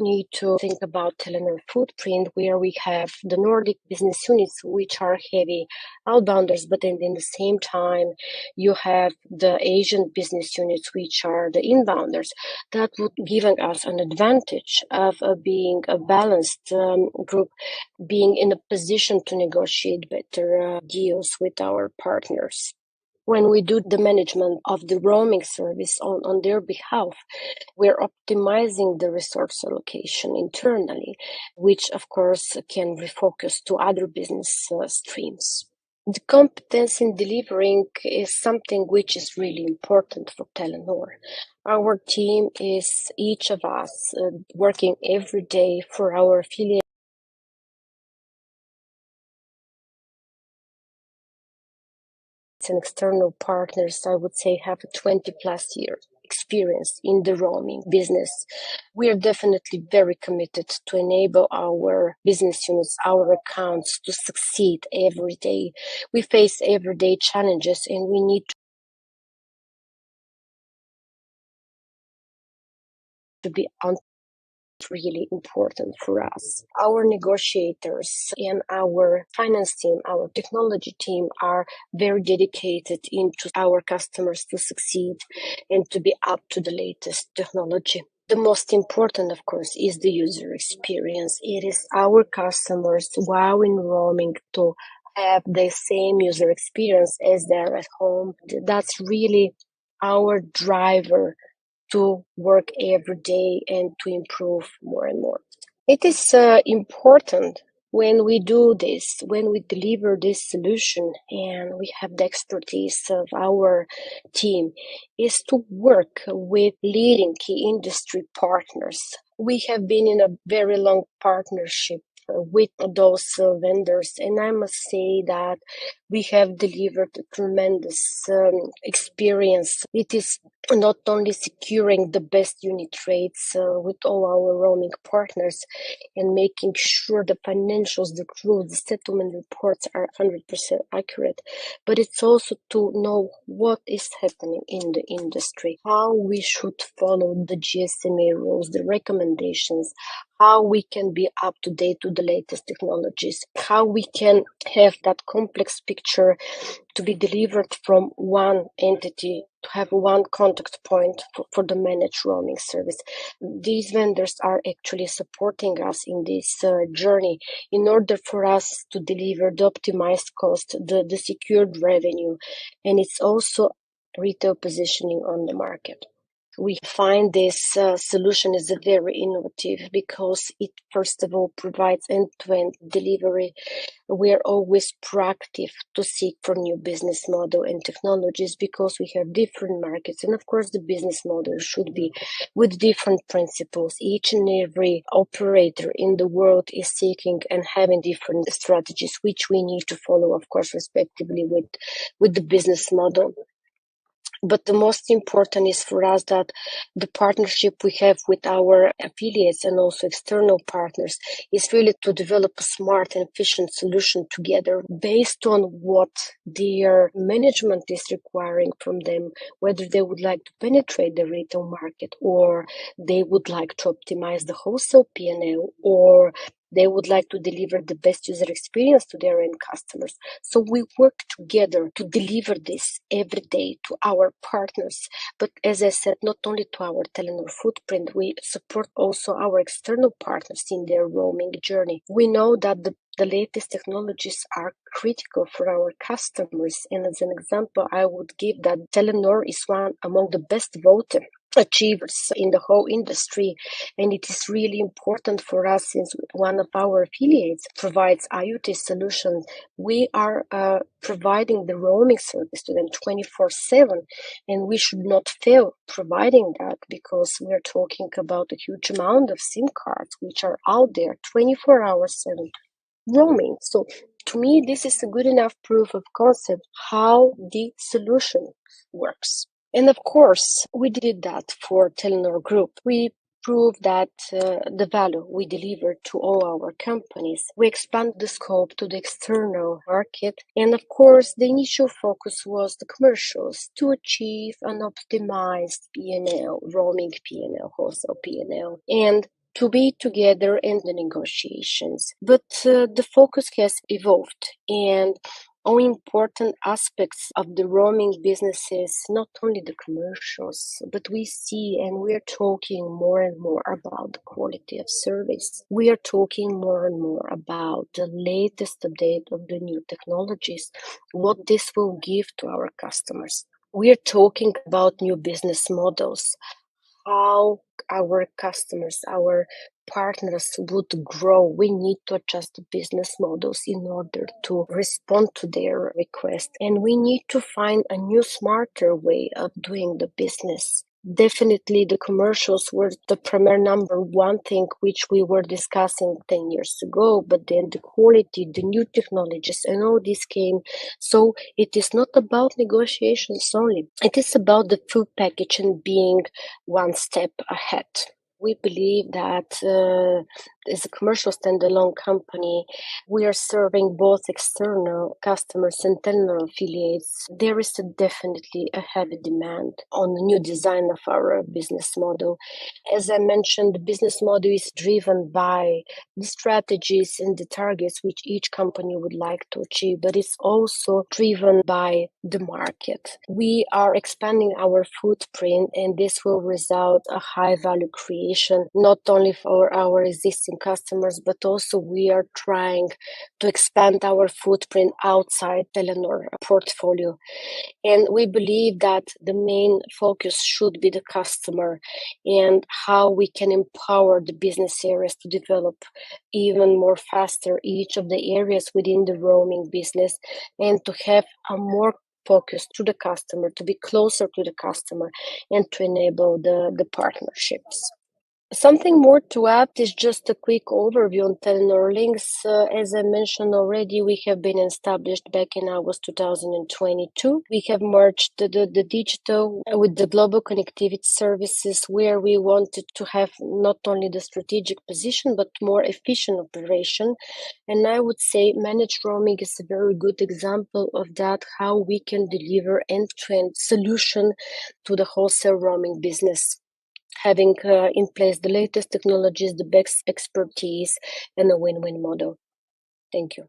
need to think about Telenor footprint, where we have the Nordic business units, which are heavy outbounders, but then in the same time, you have the Asian business units, which are the inbounders. That would give us an advantage of being a balanced group, being in a position to negotiate better deals with our partners. When we do the management of the roaming service on their behalf, we're optimizing the resource allocation internally, which of course can refocus to other business streams. The competence in delivering is something which is really important for Telenor. Our team is each of us working every day for our affiliates and external partners. I would say have a 20 plus year experience in the roaming business. We are definitely very committed to enable our business units, our accounts to succeed every day. We face everyday challenges and we need to be on really important for us. Our negotiators and our finance team, our technology team are very dedicated into our customers to succeed and to be up to the latest technology. The most important, of course, is the user experience. It is our customers while in roaming to have the same user experience as they're at home. That's really our driver to work every day and to improve more and more. It is important when we do this, when we deliver this solution and we have the expertise of our team, is to work with leading key industry partners. We have been in a very long partnership with those vendors, and I must say that we have delivered a tremendous experience. It is not only securing the best unit rates with all our roaming partners and making sure the financials, the rules, the settlement reports are 100% accurate, but it's also to know what is happening in the industry, how we should follow the GSMA rules, the recommendations, how we can be up to date to the latest technologies, how we can have that complex picture to be delivered from one entity, to have one contact point for the managed roaming service. These vendors are actually supporting us in this journey in order for us to deliver the optimized cost, the secured revenue, and it's also retail positioning on the market. We find this solution is very innovative because it, first of all, provides end-to-end delivery. We are always proactive to seek for new business model and technologies because we have different markets. And of course, the business model should be with different principles. Each and every operator in the world is seeking and having different strategies, which we need to follow, of course, respectively with the business model. But the most important is for us that the partnership we have with our affiliates and also external partners is really to develop a smart and efficient solution together based on what their management is requiring from them, whether they would like to penetrate the retail market or they would like to optimize the wholesale P&L or they would like to deliver the best user experience to their end customers. So we work together to deliver this every day to our partners. But as I said, not only to our Telenor footprint, we support also our external partners in their roaming journey. We know that the latest technologies are critical for our customers. And as an example, I would give that Telenor is one among the best voted achievers in the whole industry, and it is really important for us since one of our affiliates provides IoT solutions. We are providing the roaming service to them 24/7, and we should not fail providing that because we are talking about a huge amount of SIM cards which are out there 24 hours 7 roaming. So to me, this is a good enough proof of concept how the solution works. And of course, we did that for Telenor Group. We proved that the value we deliver to all our companies. We expand the scope to the external market. And of course, the initial focus was the commercials to achieve an optimized P&L, roaming P&L, wholesale P&L. And to be together in the negotiations. But the focus has evolved, and all important aspects of the roaming businesses, not only the commercials, but we see and we're talking more and more about the quality of service. We are talking more and more about the latest update of the new technologies, what this will give to our customers. We are talking about new business models, how our customers, our partners would grow. We need to adjust the business models in order to respond to their request. And we need to find a new, smarter way of doing the business. Definitely the commercials were the premier number one thing which we were discussing 10 years ago, but then the quality, the new technologies, and all this came. So it is not about negotiations only. It is about the full package and being one step ahead. We believe that as a commercial standalone company, we are serving both external customers and Telenor affiliates. There is definitely a heavy demand on the new design of our business model. As I mentioned, the business model is driven by the strategies and the targets which each company would like to achieve, but it's also driven by the market. We are expanding our footprint, and this will result a high value creation, not only for our existing customers, but also we are trying to expand our footprint outside Telenor portfolio. And we believe that the main focus should be the customer and how we can empower the business areas to develop even more faster each of the areas within the roaming business, and to have a more focus to the customer, to be closer to the customer, and to enable the partnerships. Something more to add is just a quick overview on Telenor Links. As I mentioned already, we have been established back in August 2022. We have merged the digital with the global connectivity services, where we wanted to have not only the strategic position, but more efficient operation. And I would say managed roaming is a very good example of that, how we can deliver end-to-end solution to the wholesale roaming business, having in place the latest technologies, the best expertise, and a win-win model. Thank you.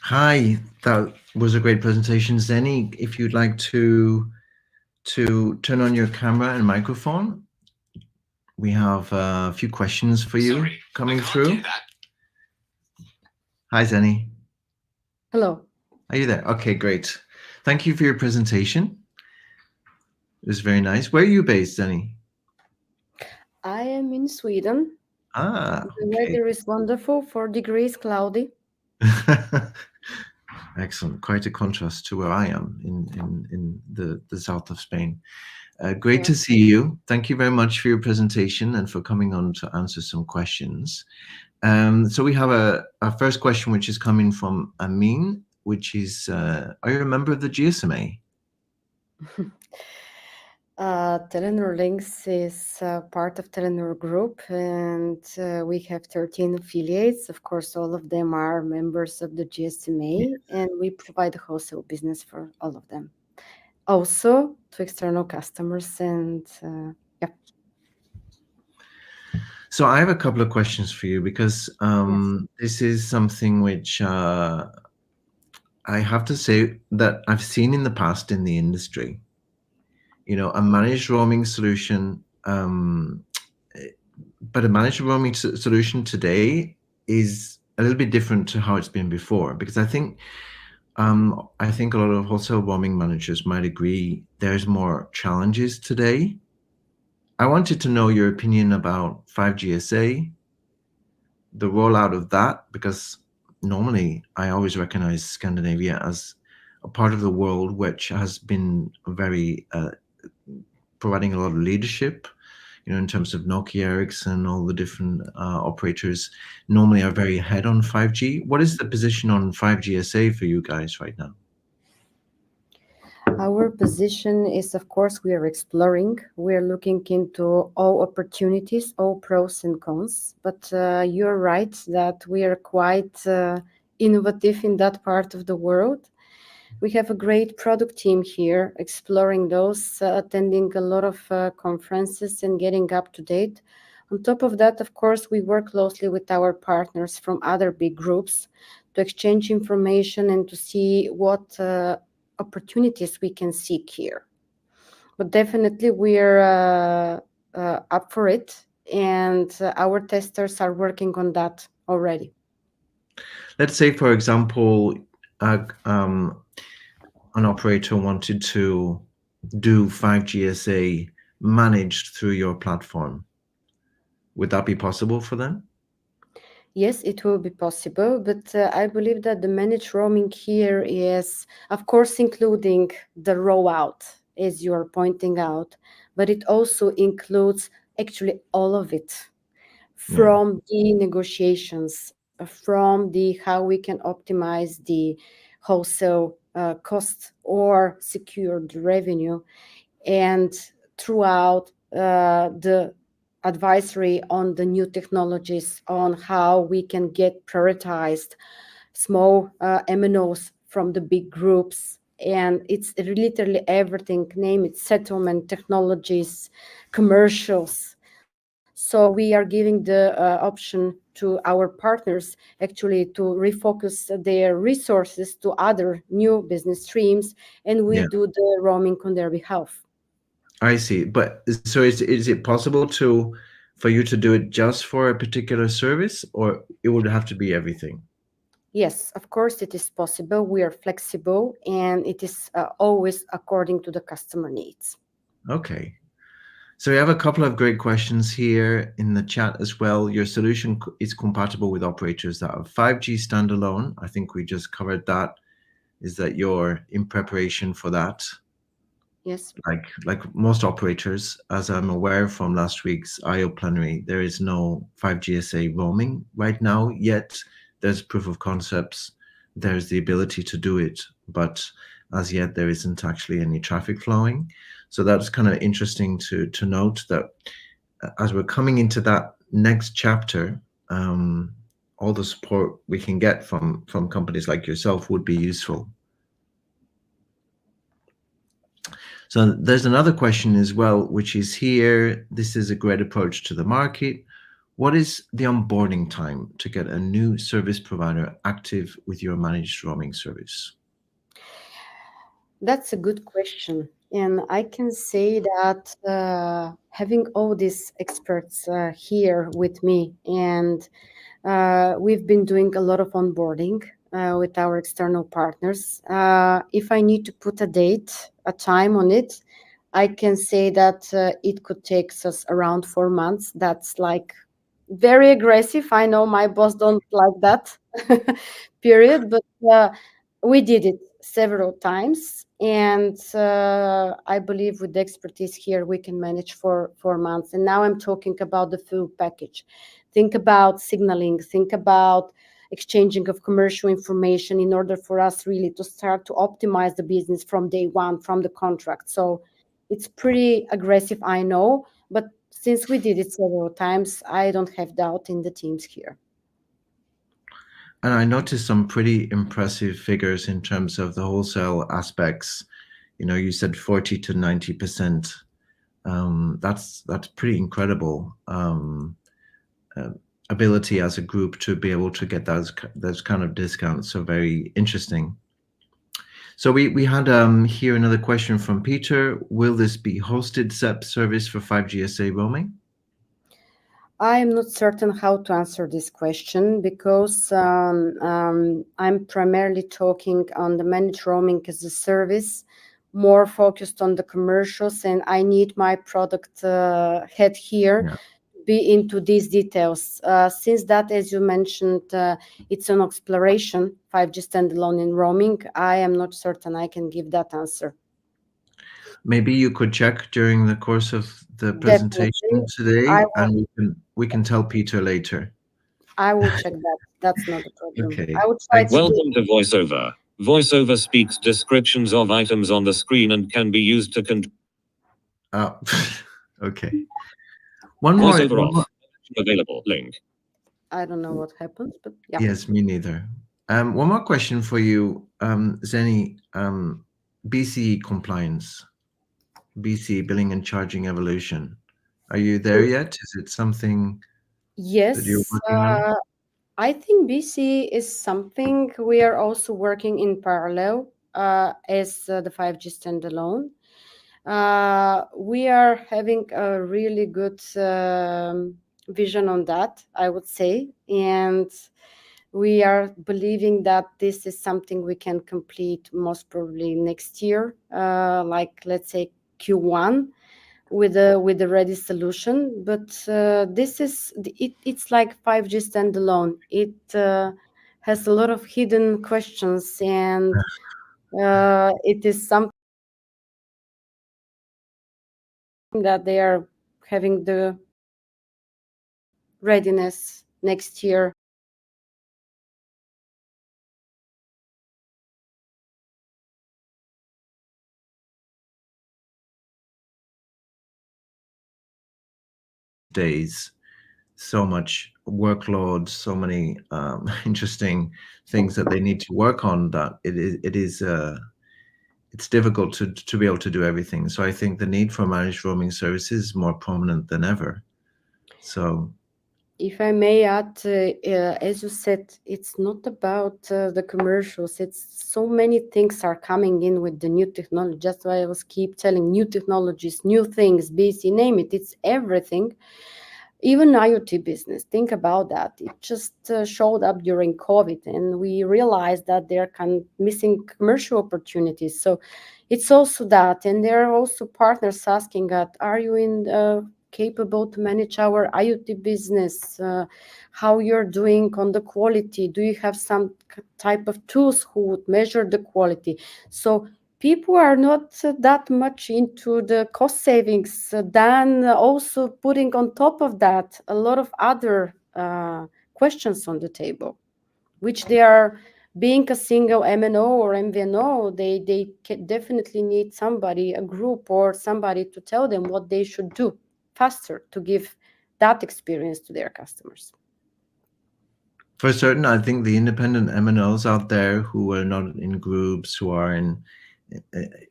Hi, that was a great presentation. Zeni, if you'd like to turn on your camera and microphone, we have a few questions for you coming through. Hi, Zeni. Hello. Are you there? Okay, great. Thank you for your presentation. It was very nice. Where are you based, Zeni? I am in Sweden. Ah, the weather is wonderful, 4 degrees, cloudy. Excellent. Quite a contrast to where I am in the south of Spain. Great to see you. Thank you very much for your presentation and for coming on to answer some questions. So we have a first question, which is coming from Amin, which is, are you a member of the GSMA? Telenor Links is part of Telenor Group, and we have 13 affiliates. Of course, all of them are members of the GSMA, and we provide wholesale business for all of them. Also to external customers, and yeah. So I have a couple of questions for you, because this is something which I have to say that I've seen in the past in the industry. You know, a managed roaming solution, but a managed roaming solution today is a little bit different to how it's been before, because I think a lot of wholesale roaming managers might agree there's more challenges today. I wanted to know your opinion about 5GSA, the rollout of that, because normally I always recognize Scandinavia as a part of the world which has been very providing a lot of leadership, you know, in terms of Nokia, Ericsson, all the different operators normally are very ahead on 5G. What is the position on 5GSA for you guys right now? Our position is, of course, we are exploring. We are looking into all opportunities, all pros and cons. But you're right that we are quite innovative in that part of the world. We have a great product team here exploring those, attending a lot of conferences and getting up to date. On top of that, of course, we work closely with our partners from other big groups to exchange information and to see what opportunities we can seek here. But definitely, we're up for it, and our testers are working on that already. Let's say, for example, an operator wanted to do 5GSA managed through your platform. Would that be possible for them? Yes, it will be possible, but I believe that the managed roaming here is, of course, including the rollout, as you are pointing out, but it also includes actually all of it, Yeah. from the negotiations, from the how we can optimize the wholesale cost or secure the revenue, and throughout the advisory on the new technologies, on how we can get prioritized small MNOs from the big groups. And it's literally everything, name it, settlement technologies, commercials. So we are giving the option to our partners actually to refocus their resources to other new business streams, and we Yeah, do the roaming on their behalf. I see. But so is it possible to for you to do it just for a particular service, or it would have to be everything? Yes, of course, it is possible. We are flexible, and it is always according to the customer needs. Okay. So we have a couple of great questions here in the chat as well. Your solution is compatible with operators that have 5G standalone. I think we just covered that. Is that you're in preparation for that? Yes. Like most operators, as I'm aware from last week's IO plenary, there is no 5GSA roaming right now yet. There's proof of concepts, there's the ability to do it, but as yet there isn't actually any traffic flowing. So that's kind of interesting to note that as we're coming into that next chapter, all the support we can get from companies like yourself would be useful. So there's another question as well, which is here. This is a great approach to the market. What is the onboarding time to get a new service provider active with your managed roaming service? That's a good question. And I can say that having all these experts here with me, and we've been doing a lot of onboarding with our external partners. If I need to put a date, a time on it, I can say that it could take us around 4 months. That's like very aggressive. I know my boss don't like that period, but we did it several times, and I believe with the expertise here we can manage for 4 months. And now I'm talking about the full package. Think about signaling, think about exchanging of commercial information in order for us really to start to optimize the business from day one, from the contract. So it's pretty aggressive, I know, but since we did it several times, I don't have doubt in the teams here. And I noticed some pretty impressive figures in terms of the wholesale aspects. You know, you said 40 to 90%. That's pretty incredible ability as a group to be able to get those kind of discounts. So very interesting. So we had here another question from Peter. Will this be hosted SEP service for 5GSA roaming? I am not certain how to answer this question because I'm primarily talking on the managed roaming as a service, more focused on the commercials, and I need my product head here Yeah. be into these details. Since that, as you mentioned, it's an exploration, 5G standalone in roaming, I am not certain I can give that answer. Maybe you could check during the course of the Definitely. presentation today, and we can tell Peter later. I will check that. That's not a problem. Okay. I will try to Welcome to VoiceOver. VoiceOver speaks descriptions of items on the screen and can be used to Okay. One more. VoiceOver off. Available link. I don't know what happened, but yeah. Yes, me neither. One more question for you, Zeni. BCE compliance, BCE billing and charging evolution. Are you there yet? Is it something that you're Yes, working on? I think BC is something we are also working in parallel as the 5G standalone. We are having a really good vision on that, I would say, and we are believing that this is something we can complete most probably next year, like let's say Q1 with a ready solution. But this is it's like 5G standalone. It has a lot of hidden questions, and it is something that they are having the readiness next year. Days, so much workload, so many interesting things that they need to work on, that it is it's difficult to be able to do everything. So I think the need for managed roaming services is more prominent than ever. So If I may add, as you said, it's not about the commercials. It's so many things are coming in with the new technology. Just why I was keep telling new technologies, new things, BC, name it. It's everything. Even IoT business, think about that. It just showed up during COVID, and we realized that they're kind of missing commercial opportunities. So it's also that, and there are also partners asking us, are you capable to manage our IoT business? How you're doing on the quality? Do you have some type of tools who would measure the quality? So people are not that much into the cost savings than also putting on top of that a lot of other questions on the table, which they are being a single MNO or MVNO, they definitely need somebody, a group or somebody to tell them what they should do faster to give that experience to their customers. for certain, I think the independent MNOs out there who are not in groups, who are in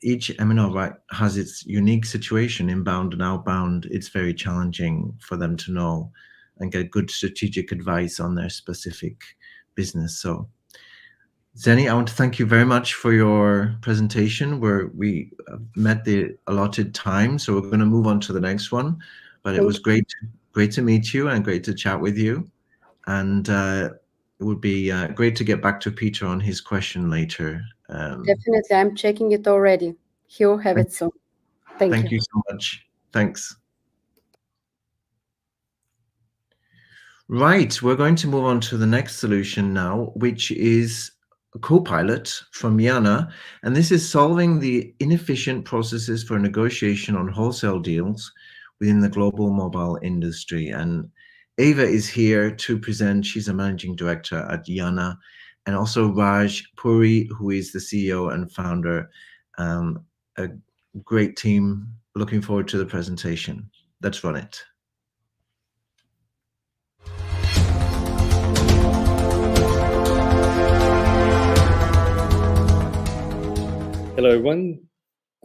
each MNO, right, has its unique situation, inbound and outbound. It's very challenging for them to know and get good strategic advice on their specific business. So Zeni, I want to thank you very much for your presentation, where we met the allotted time. So we're going to move on to the next one. But it was great to meet you and great to chat with you. And it would be great to get back to Peter on his question later. Definitely, I'm checking it already. He'll have it soon. Thank you so much. Thanks. Right, we're going to move on to the next solution now, which is a Copilot from Jana. And this is solving the inefficient processes for negotiation on wholesale deals within the global mobile industry. And Ava is here to present. She's a managing director at Jana, and also Raj Puri, who is the CEO and founder. A great team. Looking forward to the presentation. Let's run it. Hello, everyone.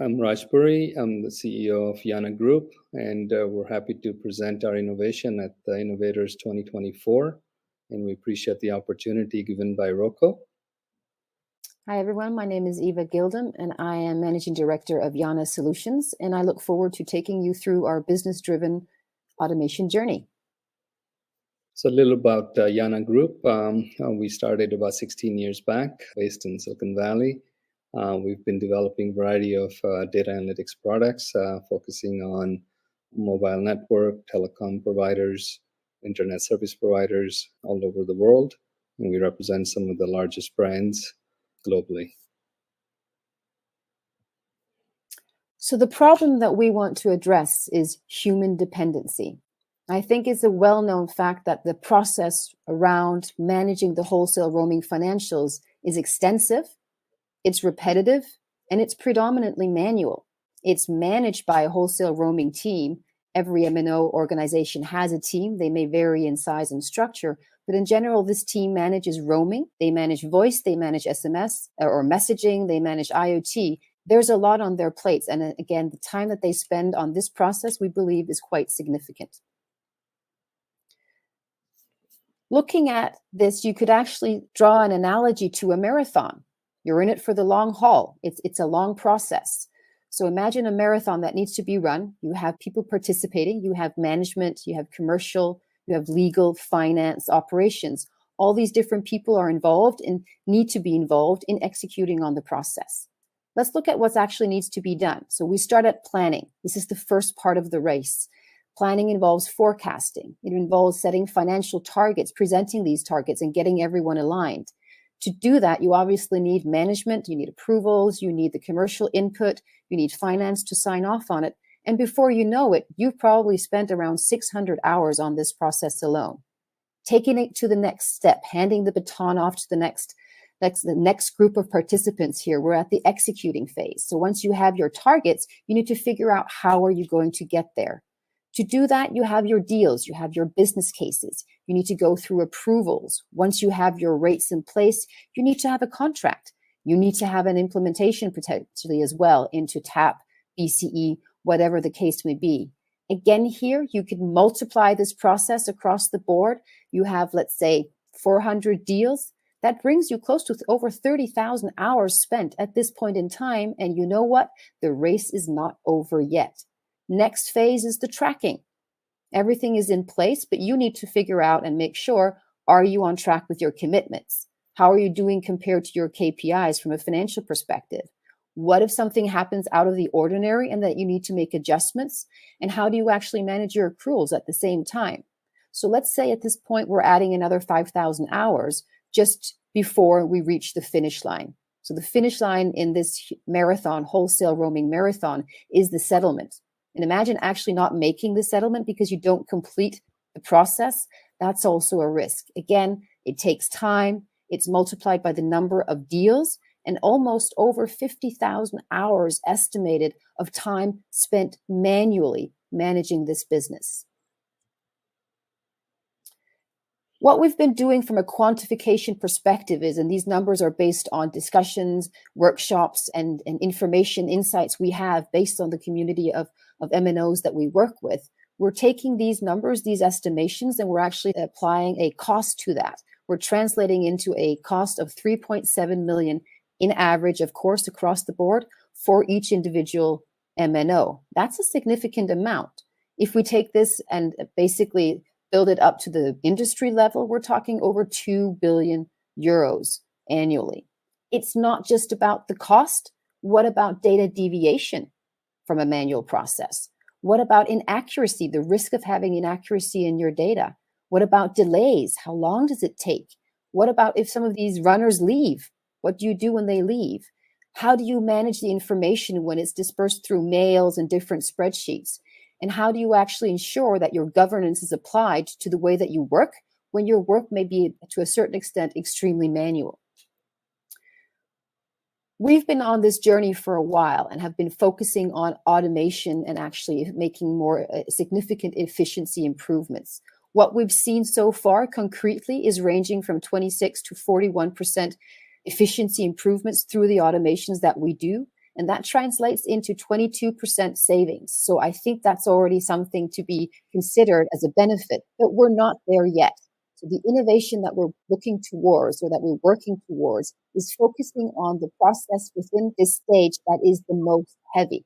I'm Raj Puri. I'm the CEO of Jana Group, and we're happy to present our innovation at the Innovators 2024. And we appreciate the opportunity given by Rocco. Hi, everyone. My name is Eva Gildem, and I am Managing Director of Jana Solutions, and I look forward to taking you through our business-driven automation journey. So a little about Jana Group. We started about 16 years back, based in Silicon Valley. We've been developing a variety of data analytics products, focusing on mobile network, telecom providers, internet service providers all over the world. And we represent some of the largest brands globally. So the problem that we want to address is human dependency. I think it's a well-known fact that the process around managing the wholesale roaming financials is extensive, it's repetitive, and it's predominantly manual. It's managed by a wholesale roaming team. Every MNO organization has a team. They may vary in size and structure, But in general, this team manages roaming, they manage voice, they manage SMS or messaging, they manage IoT. There's a lot on their plates. And again, the time that they spend on this process, we believe, is quite significant. Looking at this, you could actually draw an analogy to a marathon. You're in it for the long haul. It's a long process. So imagine a marathon that needs to be run. You have people participating, you have management, you have commercial, you have legal, finance, operations. All these different people are involved and need to be involved in executing on the process. Let's look at what actually needs to be done. So we start at planning. This is the first part of the race. Planning involves forecasting. It involves setting financial targets, presenting these targets, and getting everyone aligned. To do that, you obviously need management, you need approvals, you need the commercial input, you need finance to sign off on it. And before you know it, you've probably spent around 600 hours on this process alone. Taking it to the next step, handing the baton off to the next group of participants here. We're at the executing phase. So once you have your targets, you need to figure out how are you going to get there. To do that, you have your deals, you have your business cases, you need to go through approvals. Once you have your rates in place, you need to have a contract. You need to have an implementation potentially as well into TAP, BCE, whatever the case may be. Again, here, you could multiply this process across the board. You have, let's say, 400 deals. That brings you close to over 30,000 hours spent at this point in time. And you know what? The race is not over yet. Next phase is the tracking. Everything is in place, but you need to figure out and make sure, are you on track with your commitments? How are you doing compared to your KPIs from a financial perspective? What if something happens out of the ordinary and that you need to make adjustments? And how do you actually manage your accruals at the same time? So let's say at this point, we're adding another 5,000 hours just before we reach the finish line. So the finish line in this marathon, wholesale roaming marathon, is the settlement. And imagine actually not making the settlement because you don't complete the process. That's also a risk. Again, it takes time. It's multiplied by the number of deals and almost over 50,000 hours estimated of time spent manually managing this business. What we've been doing from a quantification perspective is, and these numbers are based on discussions, workshops, and information insights we have based on the community of MNOs that we work with. We're taking these numbers, these estimations, and we're actually applying a cost to that. We're translating into a cost of 3.7 million in average, of course, across the board for each individual MNO. That's a significant amount. If we take this and basically build it up to the industry level, we're talking over 2 billion euros annually. It's not just about the cost. What about data deviation from a manual process? What about inaccuracy, the risk of having inaccuracy in your data? What about delays? How long does it take? What about if some of these runners leave? What do you do when they leave? How do you manage the information when it's dispersed through mails and different spreadsheets? And how do you actually ensure that your governance is applied to the way that you work when your work may be, to a certain extent, extremely manual? We've been on this journey for a while and have been focusing on automation and actually making more significant efficiency improvements. What we've seen so far concretely is ranging from 26 to 41% efficiency improvements through the automations that we do. And that translates into 22% savings. So I think that's already something to be considered as a benefit, but we're not there yet. So the innovation that we're looking towards or that we're working towards is focusing on the process within this stage that is the most heavy.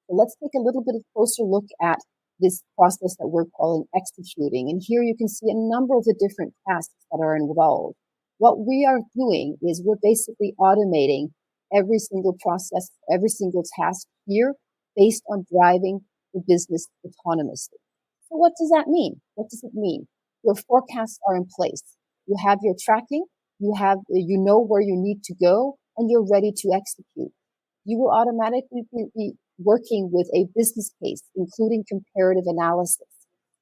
So let's take a little bit of closer look at this process that we're calling executing. And here you can see a number of the different tasks that are involved. What we are doing is we're basically automating every single process, every single task here based on driving the business autonomously. So what does that mean? What does it mean? Your forecasts are in place. You have your tracking, you know where you need to go, and you're ready to execute. You will automatically be working with a business case, including comparative analysis.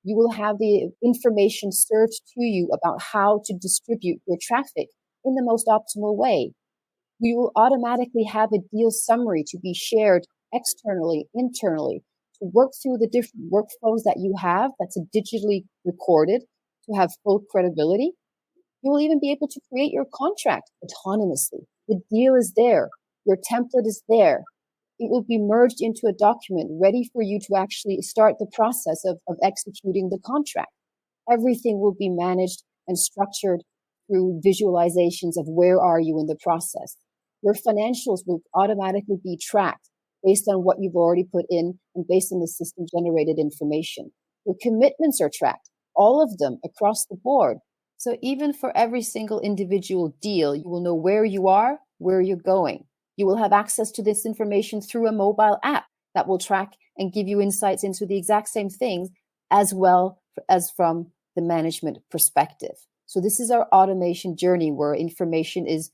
You will have the information served to you about how to distribute your traffic in the most optimal way. You will automatically have a deal summary to be shared externally, internally, to work through the different workflows that you have that's digitally recorded to have full credibility. You will even be able to create your contract autonomously. The deal is there. Your template is there. It will be merged into a document ready for you to actually start the process of executing the contract. Everything will be managed and structured through visualizations of where are you in the process. Your financials will automatically be tracked based on what you've already put in and based on the system generated information. Your commitments are tracked, all of them across the board. So even for every single individual deal, you will know where you are, where you're going. You will have access to this information through a mobile app that will track and give you insights into the exact same things, as well as from the management perspective. So this is our automation journey where information is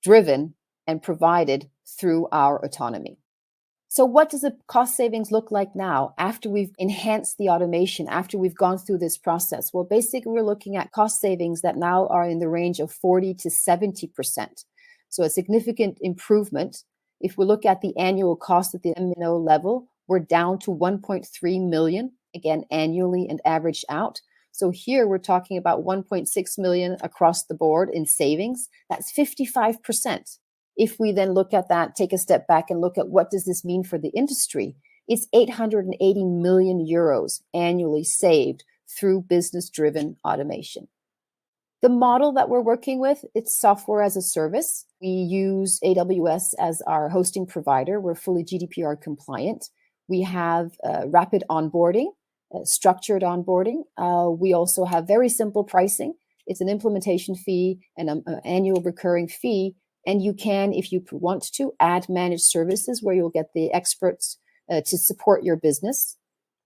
driven and provided through our autonomy. So what does the cost savings look like now after we've enhanced the automation, after we've gone through this process? Well, basically, we're looking at cost savings that now are in the range of 40 to 70%. So a significant improvement. If we look at the annual cost at the MNO level, we're down to 1.3 million, again, annually and averaged out. So here we're talking about 1.6 million across the board in savings. That's 55%. If we then look at that, take a step back and look at what does this mean for the industry, it's 880 million euros annually saved through business-driven automation. The model that we're working with, it's software as a service. We use AWS as our hosting provider. We're fully GDPR compliant. We have rapid onboarding, structured onboarding. We also have very simple pricing. It's an implementation fee and an annual recurring fee. And you can, if you want to, add managed services where you'll get the experts to support your business.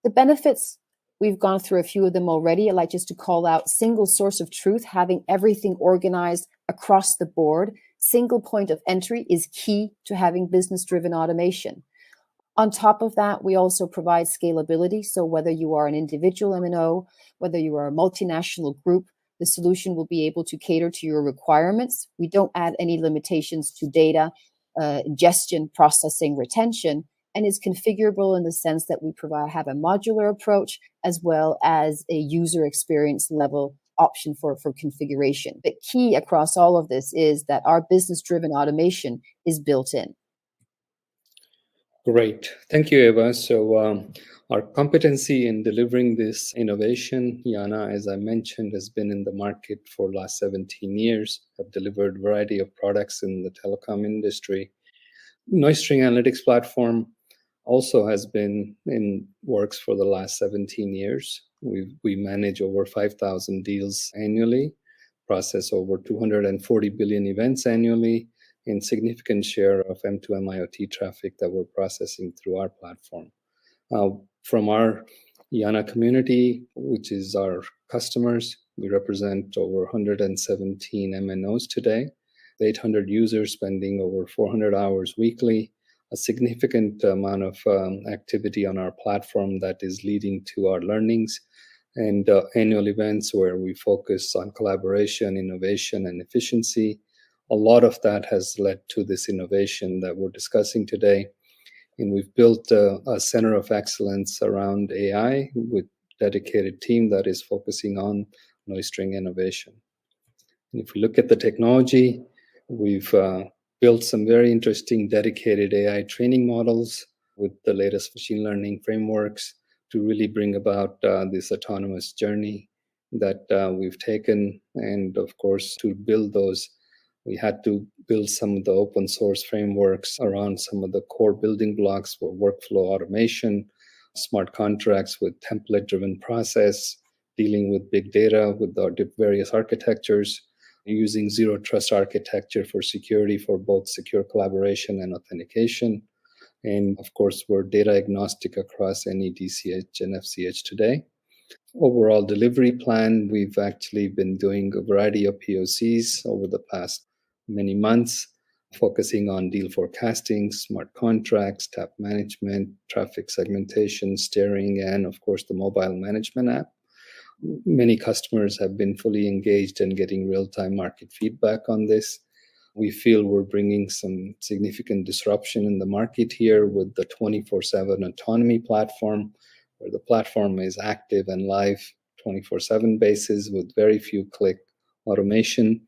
The benefits, we've gone through a few of them already. I'd like just to call out single source of truth, having everything organized across the board. Single point of entry is key to having business-driven automation. On top of that, we also provide scalability. So whether you are an individual MNO, whether you are a multinational group, the solution will be able to cater to your requirements. We don't add any limitations to data, ingestion, processing, retention, and is configurable in the sense that we have a modular approach as well as a user experience level option for configuration. The key across all of this is that our business-driven automation is built in. Great. Thank you, Eva. So our competency in delivering this innovation, Jana, as I mentioned, has been in the market for the last 17 years. I've delivered a variety of products in the telecom industry. Noise String Analytics platform also has been in works for the last 17 years. We manage over 5,000 deals annually, process over 240 billion events annually, in significant share of M2M IoT traffic that we're processing through our platform. From our Jana community, which is our customers, we represent over 117 MNOs today, 800 users spending over 400 hours weekly, a significant amount of activity on our platform that is leading to our learnings and annual events where we focus on collaboration, innovation, and efficiency. A lot of that has led to this innovation that we're discussing today. And we've built a center of excellence around AI with a dedicated team that is focusing on noise string innovation. And if we look at the technology, we've built some very interesting dedicated AI training models with the latest machine learning frameworks to really bring about this autonomous journey that we've taken. And of course, to build those, we had to build some of the open source frameworks around some of the core building blocks for workflow automation, smart contracts with template-driven process, dealing with big data with our various architectures, using zero trust architecture for security for both secure collaboration and authentication. And of course, we're data agnostic across any DCH and FCH today. Overall delivery plan, we've actually been doing a variety of POCs over the past many months, focusing on deal forecasting, smart contracts, tap management, traffic segmentation, steering, and of course, the mobile management app. Many customers have been fully engaged in getting real-time market feedback on this. We feel we're bringing some significant disruption in the market here with the 24/7 autonomy platform, where the platform is active and live 24/7 basis with very few click automation,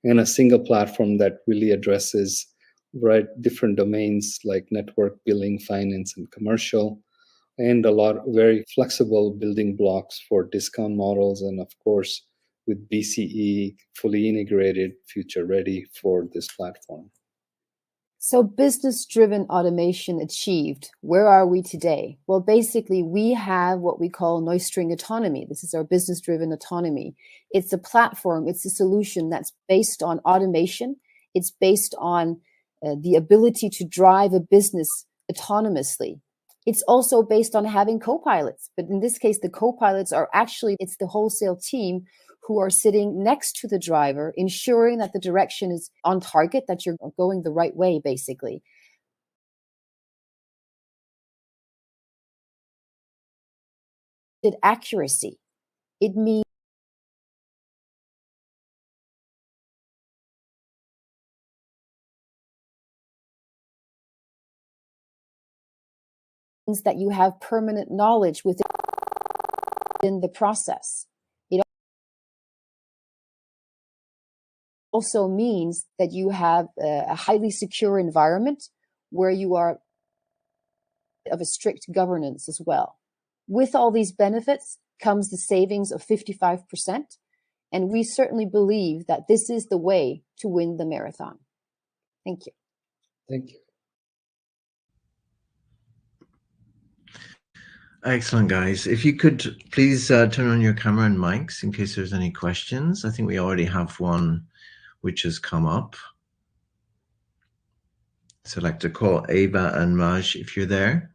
and a single platform that really addresses different domains like network, billing, finance, and commercial, and a lot very flexible building blocks for discount models, and of course with BCE fully integrated, future ready for this platform. So business-driven automation achieved. Where are we today? Well, basically, we have what we call noise string autonomy. This is our business-driven autonomy. It's a platform, it's a solution that's based on automation. It's based on the ability to drive a business autonomously. It's also based on having co-pilots. But in this case, the co-pilots are actually, it's the wholesale team who are sitting next to the driver, ensuring that the direction is on target, that you're going the right way, basically. Accuracy. It means that you have permanent knowledge within the process. It also means that you have a highly secure environment where you are of a strict governance as well. With all these benefits comes the savings of 55%. And we certainly believe that this is the way to win the marathon. Thank you. Thank you. Excellent, guys. If you could please turn on your camera and mics in case there's any questions. I think we already have one which has come up. So I'd like to call Ava and Raj if you're there.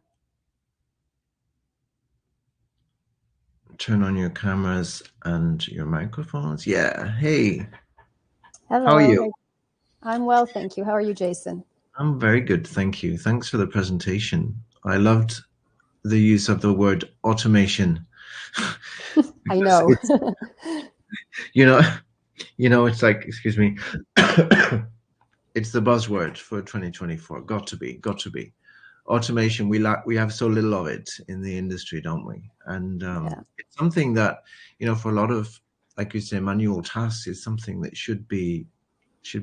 Turn on your cameras and your microphones. Yeah. Hey. Hello. How are you? I'm well, thank you. How are you, Jason? I'm very good, thank you. Thanks for the presentation. I loved the use of the word automation. I know. you know, it's like, excuse me, it's the buzzword for 2024. Got to be. Automation. We have so little of it in the industry, don't we? And it's something that, for a lot of, like you say, manual tasks, is something that should be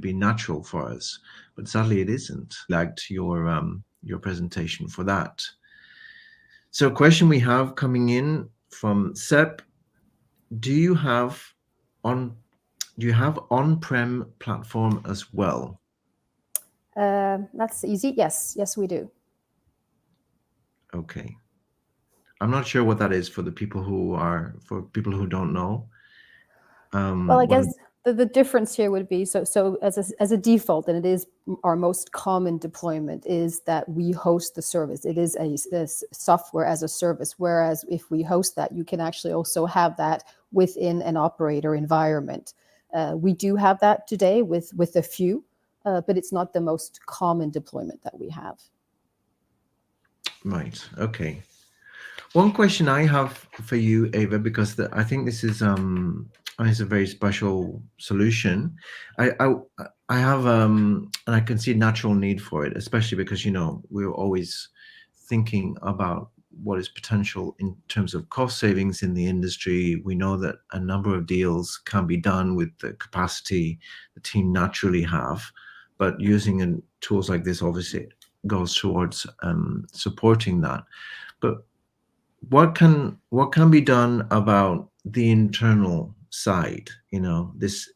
natural for us, but sadly it isn't. Liked your presentation for that. So, a question we have coming in from Sep: Do you have on-prem platform as well? That's easy. Yes, we do. Okay. I'm not sure what that is for people who don't know. Well, I guess the difference here would be, so as a default, and it is our most common deployment, is that we host the service. It is this software as a service, whereas if we host that, you can actually also have that within an operator environment. We do have that today with a few, but it's not the most common deployment that we have. Right. Okay. One question I have for you, Ava, because I think this is a very special solution. I have and I can see a natural need for it, especially because we're always thinking about what is potential in terms of cost savings in the industry. We know that a number of deals can be done with the capacity the team naturally have, but using tools like this obviously goes towards supporting that. But what can be done about the internal side? These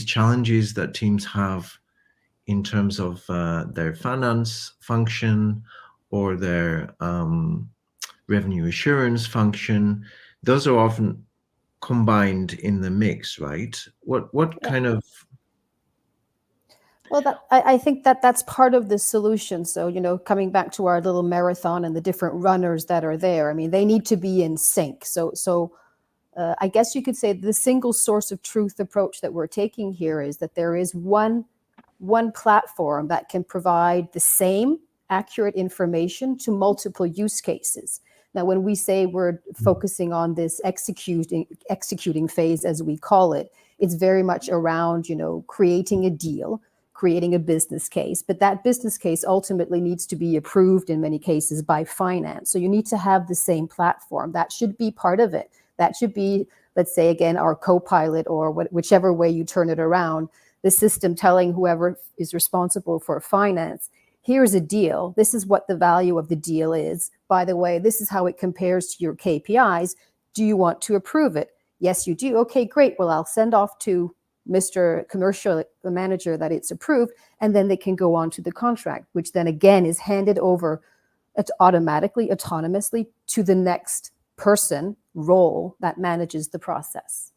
challenges that teams have in terms of their finance function or their revenue assurance function. Those are often combined in the mix, right? What kind of... Well, I think that's part of the solution. So, coming back to our little marathon and the different runners that are there, I mean, they need to be in sync. So I guess you could say the single source of truth approach that we're taking here is that there is one platform that can provide the same accurate information to multiple use cases. Now, when we say we're focusing on this executing phase, as we call it, it's very much around, creating a deal, creating a business case, but that business case ultimately needs to be approved in many cases by finance. So you need to have the same platform. That should be part of it. That should be let's say again, our co-pilot or whichever way you turn it around, the system telling whoever is responsible for finance, here's a deal. This is what the value of the deal is. By the way, this is how it compares to your KPIs. Do you want to approve it? Yes, you do. Okay, great. Well, I'll send off to Mr. Commercial Manager that it's approved, and then they can go on to the contract, which then again is handed over automatically, autonomously to the next person, role that manages the process.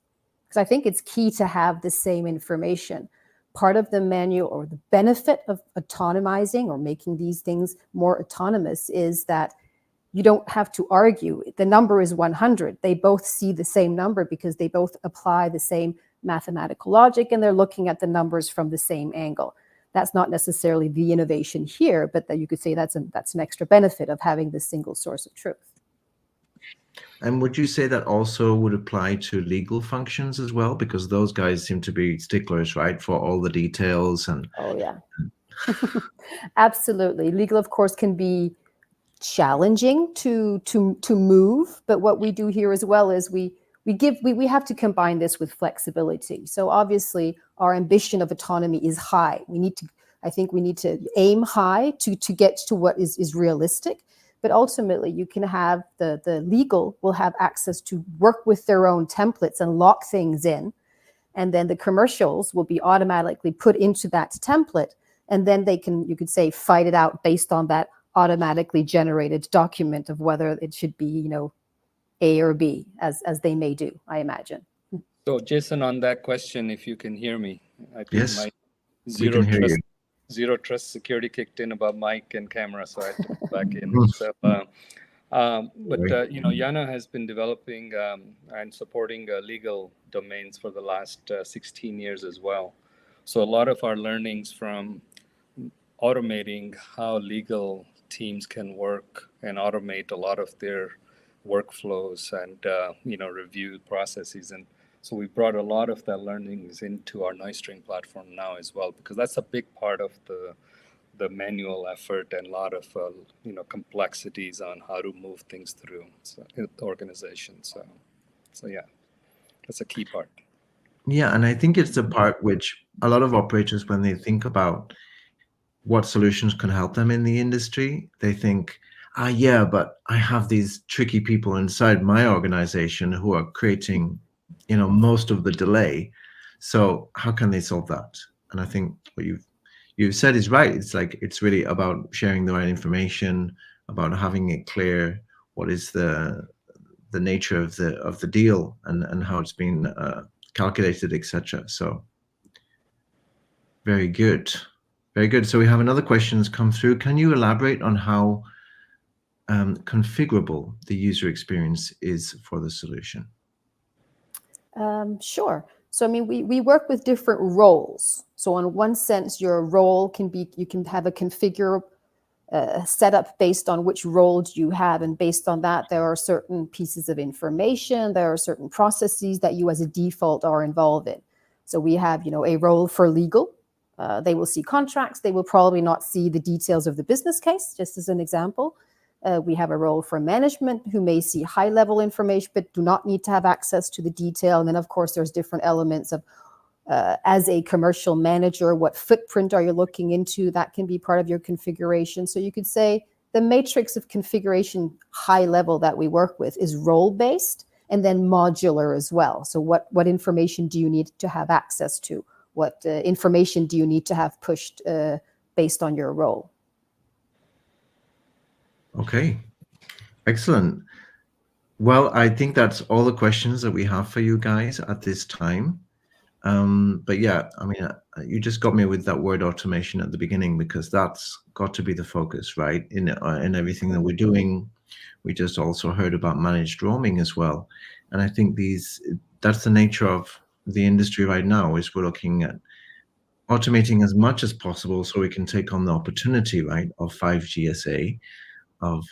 Because I think it's key to have the same information. Part of the manual or the benefit of autonomizing or making these things more autonomous is that you don't have to argue. The number is 100. They both see the same number because they both apply the same mathematical logic and they're looking at the numbers from the same angle. That's not necessarily the innovation here, but that you could say that's an extra benefit of having this single source of truth. And would you say that also would apply to legal functions as well? Because those guys seem to be sticklers, right, for all the details and. Oh yeah, absolutely. Legal, of course, can be challenging to move, but what we do here as well is we have to combine this with flexibility. So obviously, our ambition of autonomy is high. I think we need to aim high to get to what is realistic. But ultimately, you can have the legal will have access to work with their own templates and lock things in. And then the commercials will be automatically put into that template. And then they can, you could say, fight it out based on that automatically generated document of whether it should be, A or B, as they may do, I imagine. So Jason, on that question, if you can hear me, I think yes, my zero trust security kicked in about mic and camera, so I had to go back in. So, Jana has been developing and supporting legal domains for the last 16 years as well. So a lot of our learnings from automating how legal teams can work and automate a lot of their workflows and review processes, and so we brought a lot of that learnings into our NoiseString platform now as well, because that's a big part of the manual effort and a lot of complexities on how to move things through the organization. So yeah, that's a key part. Yeah, and I think it's the part which a lot of operators, when they think about what solutions can help them in the industry, they think, yeah, but I have these tricky people inside my organization who are creating, most of the delay. So how can they solve that? And I think what you've said is right. It's like, it's really about sharing the right information, about having it clear what is the nature of the deal and how it's been calculated, etc. So very good. Very good. So we have another question that's come through. Can you elaborate on how configurable the user experience is for the solution? Sure. So, I mean, we work with different roles. So in one sense, your role you can have a configure setup based on which roles you have. And based on that, there are certain pieces of information, there are certain processes that you as a default are involved in. So we have, a role for legal. They will see contracts. They will probably not see the details of the business case, just as an example. We have a role for management who may see high-level information but do not need to have access to the detail. And then, of course, there's different elements of, as a commercial manager, what footprint are you looking into? That can be part of your configuration. So you could say the matrix of configuration high level that we work with is role-based and then modular as well. So what information do you need to have access to? What information do you need to have pushed based on your role? Okay, excellent. Well, I think that's all the questions that we have for you guys at this time. But yeah, I mean, you just got me with that word automation at the beginning, because that's got to be the focus, right? In everything that we're doing. We just also heard about managed roaming as well. And I think that's the nature of the industry right now, is we're looking at automating as much as possible so we can take on the opportunity, right, of 5GSA, of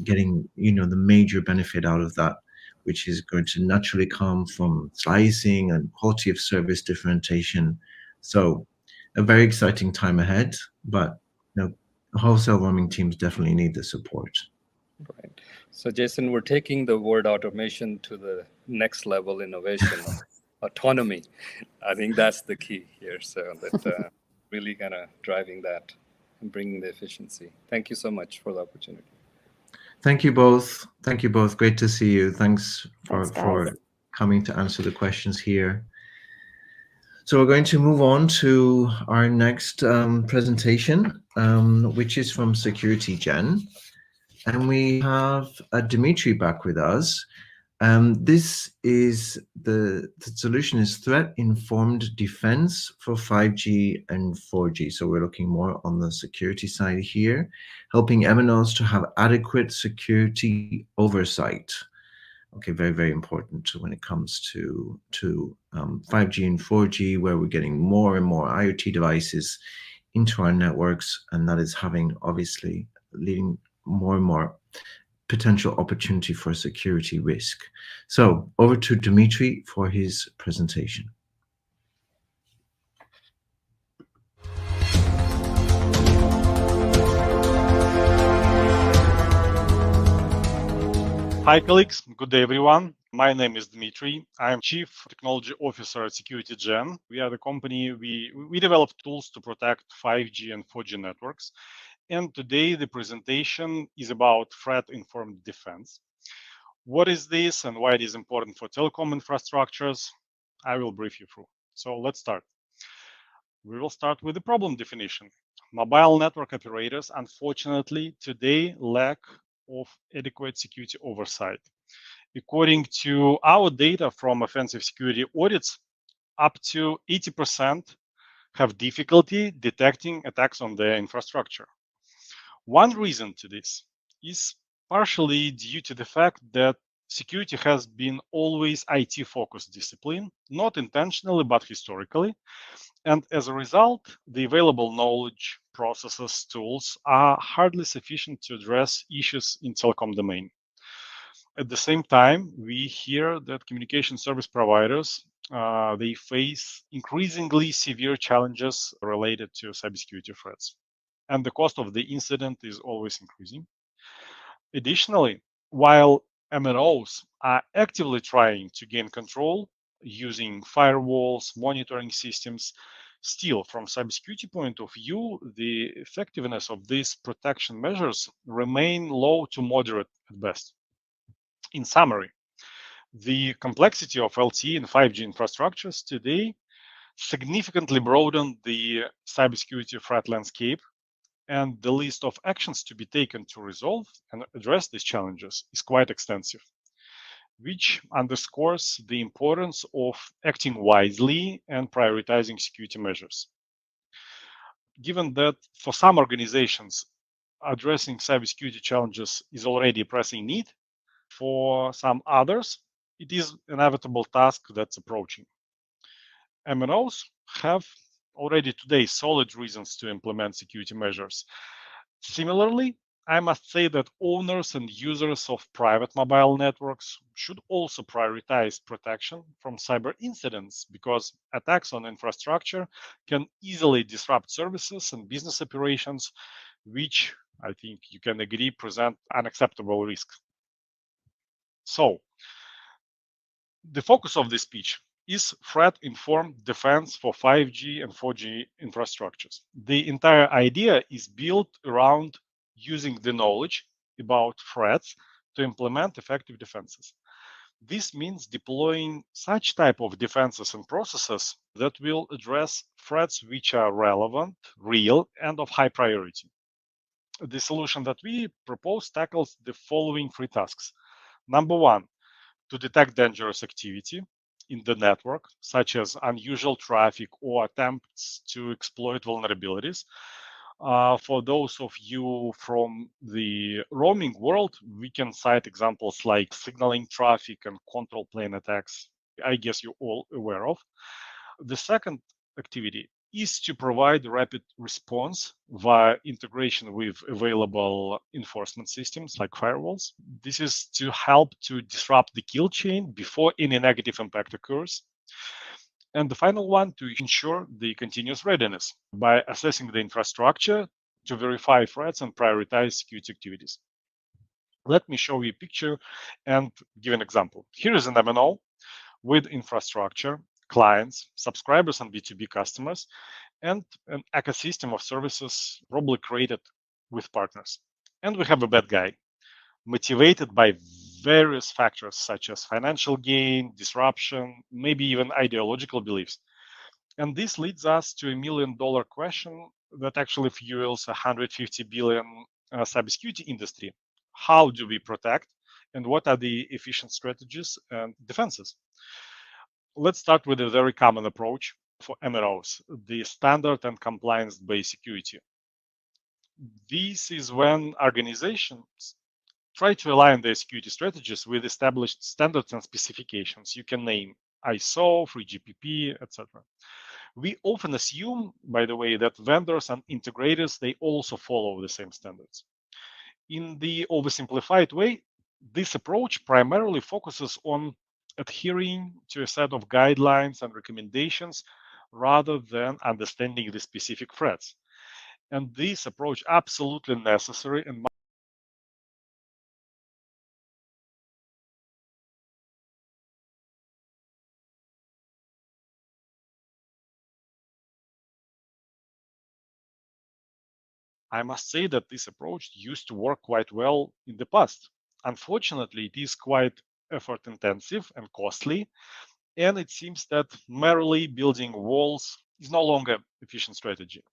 getting, the major benefit out of that, which is going to naturally come from slicing and quality of service differentiation. So a very exciting time ahead, but wholesale roaming teams definitely need the support. Right. So Jason, we're taking the word automation to the next level innovation, autonomy. I think that's the key here. So that really kind of driving that and bringing the efficiency. Thank you so much for the opportunity. Thank you both. Thank you both. Great to see you. Thanks Thanks, for guys. coming to answer the questions here. So we're going to move on to our next presentation, which is from Security Gen. And we have Dimitri back with us. This is the solution is threat-informed defense for 5G and 4G. So we're looking more on the security side here, helping MNOs to have adequate security oversight. Okay, very, very important when it comes to 5G and 4G, where we're getting more and more IoT devices into our networks, and that is having obviously leading more and more potential opportunity for security risk. So over to Dimitri for his presentation. Hi colleagues, good day everyone. My name is Dmitry. I am Chief Technology Officer at Security Gen. We are the company, we develop tools to protect 5G and 4G networks. And today the presentation is about threat-informed defense. What is this and why it is important for telecom infrastructures? I will brief you through. So let's start. We will start with the problem definition. Mobile network operators, unfortunately, today lack of adequate security oversight. According to our data from offensive security audits, up to 80% have difficulty detecting attacks on their infrastructure. One reason to this is partially due to the fact that security has been always IT-focused discipline, not intentionally, but historically. And as a result, the available knowledge, processes, tools are hardly sufficient to address issues in telecom domain. At the same time, we hear that communication service providers, they face increasingly severe challenges related to cybersecurity threats. And the cost of the incident is always increasing. Additionally, while MNOs are actively trying to gain control using firewalls, monitoring systems, still, from cybersecurity point of view, the effectiveness of these protection measures remain low to moderate at best. In summary, the complexity of LTE and 5G infrastructures today significantly broaden the cybersecurity threat landscape, and the list of actions to be taken to resolve and address these challenges is quite extensive, which underscores the importance of acting wisely and prioritizing security measures. Given that for some organizations, addressing cybersecurity challenges is already a pressing need, for some others, it is an inevitable task that's approaching. MNOs have already today solid reasons to implement security measures. Similarly, I must say that owners and users of private mobile networks should also prioritize protection from cyber incidents, because attacks on infrastructure can easily disrupt services and business operations, which I think you can agree present unacceptable risks. So, the focus of this speech is threat-informed defense for 5G and 4G infrastructures. The entire idea is built around using the knowledge about threats to implement effective defenses. This means deploying such type of defenses and processes that will address threats which are relevant, real, and of high priority. The solution that we propose tackles the following three tasks. Number one, to detect dangerous activity in the network, such as unusual traffic or attempts to exploit vulnerabilities. For those of you from the roaming world, we can cite examples like signaling traffic and control plane attacks. I guess you're all aware of. The second activity is to provide rapid response via integration with available enforcement systems like firewalls. This is to help to disrupt the kill chain before any negative impact occurs. And the final one, to ensure the continuous readiness by assessing the infrastructure to verify threats and prioritize security activities. Let me show you a picture and give an example. Here is an MNO with infrastructure, clients, subscribers, and B2B customers, and an ecosystem of services probably created with partners. And we have a bad guy, motivated by various factors such as financial gain, disruption, maybe even ideological beliefs. And this leads us to $1 million question that actually fuels a 150 billion cybersecurity industry. How do we protect, and what are the efficient strategies and defenses? Let's start with a very common approach for MNOs, the standard and compliance-based security. This is when organizations try to align their security strategies with established standards and specifications. You can name ISO, 3GPP, etc. We often assume, by the way, that vendors and integrators, they also follow the same standards. In the oversimplified way, this approach primarily focuses on adhering to a set of guidelines and recommendations rather than understanding the specific threats. And this approach absolutely necessary and I must say that this approach used to work quite well in the past. Unfortunately, it is quite effort intensive and costly, and it seems that merely building walls is no longer efficient strategy.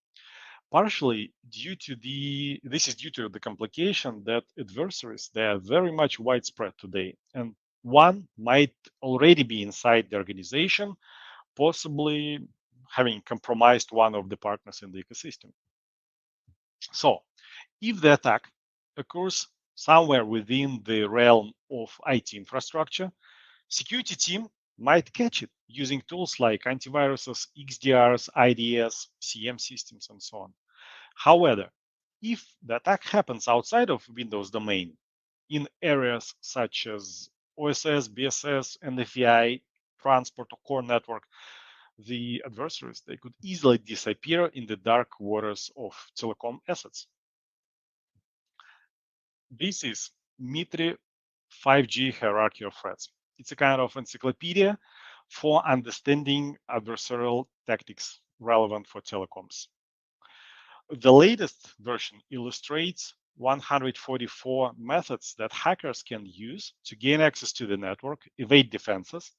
Partially due to this is due to the complication that adversaries, they are very much widespread today, and one might already be inside the organization, possibly having compromised one of the partners in the ecosystem. So if the attack occurs somewhere within the realm of IT infrastructure, security team might catch it using tools like antiviruses, XDRs, IDS, CM systems, and so on. However, if the attack happens outside of Windows domain, in areas such as OSS, BSS, NFVI, transport, or core network, the adversaries, they could easily disappear in the dark waters of telecom assets. This is MITRE 5G hierarchy of threats. It's a kind of encyclopedia for understanding adversarial tactics relevant for telecoms. The latest version illustrates 144 methods that hackers can use to gain access to the network, evade defenses,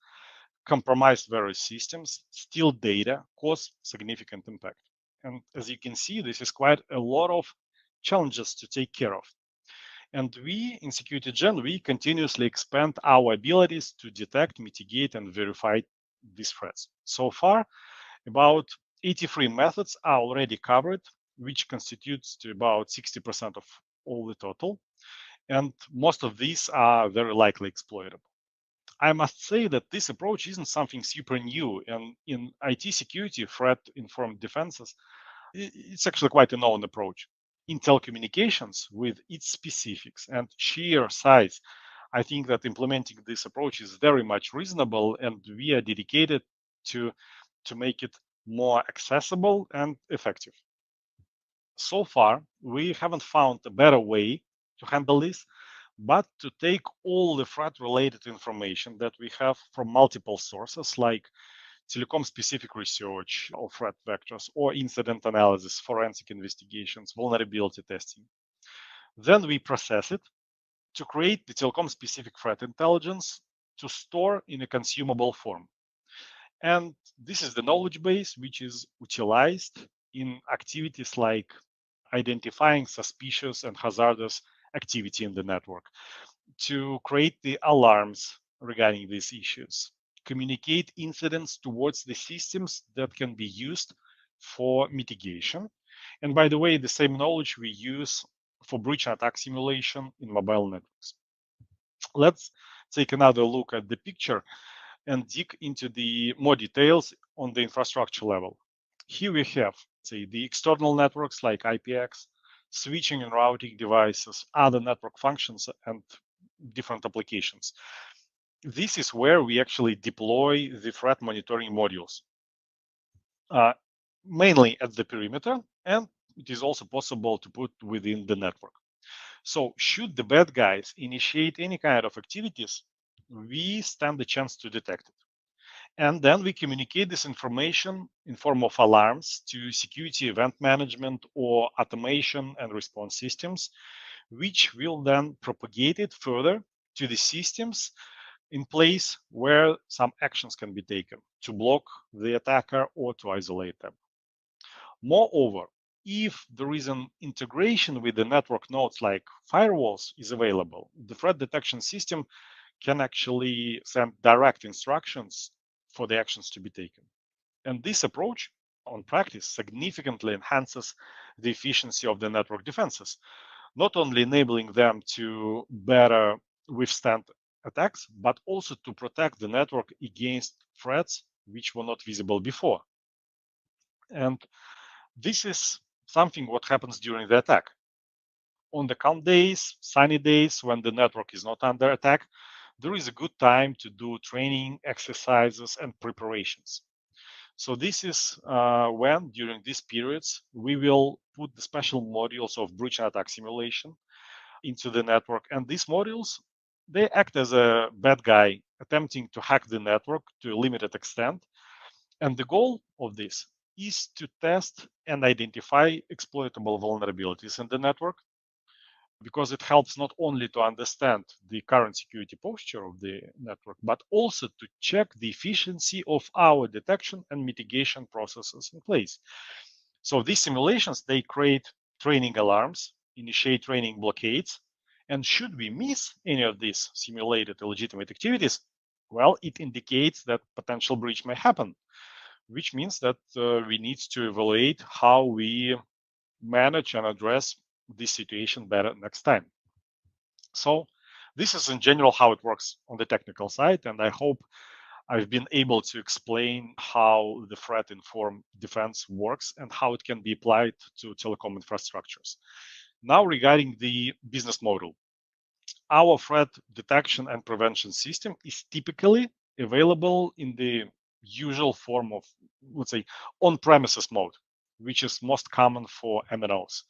compromise various systems, steal data, cause significant impact. And as you can see, this is quite a lot of challenges to take care of. And we in SecurityGen, we continuously expand our abilities to detect, mitigate, and verify these threats. So far, about 83 methods are already covered, which constitutes to about 60% of all the total. And most of these are very likely exploitable. I must say that this approach isn't something super new, and in IT security, threat-informed defenses, it's actually quite a known approach. In telecommunications, with its specifics and sheer size, I think that implementing this approach is very much reasonable, and we are dedicated to make it more accessible and effective. So far, we haven't found a better way to handle this, but to take all the threat-related information that we have from multiple sources, like telecom-specific research or threat vectors, or incident analysis, forensic investigations, vulnerability testing. Then we process it to create the telecom-specific threat intelligence to store in a consumable form. And this is the knowledge base which is utilized in activities like identifying suspicious and hazardous activity in the network, to create the alarms regarding these issues, communicate incidents towards the systems that can be used for mitigation. And by the way, the same knowledge we use for breach and attack simulation in mobile networks. Let's take another look at the picture and dig into the more details on the infrastructure level. Here we have, say, the external networks like IPX, switching and routing devices, other network functions, and different applications. This is where we actually deploy the threat monitoring modules, mainly at the perimeter, and it is also possible to put within the network. So should the bad guys initiate any kind of activities, we stand the chance to detect it. And then we communicate this information in form of alarms to security event management or automation and response systems, which will then propagate it further to the systems in place where some actions can be taken to block the attacker or to isolate them. Moreover, if there is an integration with the network nodes like firewalls is available, the threat detection system can actually send direct instructions for the actions to be taken. And this approach on practice significantly enhances the efficiency of the network defenses, not only enabling them to better withstand attacks, but also to protect the network against threats which were not visible before. And this is something what happens during the attack. On the calm days, sunny days, when the network is not under attack, there is a good time to do training, exercises, and preparations. So this is when, during these periods, we will put the special modules of breach and attack simulation into the network. And these modules, they act as a bad guy attempting to hack the network to a limited extent. And the goal of this is to test and identify exploitable vulnerabilities in the network, because it helps not only to understand the current security posture of the network, but also to check the efficiency of our detection and mitigation processes in place. So these simulations, they create training alarms, initiate training blockades, and should we miss any of these simulated illegitimate activities, well, it indicates that potential breach may happen, which means that we need to evaluate how we manage and address this situation better next time. So this is in general how it works on the technical side, and I hope I've been able to explain how the threat-informed defense works and how it can be applied to telecom infrastructures. Now, regarding the business model, our threat detection and prevention system is typically available in the usual form of, let's say, on-premises mode, which is most common for MNOs.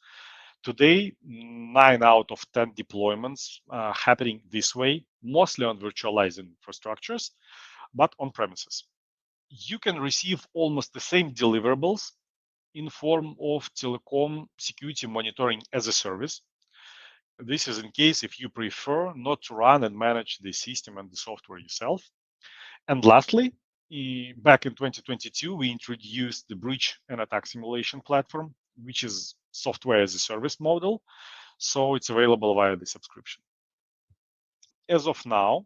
Today, 9 out of 10 deployments are happening this way, mostly on virtualized infrastructures, but on premises. You can receive almost the same deliverables in form of telecom security monitoring as a service. This is in case if you prefer not to run and manage the system and the software yourself. And lastly, back in 2022, we introduced the breach and attack simulation platform, which is software as a service model. So it's available via the subscription. As of now,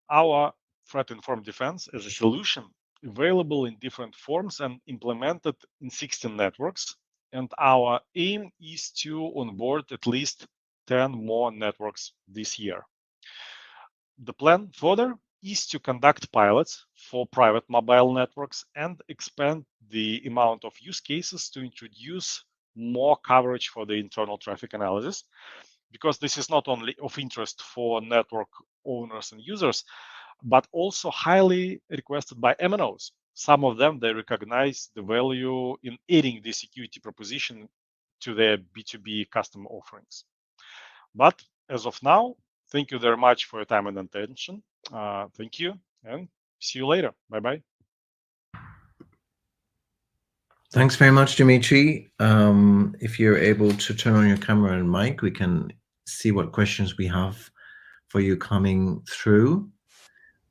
our threat-informed defense as a solution available in different forms and implemented in 16 networks. And our aim is to onboard at least 10 more networks this year. The plan further is to conduct pilots for private mobile networks and expand the amount of use cases to introduce more coverage for the internal traffic analysis, because this is not only of interest for network owners and users, but also highly requested by MNOs. Some of them, they recognize the value in adding the security proposition to their B2B customer offerings. But as of now, thank you very much for your time and attention. Thank you, and see you later. Bye-bye. Thanks very much, Dimitri. If you're able to turn on your camera and mic, we can see what questions we have for you coming through.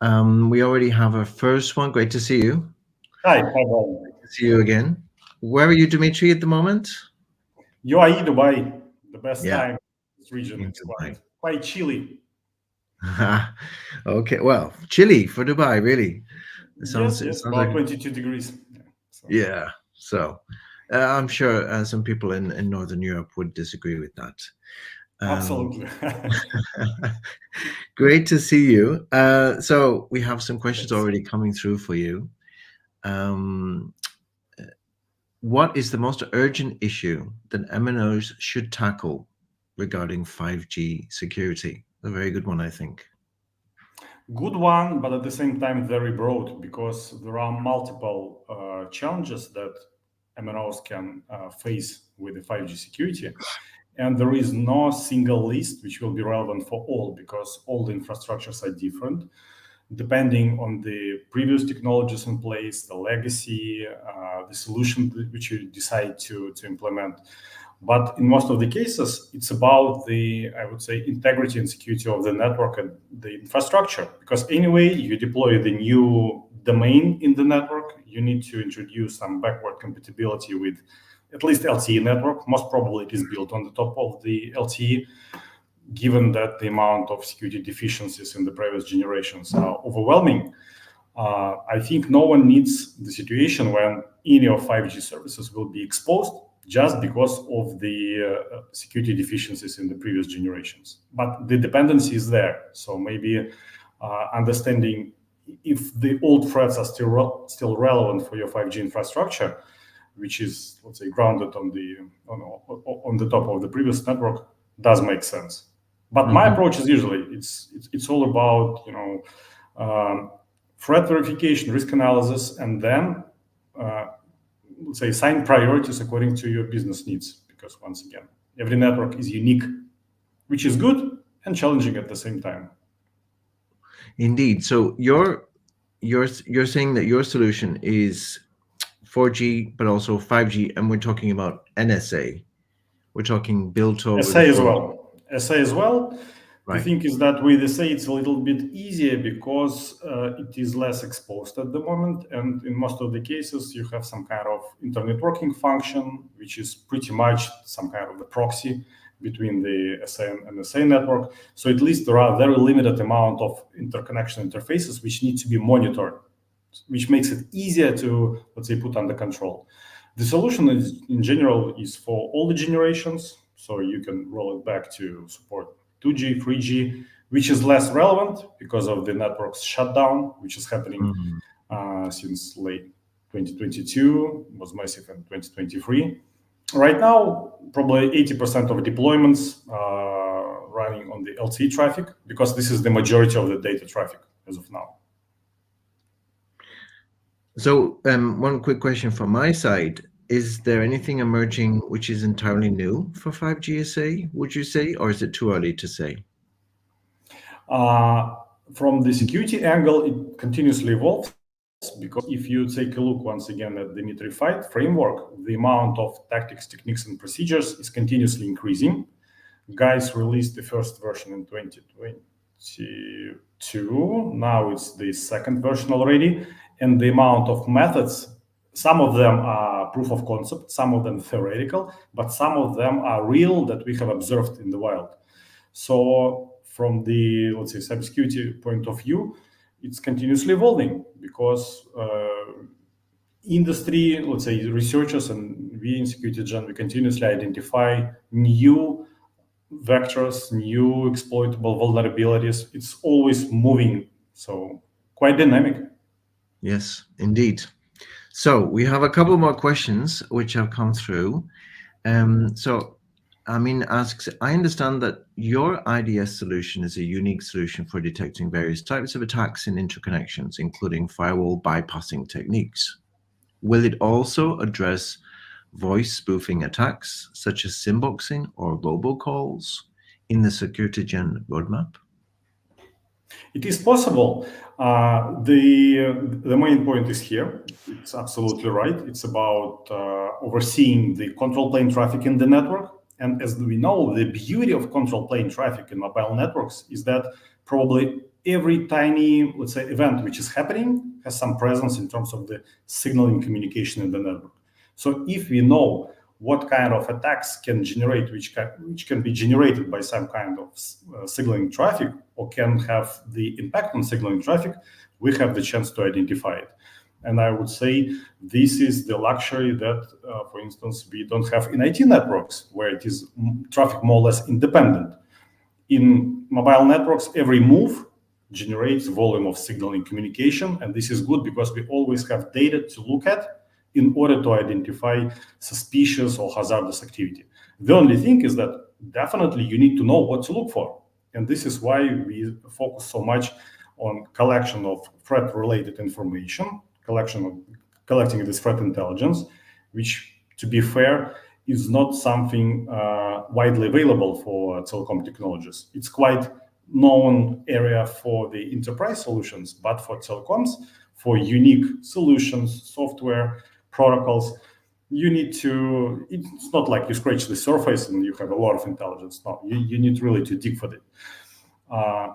We already have our first one. Great to see you. Hi, Brian. Great to see you again. Where are you, Dimitri, at the moment? UAE, Dubai, the best Yeah. time in this region. It's quite chilly. Okay, well, chilly for Dubai, really. Yes, about like 22 degrees. Yeah, so I'm sure some people in Northern Europe would disagree with that. Absolutely. Great to see you. So we have some questions already coming through for you. What is the most urgent issue that MNOs should tackle regarding 5G security? A very good one, I think. Good one, but at the same time very broad, because there are multiple challenges that MNOs can face with the 5G security. and there is no single list which will be relevant for all, because all the infrastructures are different, depending on the previous technologies in place, the legacy, the solution which you decide to implement. But in most of the cases, it's about the, I would say, integrity and security of the network and the infrastructure. Because anyway, you deploy the new domain in the network, you need to introduce some backward compatibility with at least LTE network. Most probably it is built on the top of the LTE, given that the amount of security deficiencies in the previous generations are overwhelming. I think no one needs the situation when any of 5G services will be exposed just because of the security deficiencies in the previous generations. But the dependency is there. So maybe understanding if the old threats are still relevant for your 5G infrastructure, which is, let's say, grounded on the top of the previous network, does make sense. But my approach is usually it's all about threat verification, risk analysis, and then let's say assign priorities according to your business needs. Because once again, every network is unique, which is good and challenging at the same time. Indeed. So you're saying that your solution is 4G, but also 5G, and we're talking about NSA. We're talking built over SA as well. SA as well. Right. The thing is that with SA it's a little bit easier because it is less exposed at the moment, and in most of the cases you have some kind of internetworking function, which is pretty much some kind of the proxy between the SA and NSA network. So at least there are very limited amount of interconnection interfaces which need to be monitored, which makes it easier to, let's say, put under control. The solution is, in general, is for all the generations, so you can roll it back to support 2G, 3G, which is less relevant because of the network's shutdown, which is happening since late 2022, was massive in 2023. Right now, probably 80% of deployments are running on the LTE traffic, because this is the majority of the data traffic as of now. So one quick question from my side. Is there anything emerging which is entirely new for 5G SA, would you say, or is it too early to say? From the security angle, it continuously evolves, because if you take a look once again at the Dmitry-5 framework, the amount of tactics, techniques, and procedures is continuously increasing. Guys released the first version in 2022. Now it's the second version already. And the amount of methods, some of them are proof of concept, some of them theoretical, but some of them are real that we have observed in the wild. So from the, let's say, cybersecurity point of view, it's continuously evolving, because industry, let's say, researchers and we in SecurityGen, we continuously identify new vectors, new exploitable vulnerabilities. It's always moving, so quite dynamic. Yes, indeed. So we have a couple more questions which have come through. So Amin asks, I understand that your IDS solution is a unique solution for detecting various types of attacks in interconnections, including firewall bypassing techniques. Will it also address voice spoofing attacks, such as SIM-boxing or robocalls, in the SecurityGen roadmap? It is possible. The main point is here. It's absolutely right. It's about overseeing the control plane traffic in the network. And as we know, the beauty of control plane traffic in mobile networks is that probably every tiny, let's say, event which is happening has some presence in terms of the signaling communication in the network. So if we know what kind of attacks can generate, which can be generated by some kind of signaling traffic, or can have the impact on signaling traffic, we have the chance to identify it. And I would say this is the luxury that, for instance, we don't have in IT networks, where it is traffic more or less independent. In mobile networks, every move generates volume of signaling communication, and this is good because we always have data to look at in order to identify suspicious or hazardous activity. The only thing is that definitely you need to know what to look for. And this is why we focus so much on collection of threat-related information, collecting this threat intelligence, which, to be fair, is not something widely available for telecom technologies. It's quite known area for the enterprise solutions, but for telecoms, for unique solutions, software, protocols, you need to, it's not like you scratch the surface and you have a lot of intelligence. No, you need really to dig for it.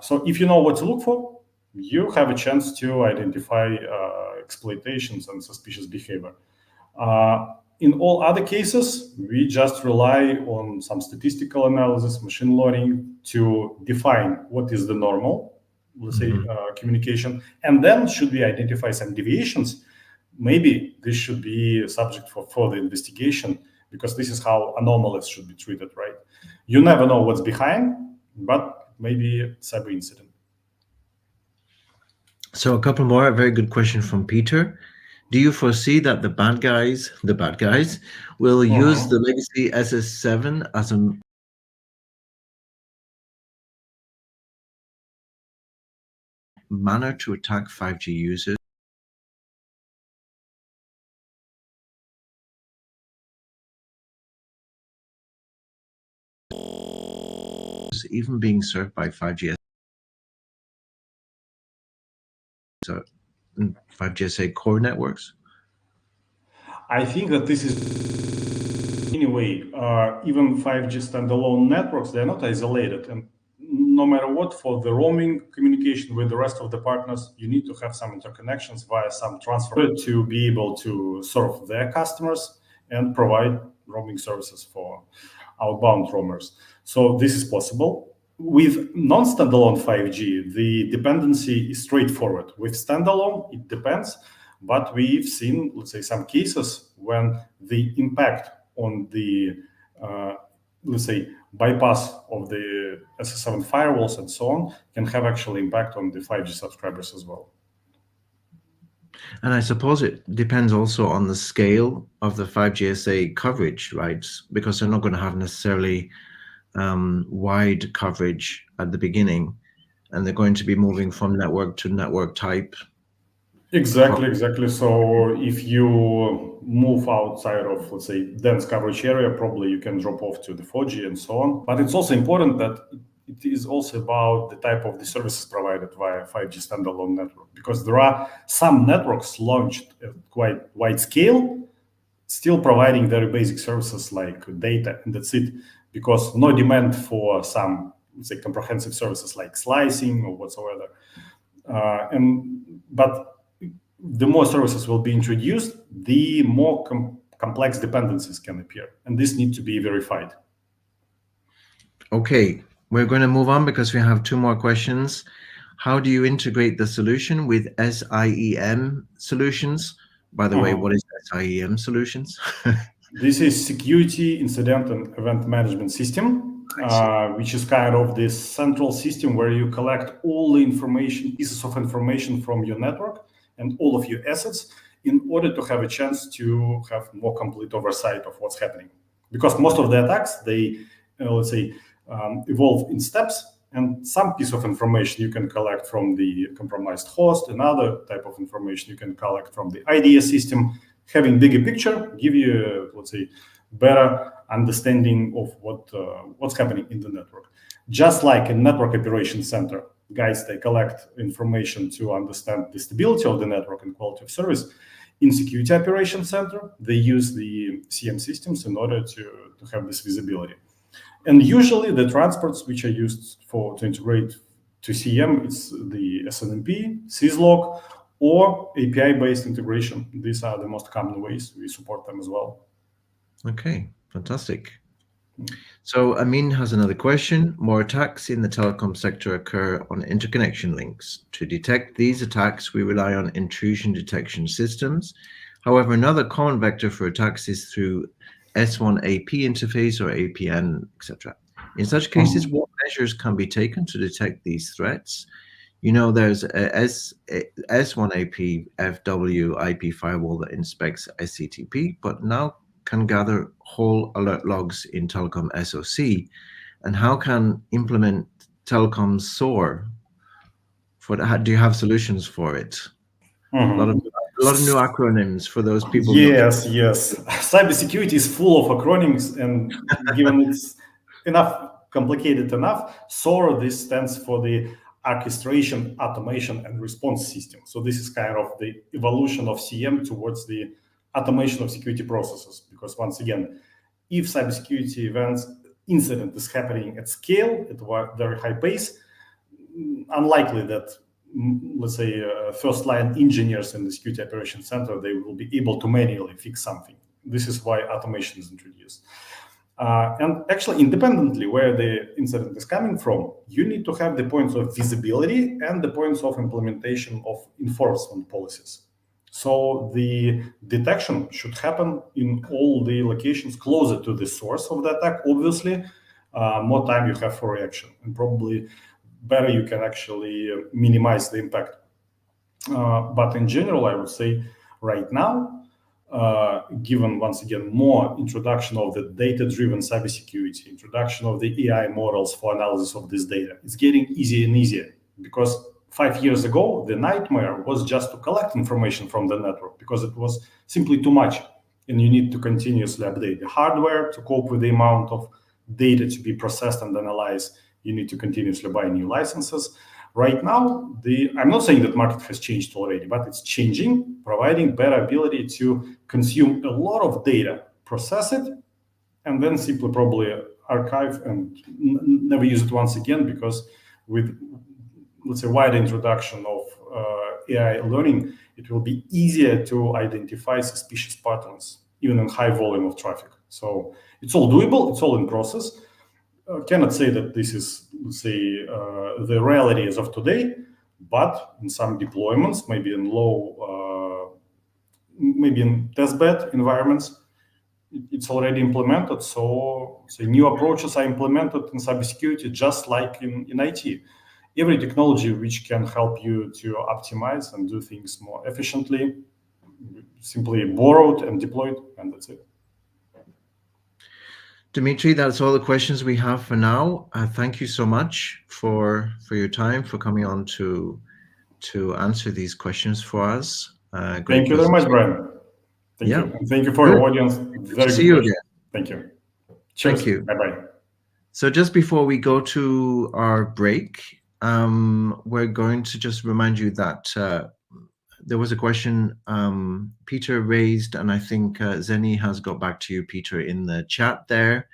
So if you know what to look for, you have a chance to identify exploitations and suspicious behavior. In all other cases, we just rely on some statistical analysis, machine learning to define what is the normal, let's say, communication. And then should we identify some deviations, maybe this should be subject for further investigation, because this is how anomalies should be treated, right? You never know what's behind, but maybe cyber incident. So a couple more. A very good question from Peter. Do you foresee that the bad guys, will use the legacy SS7 as a manner to attack 5G users? Even being served by 5G 5GSA core networks? I think that this is, anyway, even 5G standalone networks, they're not isolated. And no matter what, for the roaming communication with the rest of the partners, you need to have some interconnections via some transfer to be able to serve their customers and provide roaming services for outbound roamers. So this is possible. With non-standalone 5G, the dependency is straightforward. With standalone, it depends, but we've seen, let's say, some cases when the impact on the, let's say, bypass of the SS7 firewalls and so on can have actual impact on the 5G subscribers as well. And I suppose it depends also on the scale of the 5GSA coverage, right? Because they're not going to have necessarily wide coverage at the beginning, and they're going to be moving from network to network type. Exactly. So if you move outside of, let's say, dense coverage area, probably you can drop off to the 4G and so on. But it's also important that it is also about the type of the services provided via 5G standalone network, because there are some networks launched at quite wide scale, still providing very basic services like data, and that's it, because no demand for some, let's say, comprehensive services like slicing or whatsoever. But the more services will be introduced, the more complex dependencies can appear, and this needs to be verified. Okay, we're going to move on because we have two more questions. How do you integrate the solution with SIEM solutions? By the way, what is SIEM solutions? This is Security Incident and Event Management System, which is kind of this central system where you collect all the information, pieces of information from your network and all of your assets in order to have a chance to have more complete oversight of what's happening. Because most of the attacks, they, let's say, evolve in steps, and some piece of information you can collect from the compromised host, another type of information you can collect from the IDS system. Having bigger picture give you, let's say, better understanding of what's happening in the network. Just like a network operations center, guys, they collect information to understand the stability of the network and quality of service. In security operations center, they use the CM systems in order to have this visibility. And usually the transports which are used to integrate to CM, it's the SNMP, syslog, or API-based integration. These are the most common ways. We support them as well. Okay, fantastic. So Amin has another question. More attacks in the telecom sector occur on interconnection links. To detect these attacks, we rely on intrusion detection systems. However, another common vector for attacks is through S1AP interface or APN, etc. In such cases, what measures can be taken to detect these threats? You know, there's a S1AP FW IP firewall that inspects SCTP, but now can gather whole alert logs in telecom SOC. And how can implement telecom SOAR for that? Do you have solutions for it? A lot of A lot of new acronyms for those people. Yes, yes. Cybersecurity is full of acronyms, and given it's complicated enough, SOAR, this stands for the orchestration, automation, and response system. So this is kind of the evolution of CM towards the automation of security processes. Because once again, if cybersecurity incident is happening at scale, at a very high pace, unlikely that, let's say, first-line engineers in the security operations center, they will be able to manually fix something. This is why automation is introduced. And actually, independently where the incident is coming from, you need to have the points of visibility and the points of implementation of enforcement policies. So the detection should happen in all the locations closer to the source of the attack. Obviously, more time you have for reaction, and probably better you can actually minimize the impact. But in general, I would say right now, given once again more introduction of the data-driven cybersecurity, introduction of the AI models for analysis of this data, it's getting easier and easier. Because 5 years ago, the nightmare was just to collect information from the network because it was simply too much, and you need to continuously update the hardware to cope with the amount of data to be processed and analyzed. You need to continuously buy new licenses. Right now, I'm not saying that market has changed already, but it's changing, providing better ability to consume a lot of data, process it, and then simply probably archive and never use it once again, because with, let's say, wider introduction of AI learning, it will be easier to identify suspicious patterns, even in high volume of traffic. So it's all doable, it's all in process. Cannot say that this is, let's say, the reality as of today, but in some deployments, maybe in maybe in testbed environments, it's already implemented. So new approaches are implemented in cybersecurity, just like in IT. Every technology which can help you to optimize and do things more efficiently, simply borrowed and deployed, and that's it. Dmitry, that's all the questions we have for now. Thank you so much for your time, for coming on to answer these questions for us. Thank you very much, Brian. Thank you. And thank you for your audience. Very good question. Thank you. Cheers. Thank you. Bye-bye. So just before we go to our break, we're going to just remind you that there was a question Peter raised, and I think Zeni has got back to you, Peter, in the chat there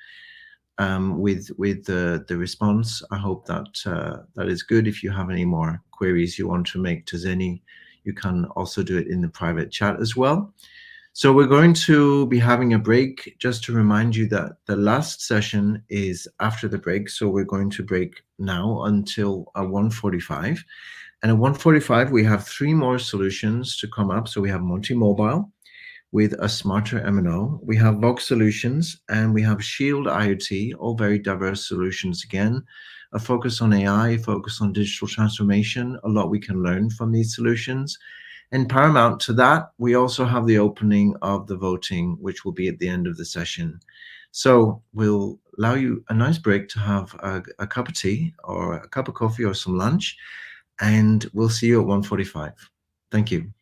with the response. I hope that that is good. If you have any more queries you want to make to Zeni, you can also do it in the private chat as well. So we're going to be having a break. Just to remind you that the last session is after the break. So we're going to break now until 1:45. And at 1:45, we have 3 more solutions to come up. So we have Monty Mobile with a smarter MNO. We have Vox Solutions, and we have Shield IoT, all very diverse solutions again. A focus on AI, focus on digital transformation. A lot we can learn from these solutions. And paramount to that, we also have the opening of the voting, which will be at the end of the session. So we'll allow you a nice break to have a cup of tea or a cup of coffee or some lunch, and we'll see you at 1:45. Thank you.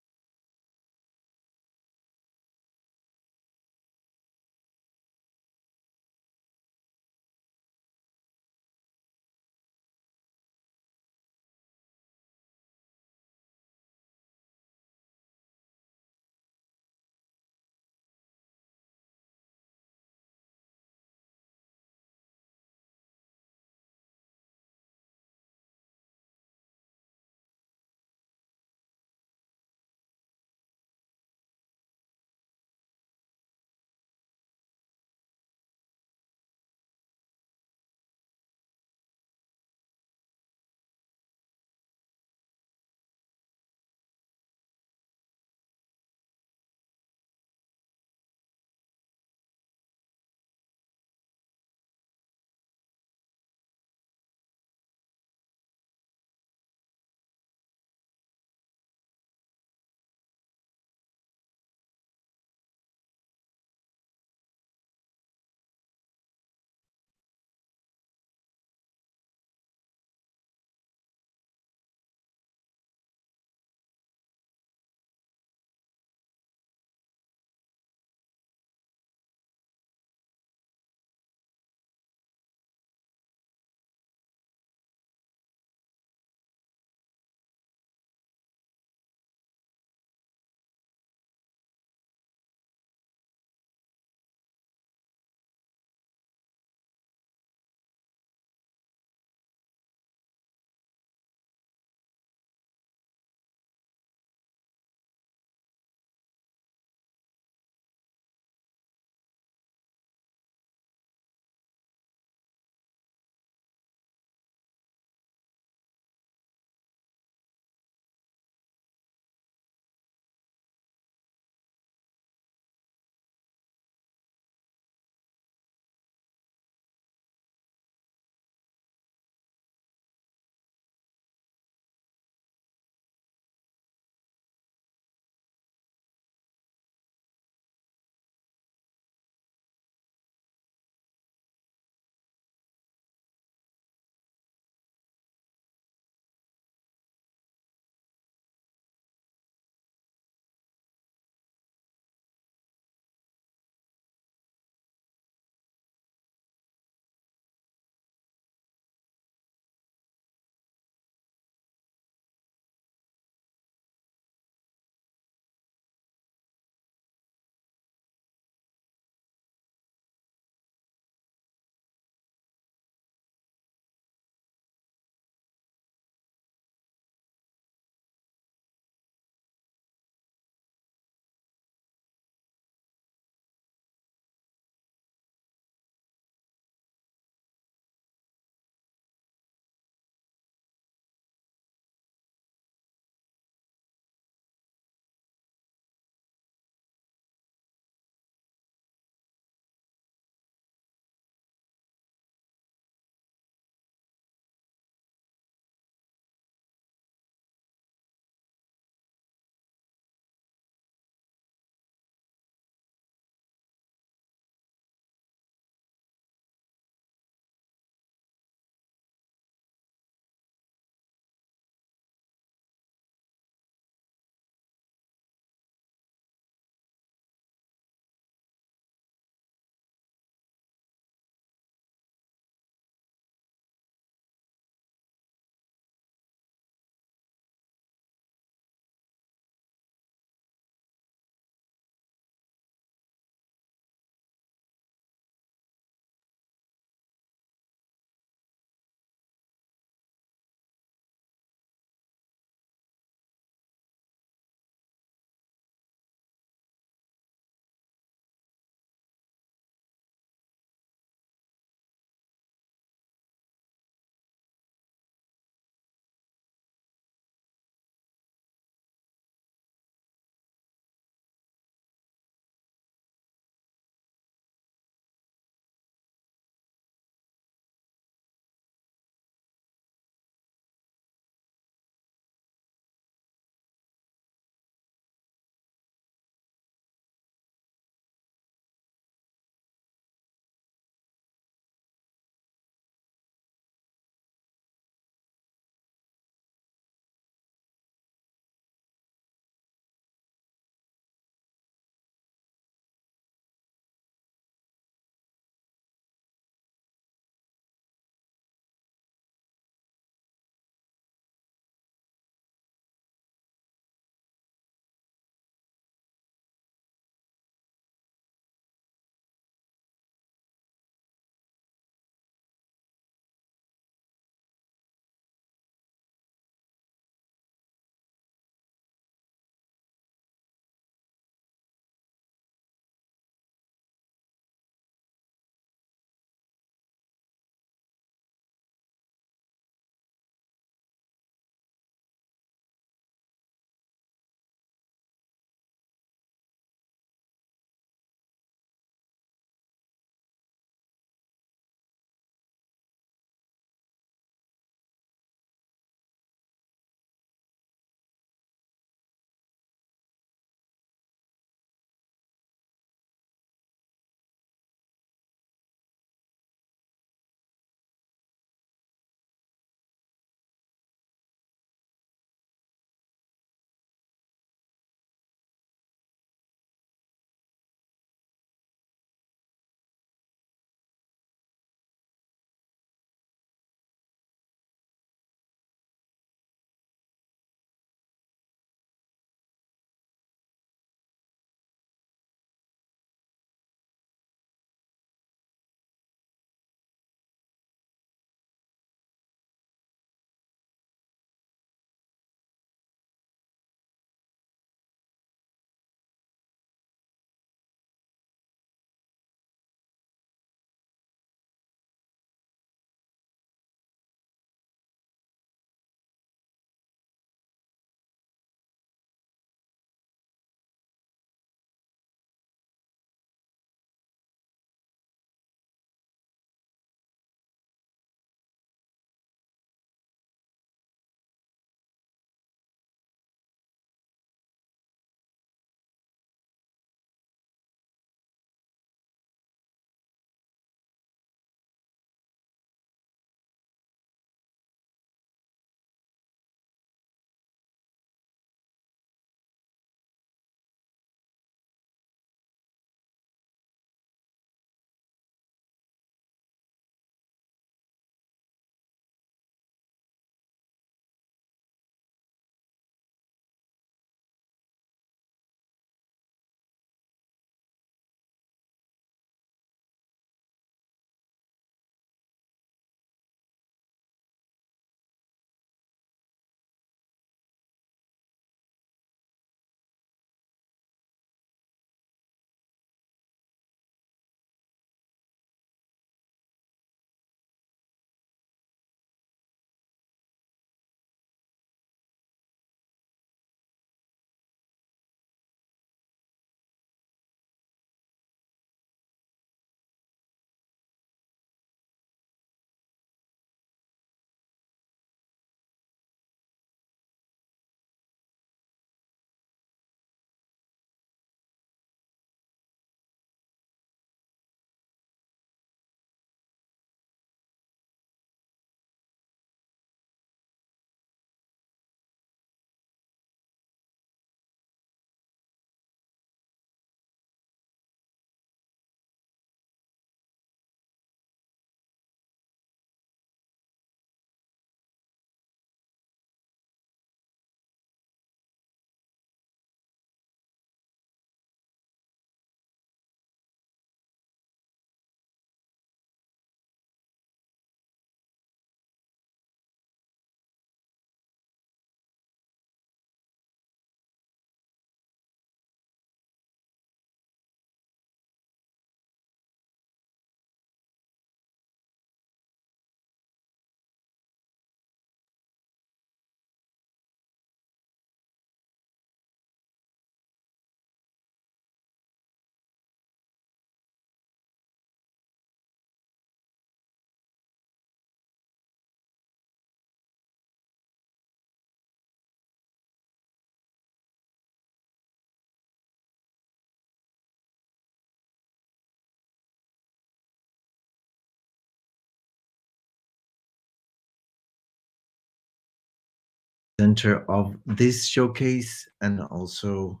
presenter of this showcase and also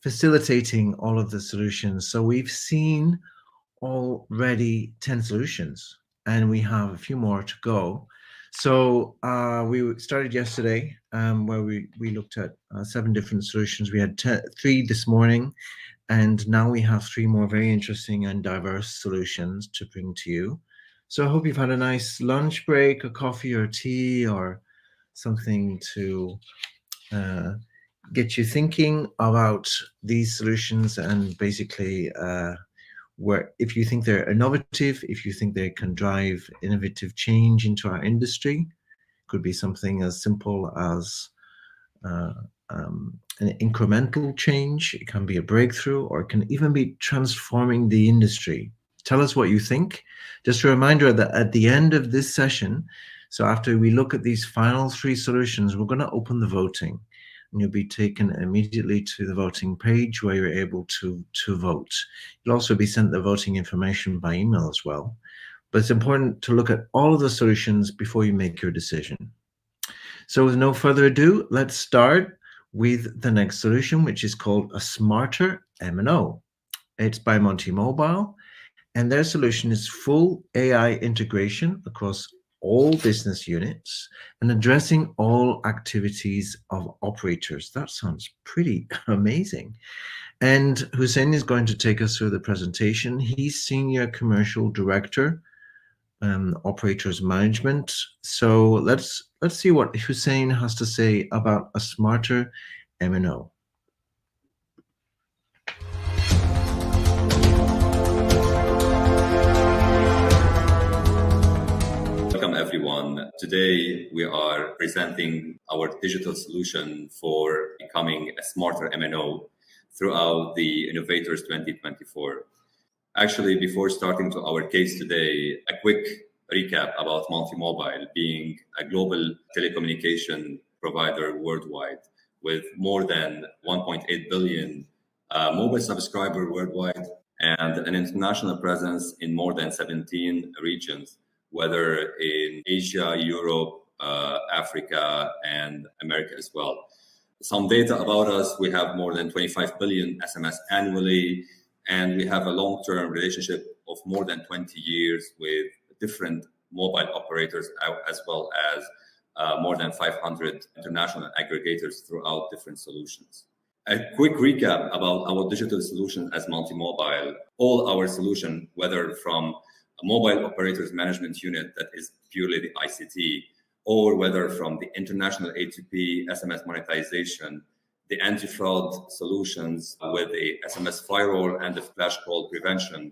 facilitating all of the solutions. So we've seen already 10 solutions and we have a few more to go. So we started yesterday where we looked at 7 different solutions. We had 3 this morning, and now we have 3 more very interesting and diverse solutions to bring to you. So I hope you've had a nice lunch break, a coffee or tea or something to get you thinking about these solutions, and basically where if you think they're innovative, if you think they can drive innovative change into our industry, could be something as simple as an incremental change, it can be a breakthrough, or it can even be transforming the industry. Tell us what you think. Just a reminder that at the end of this session, so after we look at these final 3 solutions, we're going to open the voting. And you'll be taken immediately to the voting page where you're able to vote. You'll also be sent the voting information by email as well. But it's important to look at all of the solutions before you make your decision. So with no further ado, let's start with the next solution, which is called a smarter MNO. It's by Monty Mobile, and their solution is full AI integration across all business units and addressing all activities of operators. That sounds pretty amazing. And Hussein is going to take us through the presentation. He's Senior Commercial Director, Operators Management. So let's see what Hussein has to say about a smarter MNO. Welcome everyone. Today we are presenting our digital solution for becoming a smarter MNO throughout the Innovators 2024. Actually, before starting to our case today, a quick recap about Monty Mobile being a global telecommunication provider worldwide with more than 1.8 billion mobile subscribers worldwide and an international presence in more than 17 regions, whether in Asia, Europe, Africa, and America as well. Some data about us: we have more than 25 billion SMS annually, and we have a long-term relationship of more than 20 years with different mobile operators, as well as more than 500 international aggregators throughout different solutions. A quick recap about our digital solution as Monty Mobile. All our solution, whether from a mobile operators management unit that is purely the ICT, or whether from the international A2P SMS monetization, the anti-fraud solutions with the SMS firewall and the flash call prevention,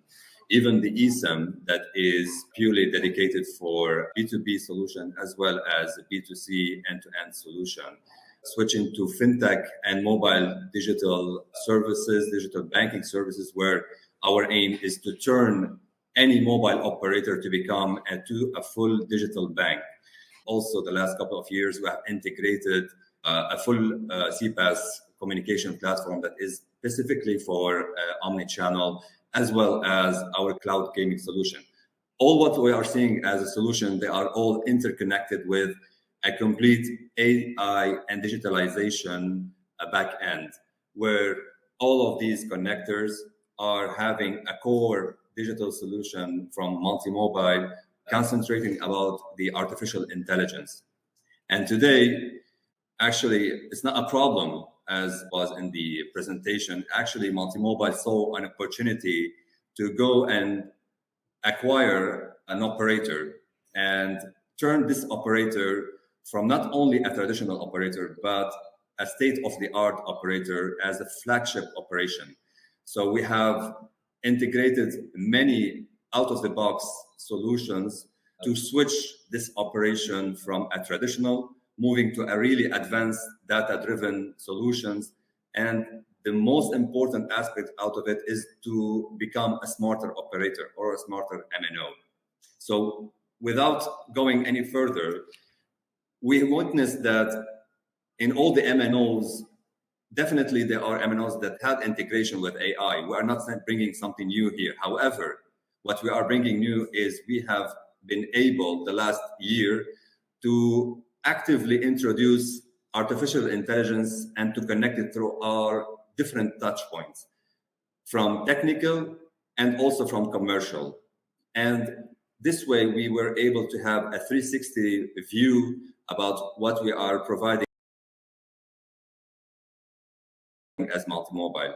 even the eSIM that is purely dedicated for B2B solution, as well as a B2C end-to-end solution. Switching to fintech and mobile digital services, digital banking services, where our aim is to turn any mobile operator to become a full digital bank. Also, the last couple of years, we have integrated a full CPaaS communication platform that is specifically for omni-channel, as well as our cloud gaming solution. All what we are seeing as a solution, they are all interconnected with a complete AI and digitalization back end, where all of these connectors are having a core digital solution from Monty Mobile, concentrating about the artificial intelligence. And today, actually, it's not a problem as was in the presentation. Actually, Monty Mobile saw an opportunity to go and acquire an operator and turn this operator from not only a traditional operator, but a state-of-the-art operator as a flagship operation. So we have integrated many out-of-the-box solutions to switch this operation from a traditional, moving to a really advanced data-driven solutions. And the most important aspect out of it is to become a smarter operator or a smarter MNO. So without going any further, we witnessed that in all the MNOs, definitely there are MNOs that have integration with AI. We are not bringing something new here. However, what we are bringing new is we have been able the last year to actively introduce artificial intelligence and to connect it through our different touch points, from technical and also from commercial. And this way we were able to have a 360 view about what we are providing as multi-mobile.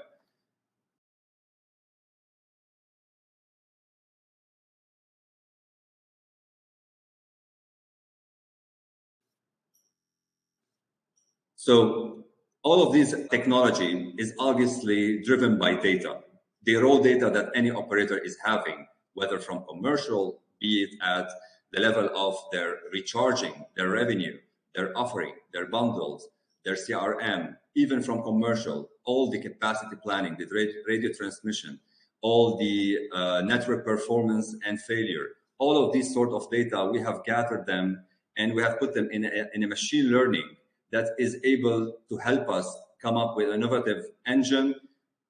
So all of this technology is obviously driven by data, the raw data that any operator is having, whether from commercial, be it at the level of their recharging, their revenue, their offering, their bundles, their CRM, even from commercial, all the capacity planning, the radio transmission, all the network performance and failure, all of these sort of data, we have gathered them and we have put them in a machine learning that is able to help us come up with an innovative engine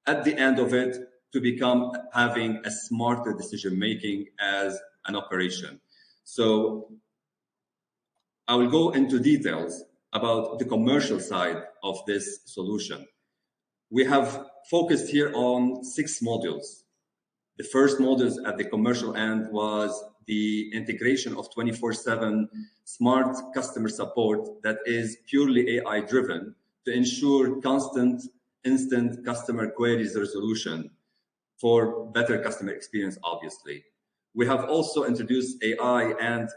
at the end of it to become having a smarter decision making as an operation. So I will go into details about the commercial side of this solution. We have focused here on 6 modules. The first modules at the commercial end was the integration of 24/7 smart customer support that is purely AI driven to ensure constant, instant customer queries resolution for better customer experience, obviously. We have also introduced AI and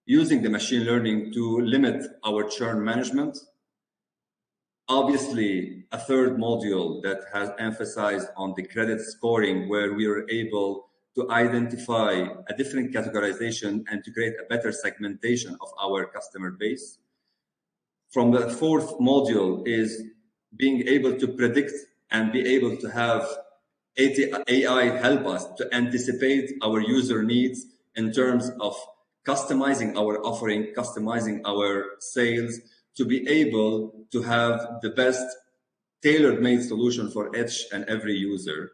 using the machine learning to limit our churn management. Obviously, a third module that has emphasized on the credit scoring, where we are able to identify a different categorization and to create a better segmentation of our customer base. From the fourth module is being able to predict and be able to have AI help us to anticipate our user needs in terms of customizing our offering, customizing our sales, to be able to have the best tailor-made solution for each and every user.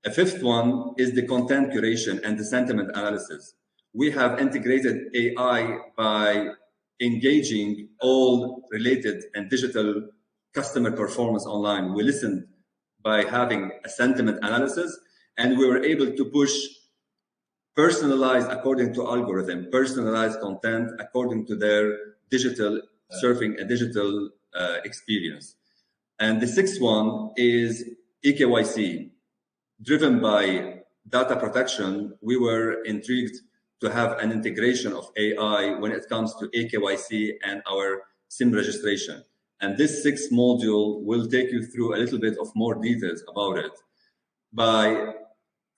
A fifth one is the content curation and the sentiment analysis. We have integrated AI by engaging all related and digital customer performance online. We listened by having a sentiment analysis, and we were able to push personalized according to algorithm, personalized content according to their digital surfing and digital experience. And the sixth one is eKYC. Driven by data protection, we were intrigued to have an integration of AI when it comes to eKYC and our SIM registration. And this sixth module will take you through a little bit of more details about it. By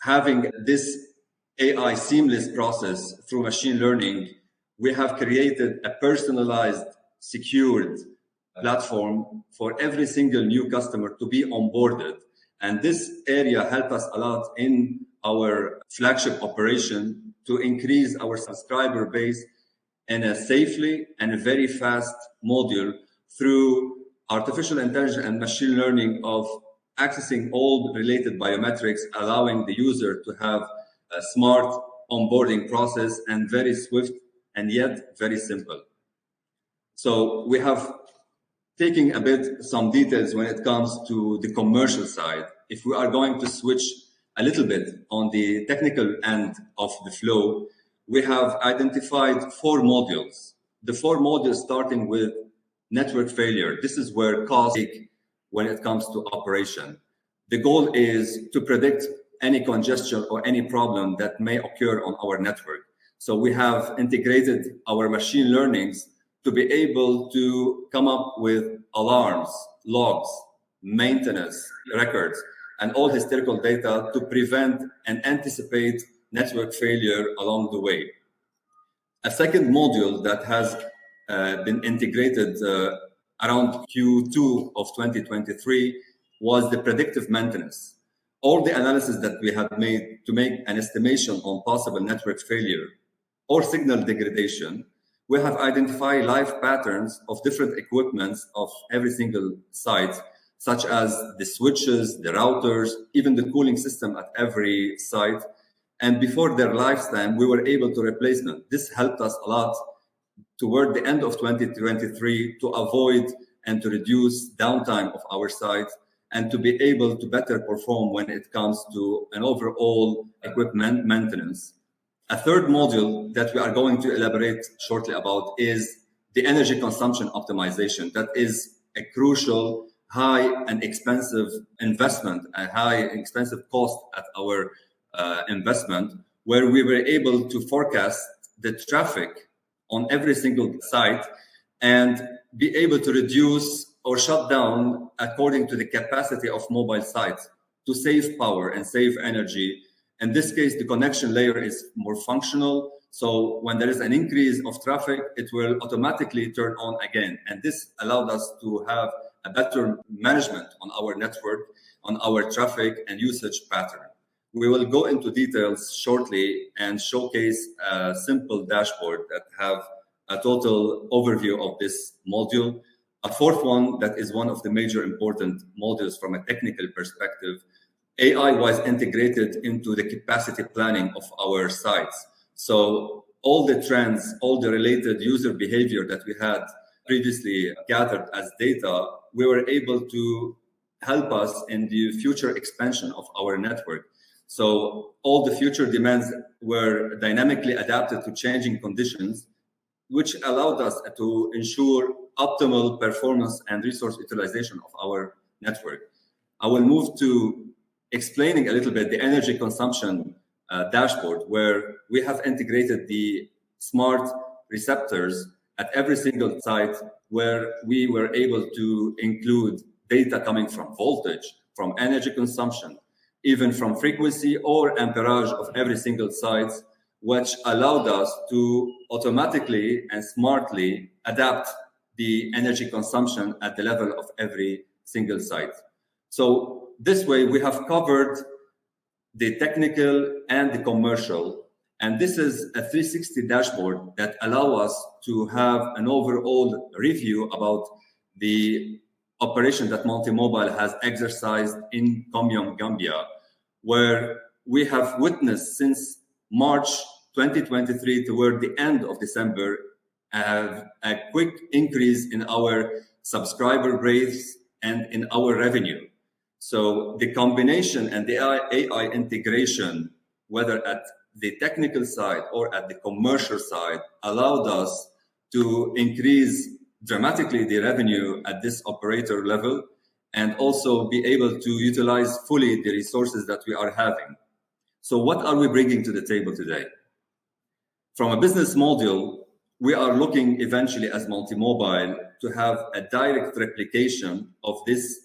having this AI seamless process through machine learning, we have created a personalized, secured platform for every single new customer to be onboarded. And this area helped us a lot in our flagship operation to increase our subscriber base in a safely and a very fast module through artificial intelligence and machine learning of accessing all related biometrics, allowing the user to have a smart onboarding process and very swift and yet very simple. So we have taken a bit some details when it comes to the commercial side. If we are going to switch a little bit on the technical end of the flow, we have identified 4 modules. The 4 modules starting with network failure. This is where costs when it comes to operation. The goal is to predict any congestion or any problem that may occur on our network. So we have integrated our machine learnings to be able to come up with alarms, logs, maintenance records, and all historical data to prevent and anticipate network failure along the way. A second module that has been integrated around Q2 of 2023 was the predictive maintenance. All the analysis that we have made to make an estimation on possible network failure or signal degradation, we have identified live patterns of different equipments of every single site, such as the switches, the routers, even the cooling system at every site. And before their lifetime, we were able to replace them. This helped us a lot toward the end of 2023 to avoid and to reduce downtime of our sites and to be able to better perform when it comes to an overall equipment maintenance. A third module that we are going to elaborate shortly about is the energy consumption optimization. That is a crucial, high and expensive investment, a high and expensive cost at our investment, where we were able to forecast the traffic on every single site and be able to reduce or shut down according to the capacity of mobile sites to save power and save energy. In this case, the connection layer is more functional. So when there is an increase of traffic, it will automatically turn on again. And this allowed us to have a better management on our network, on our traffic and usage pattern. We will go into details shortly and showcase a simple dashboard that have a total overview of this module. A fourth one that is one of the major important modules from a technical perspective, AI was integrated into the capacity planning of our sites. So all the trends, all the related user behavior that we had previously gathered as data, we were able to help us in the future expansion of our network. So all the future demands were dynamically adapted to changing conditions, which allowed us to ensure optimal performance and resource utilization of our network. I will move to explaining a little bit the energy consumption dashboard, where we have integrated the smart receptors at every single site, where we were able to include data coming from voltage, from energy consumption, even from frequency or amperage of every single site, which allowed us to automatically and smartly adapt the energy consumption at the level of every single site. So this way we have covered the technical and the commercial, and this is a 360 dashboard that allow us to have an overall review about the operation that Multi-Mobile has exercised in Comium, Gambia, where we have witnessed since March 2023 toward the end of December a quick increase in our subscriber base and in our revenue. So the combination and the AI integration, whether at the technical side or at the commercial side, allowed us to increase dramatically the revenue at this operator level and also be able to utilize fully the resources that we are having. So what are we bringing to the table today? From a business model, we are looking eventually as Multi-Mobile to have a direct replication of this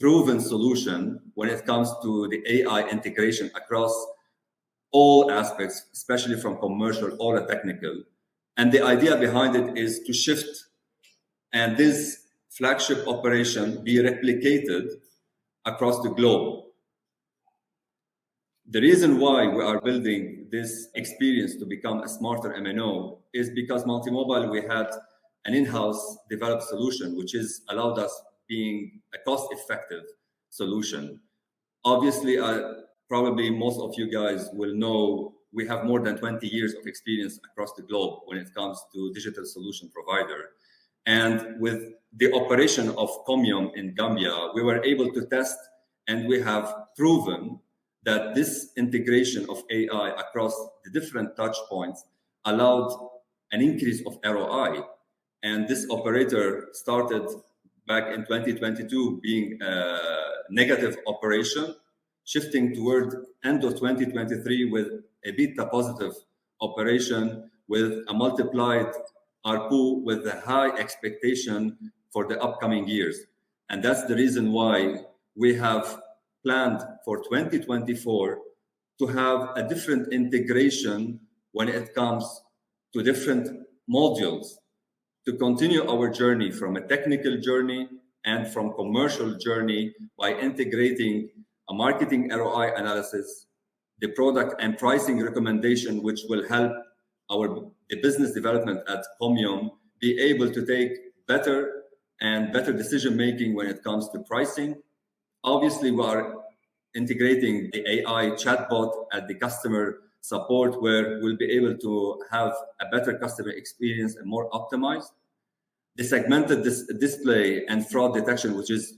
proven solution when it comes to the AI integration across all aspects, especially from commercial or technical. And the idea behind it is to shift and this flagship operation be replicated across the globe. The reason why we are building this experience to become a smarter MNO is because Multi-Mobile, we had an in-house developed solution, which has allowed us being a cost-effective solution. Obviously, probably most of you guys will know we have more than 20 years of experience across the globe when it comes to digital solution provider. And with the operation of Comium in Gambia, we were able to test and we have proven that this integration of AI across the different touch points allowed an increase of ROI. And this operator started back in 2022 being a negative operation, shifting toward end of 2023 with a beta positive operation with a multiplied ARPU with a high expectation for the upcoming years. And that's the reason why we have planned for 2024 to have a different integration when it comes to different modules, to continue our journey from a technical journey and from commercial journey by integrating a marketing ROI analysis, the product and pricing recommendation, which will help the business development at Comium be able to take better decision making when it comes to pricing. Obviously, we are integrating the AI chatbot at the customer support where we'll be able to have a better customer experience and more optimized. The segmented display and fraud detection, which is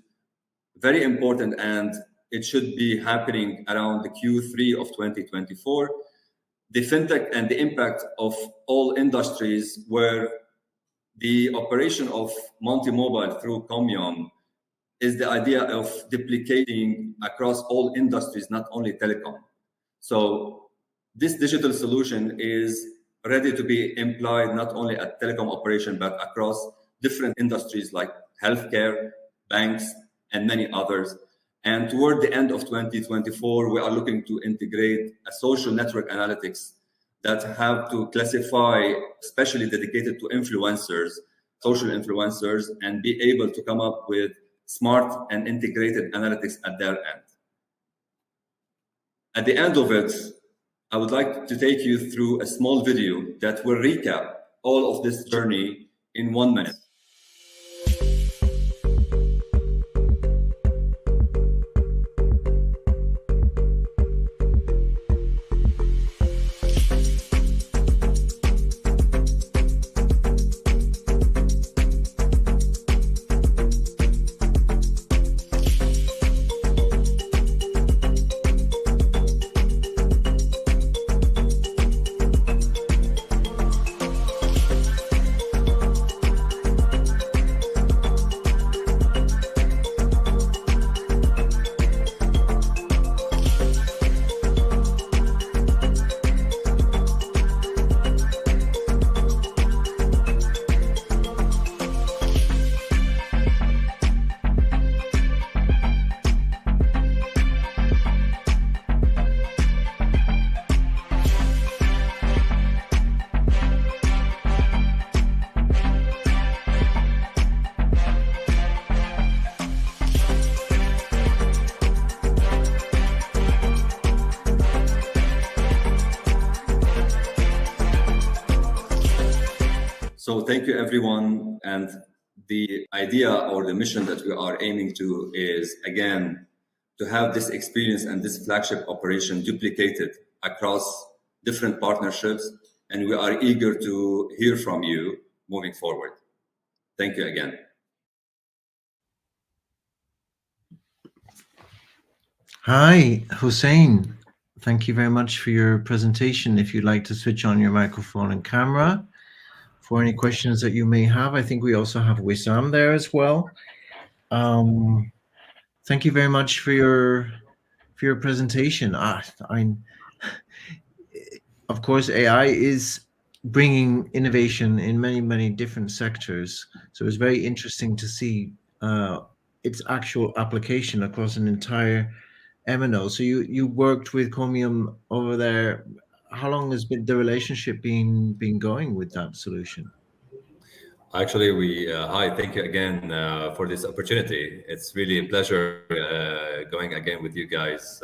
very important, and it should be happening around the Q3 of 2024. The fintech and the impact of all industries, where the operation of Monty Mobile through Comium is the idea of duplicating across all industries, not only telecom. So this digital solution is ready to be employed not only at telecom operation, but across different industries like healthcare, banks, and many others. And toward the end of 2024, we are looking to integrate a social network analytics that have to classify, especially dedicated to influencers, social influencers, and be able to come up with smart and integrated analytics at their end. At the end of it, I would like to take you through a small video that will recap all of this journey in 1 minute. So thank you, everyone. And the idea or the mission that we are aiming to is, again, to have this experience and this flagship operation duplicated across different partnerships. And we are eager to hear from you moving forward. Thank you again. Hi, Hussein. Thank you very much for your presentation. If you'd like to switch on your microphone and camera for any questions that you may have. I think we also have Wissam there as well. Thank you very much for your presentation. Of course, AI is bringing innovation in many, many different sectors. So it's very interesting to see its actual application across an entire MNO. So you worked with Comium over there. How long has the relationship been going with that solution? Actually, hi, thank you again for this opportunity. It's really a pleasure going again with you guys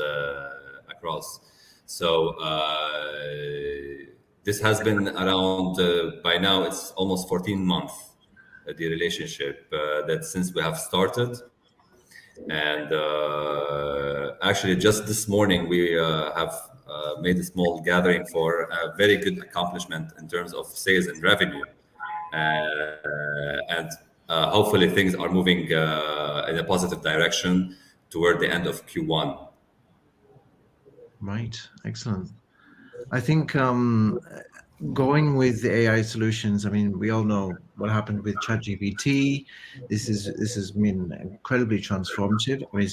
across. So this has been around, by now it's almost 14 months, the relationship that since we have started. And actually just this morning, we have made a small gathering for a very good accomplishment in terms of sales and revenue. And hopefully things are moving in a positive direction toward the end of Q1. Right, excellent. I think going with the AI solutions, I mean, we all know what happened with ChatGPT. This has been incredibly transformative. I mean,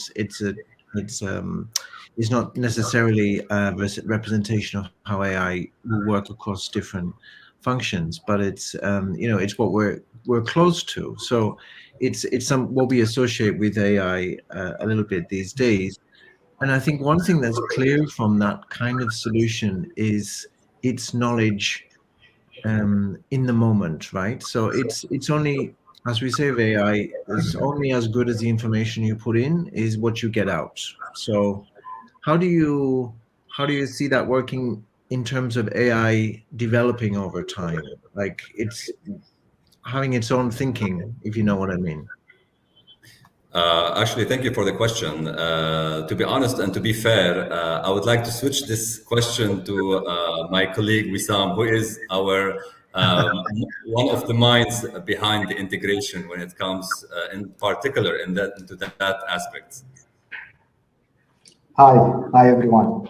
it's not necessarily a representation of how AI will work across different functions, but it's it's what we're close to. So it's what we associate with AI a little bit these days. And I think one thing that's clear from that kind of solution is its knowledge in the moment, right? So it's only, as we say of AI, it's only as good as the information you put in is what you get out. So how do you see that working in terms of AI developing over time? Like it's having its own thinking, if you know what I mean. Actually, thank you for the question. To be honest and to be fair, I would like to switch this question to my colleague Wissam, who is our one of the minds behind the integration when it comes, in particular, into that aspect. Hi everyone.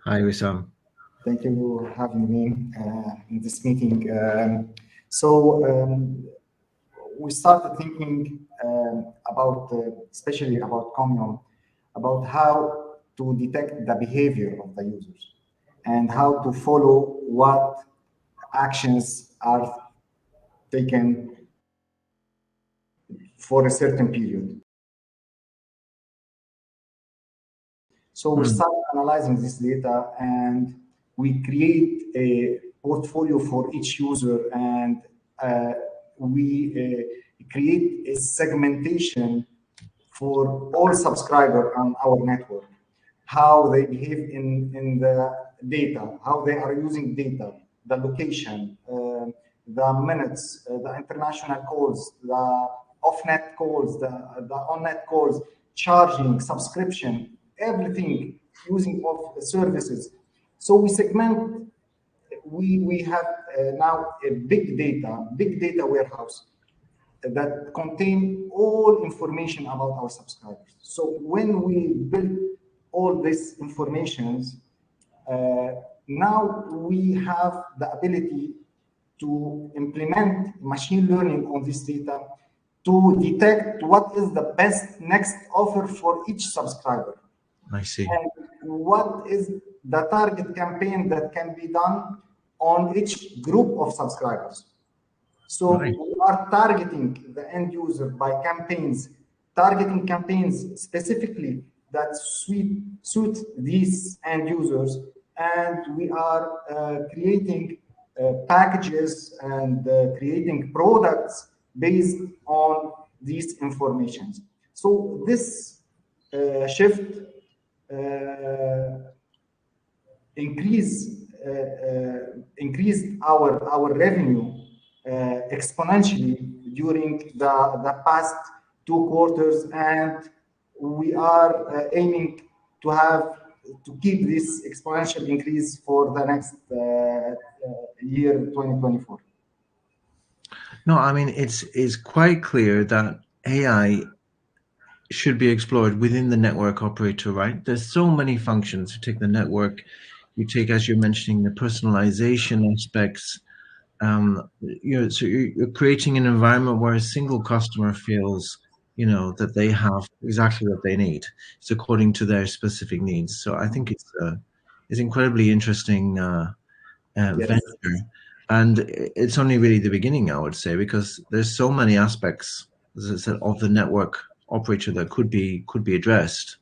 Hi, Wissam. Thank you for having me in this meeting. We started thinking about, especially about Commune, about how to detect the behavior of the users and how to follow what actions are taken for a certain period. So we start analyzing this data and we create a portfolio for each user, and we create a segmentation for all subscribers on our network, how they behave in the data, how they are using data, the location, the minutes, the international calls, the off-net calls, the on-net calls, charging, subscription, everything, using of services. So we segment, we have now a big data warehouse that contain all information about our subscribers. So when we build all these informations, now we have the ability to implement machine learning on this data to detect what is the best next offer for each subscriber. I see. And what is the target campaign that can be done on each group of subscribers. So Right. we are targeting the end user by campaigns, targeting campaigns specifically that suit these end users, and we are creating packages and creating products based on these informations. So this shift increased our revenue exponentially during the past 2 quarters, and we are aiming to keep this exponential increase for the next year 2024. No, I mean, it's quite clear that AI should be explored within the network operator, right? There's so many functions. You take the network, you take, as you're mentioning, the personalization aspects. So you're creating an environment where a single customer feels, that they have exactly what they need. It's according to their specific needs. So I think it's incredibly interesting venture, and it's only really the beginning, I would say, because there's so many aspects, as I said, of the network operator that could be addressed.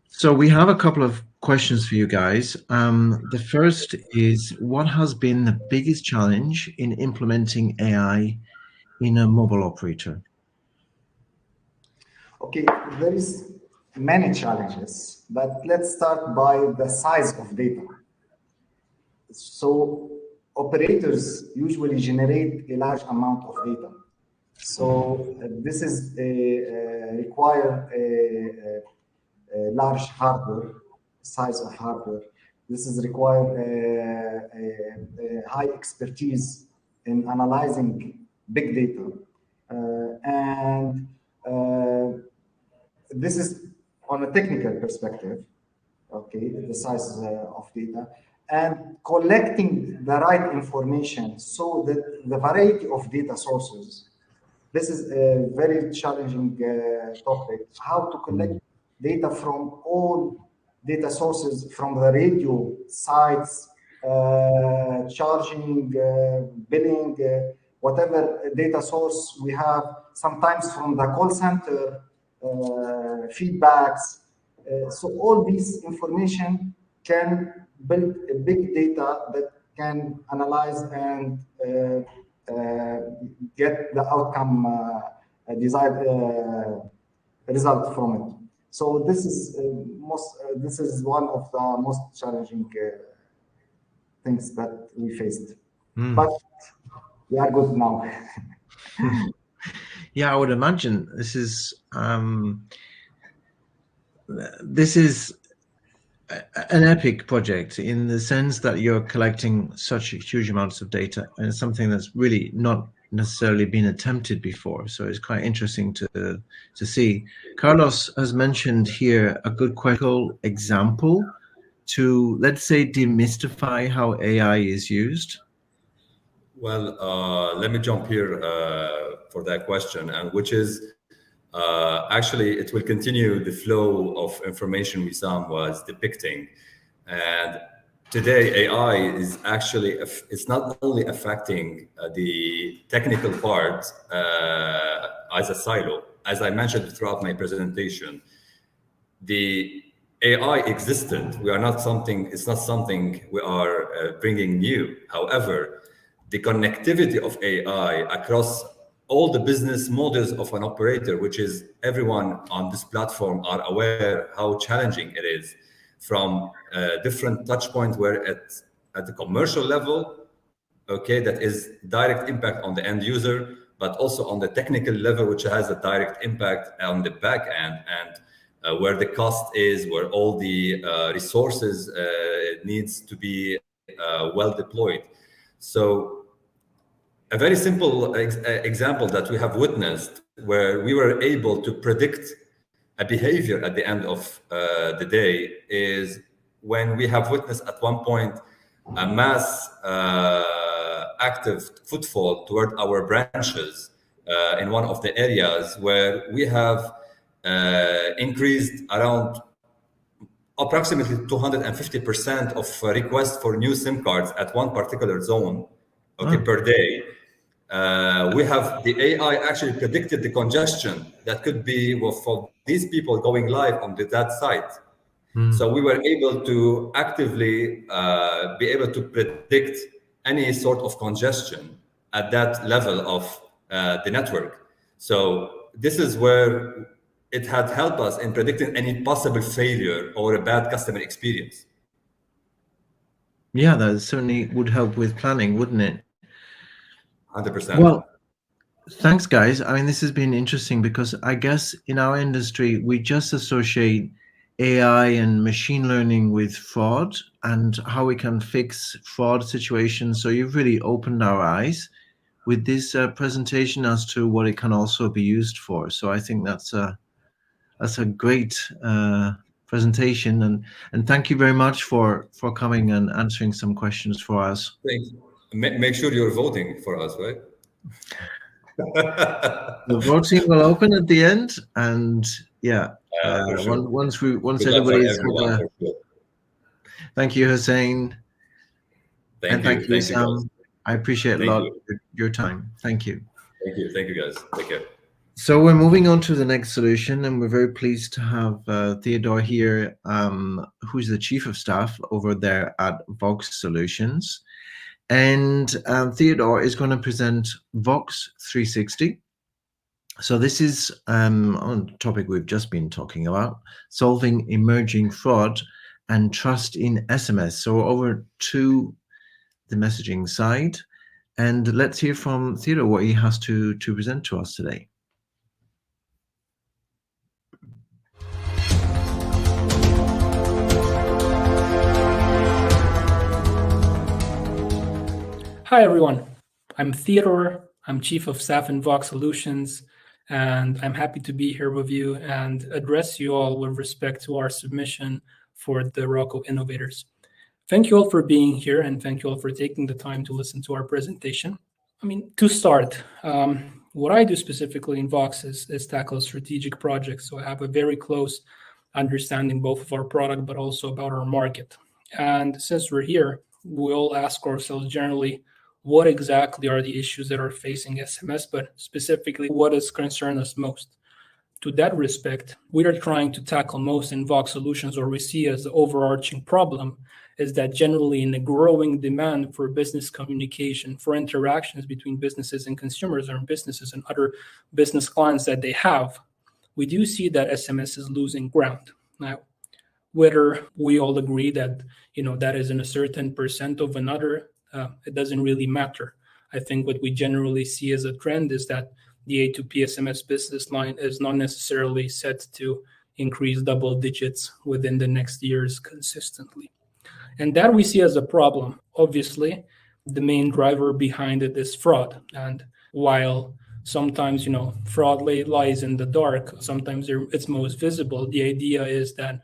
So we have a couple of questions for you guys. The first is, what has been the biggest challenge in implementing AI in a mobile operator? Okay, there is many challenges, but let's start by the size of data. So operators usually generate a large amount of data. So this is require a large hardware, size of hardware. This is require a high expertise in analyzing big data. This is on a technical perspective, okay, the size of data, and collecting the right information so that the variety of data sources. This is a very challenging topic, how to collect data from all data sources, from the radio sites, charging, billing, whatever data source we have, sometimes from the call center, feedbacks. So all this information can build a big data that can analyze and get the outcome desired result from it. So this is this is one of the most challenging things that we faced. But we are good now. Yeah, I would imagine this is an epic project in the sense that you're collecting such huge amounts of data, and it's something that's really not necessarily been attempted before. So it's quite interesting to see. Carlos has mentioned here a good quick example to, let's say, demystify how AI is used. Well, let me jump here for that question, and which is actually it will continue the flow of information Wissam was depicting. And today, AI is actually, it's not only affecting the technical part as a silo. As I mentioned throughout my presentation, the AI existed. We are not something, it's not something we are bringing new. However, the connectivity of AI across all the business models of an operator, which is everyone on this platform are aware how challenging it is, from different touch points where at the commercial level, okay, that is direct impact on the end user, but also on the technical level, which has a direct impact on the back end, and where the cost is, where all the resources needs to be well deployed. So a very simple example that we have witnessed, where we were able to predict a behavior at the end of the day, is when we have witnessed at one point a mass active footfall toward our branches in one of the areas, where we have increased around approximately 250% of requests for new SIM cards at one particular zone, okay, per day. We have the AI actually predicted the congestion that could be for these people going live on that site. So we were able to actively be able to predict any sort of congestion at that level of the network. So this is where it had helped us in predicting any possible failure or a bad customer experience. Yeah, that certainly would help with planning, wouldn't it? 100%. Well, thanks, guys. I mean, this has been interesting because I guess in our industry, we just associate AI and machine learning with fraud and how we can fix fraud situations. So you've really opened our eyes with this presentation as to what it can also be used for. So I think that's a great presentation, and thank you very much for coming and answering some questions for us. Thanks. Make sure you're voting for us, right? The voting will open at the end, and yeah, sure. once everybody's had a... Thank you, Hussein. Thank you, Sam. I appreciate a lot your time. Thank you. Thank you, guys. Take care. So we're moving on to the next solution, and we're very pleased to have Theodore here, who's the Chief of Staff over there at Vox Solutions. And Theodore is going to present Vox 360. So this is on a topic we've just been talking about, solving emerging fraud and trust in SMS. So over to the messaging side, and let's hear from Theodore what he has to present to us today. Hi, everyone. I'm Theodore. I'm Chief of Staff in Vox Solutions, and I'm happy to be here with you and address you all with respect to our submission for the ROCO Innovators. Thank you all for being here, and thank you all for taking the time to listen to our presentation. I mean, to start, what I do specifically in Vox is tackle strategic projects. So I have a very close understanding both of our product, but also about our market. And since we're here, we'll ask ourselves generally, what exactly are the issues that are facing SMS, but specifically what has concerned us most? To that respect, we are trying to tackle most in Vox Solutions, or we see as the overarching problem is that generally in the growing demand for business communication, for interactions between businesses and consumers or businesses and other business clients that they have, we do see that SMS is losing ground. Now, whether we all agree that, that is in a certain percent of another, it doesn't really matter. I think what we generally see as a trend is that the A2P SMS business line is not necessarily set to increase double digits within the next years consistently. And that we see as a problem. Obviously, the main driver behind it is fraud. And while sometimes, fraud lies in the dark, sometimes it's most visible, the idea is that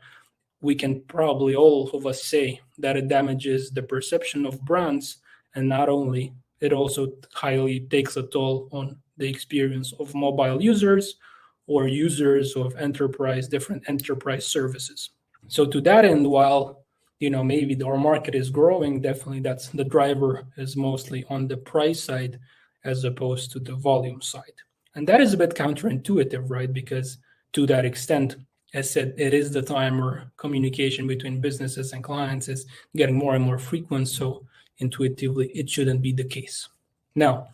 we can probably all of us say that it damages the perception of brands, and not only, it also highly takes a toll on the experience of mobile users or users of different enterprise services. So to that end, while maybe our market is growing, definitely that's the driver is mostly on the price side as opposed to the volume side. And that is a bit counterintuitive, right? Because to that extent, as said, it is the time where communication between businesses and clients is getting more and more frequent. So intuitively, it shouldn't be the case. Now,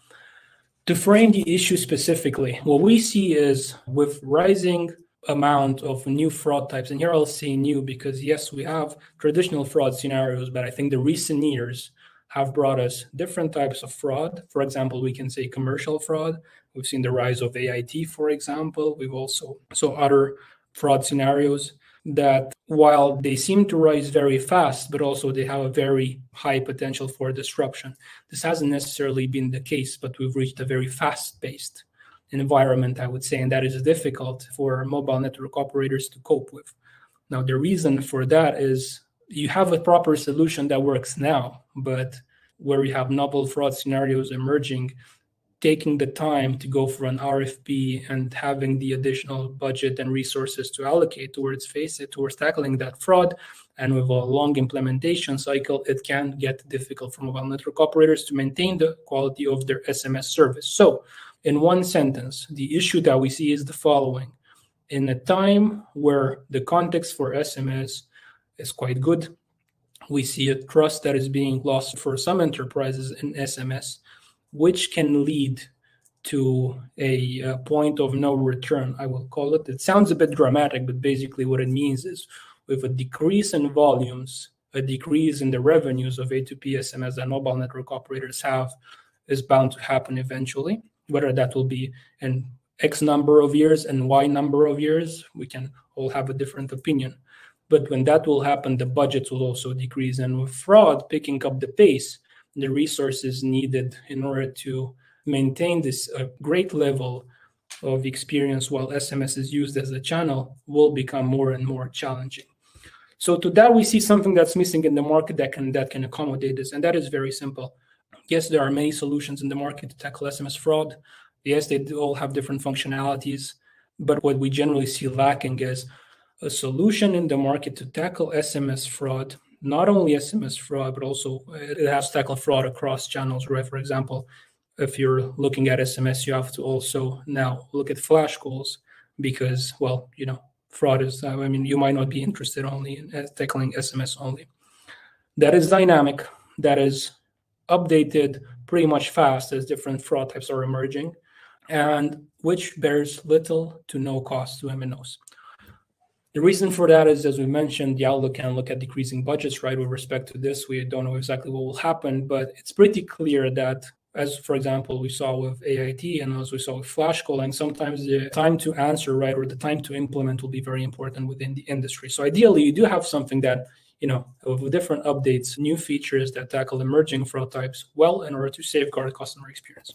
to frame the issue specifically, what we see is with rising amount of new fraud types, and here I'll say new because yes, we have traditional fraud scenarios, but I think the recent years have brought us different types of fraud. For example, we can say commercial fraud. We've seen the rise of AIT, for example. We've also saw other fraud scenarios that while they seem to rise very fast, but also they have a very high potential for disruption. This hasn't necessarily been the case, but we've reached a very fast-paced environment, I would say, and that is difficult for mobile network operators to cope with. Now, the reason for that is you have a proper solution that works now, but where you have novel fraud scenarios emerging, taking the time to go for an RFP and having the additional budget and resources to allocate towards tackling that fraud, and with a long implementation cycle, it can get difficult for mobile network operators to maintain the quality of their SMS service. So, in one sentence, the issue that we see is the following. In a time where the context for SMS is quite good, we see a trust that is being lost for some enterprises in SMS, which can lead to a point of no return, I will call it. It sounds a bit dramatic, but basically what it means is with a decrease in volumes, a decrease in the revenues of A2P SMS that mobile network operators have is bound to happen eventually. Whether that will be in X number of years and Y number of years, we can all have a different opinion. But when that will happen, the budgets will also decrease. And with fraud picking up the pace, the resources needed in order to maintain this great level of experience while SMS is used as a channel will become more and more challenging. So to that, we see something that's missing in the market that can accommodate this, and that is very simple. Yes, there are many solutions in the market to tackle SMS fraud. Yes, they do all have different functionalities, but what we generally see lacking is a solution in the market to tackle SMS fraud. Not only SMS fraud, but also it has to tackle fraud across channels, right? For example, if you're looking at SMS, you have to also now look at flash calls because, well, fraud is, you might not be interested only in tackling SMS only. That is dynamic, that is updated pretty much fast as different fraud types are emerging, and which bears little to no cost to MNOs. The reason for that is, as we mentioned, the outlook can look at decreasing budgets, right? With respect to this, we don't know exactly what will happen, but it's pretty clear that, as for example, we saw with AIT and as we saw with flash calling, sometimes the time to answer, right, or the time to implement will be very important within the industry. So ideally, you do have something that, with different updates, new features that tackle emerging fraud types well in order to safeguard customer experience.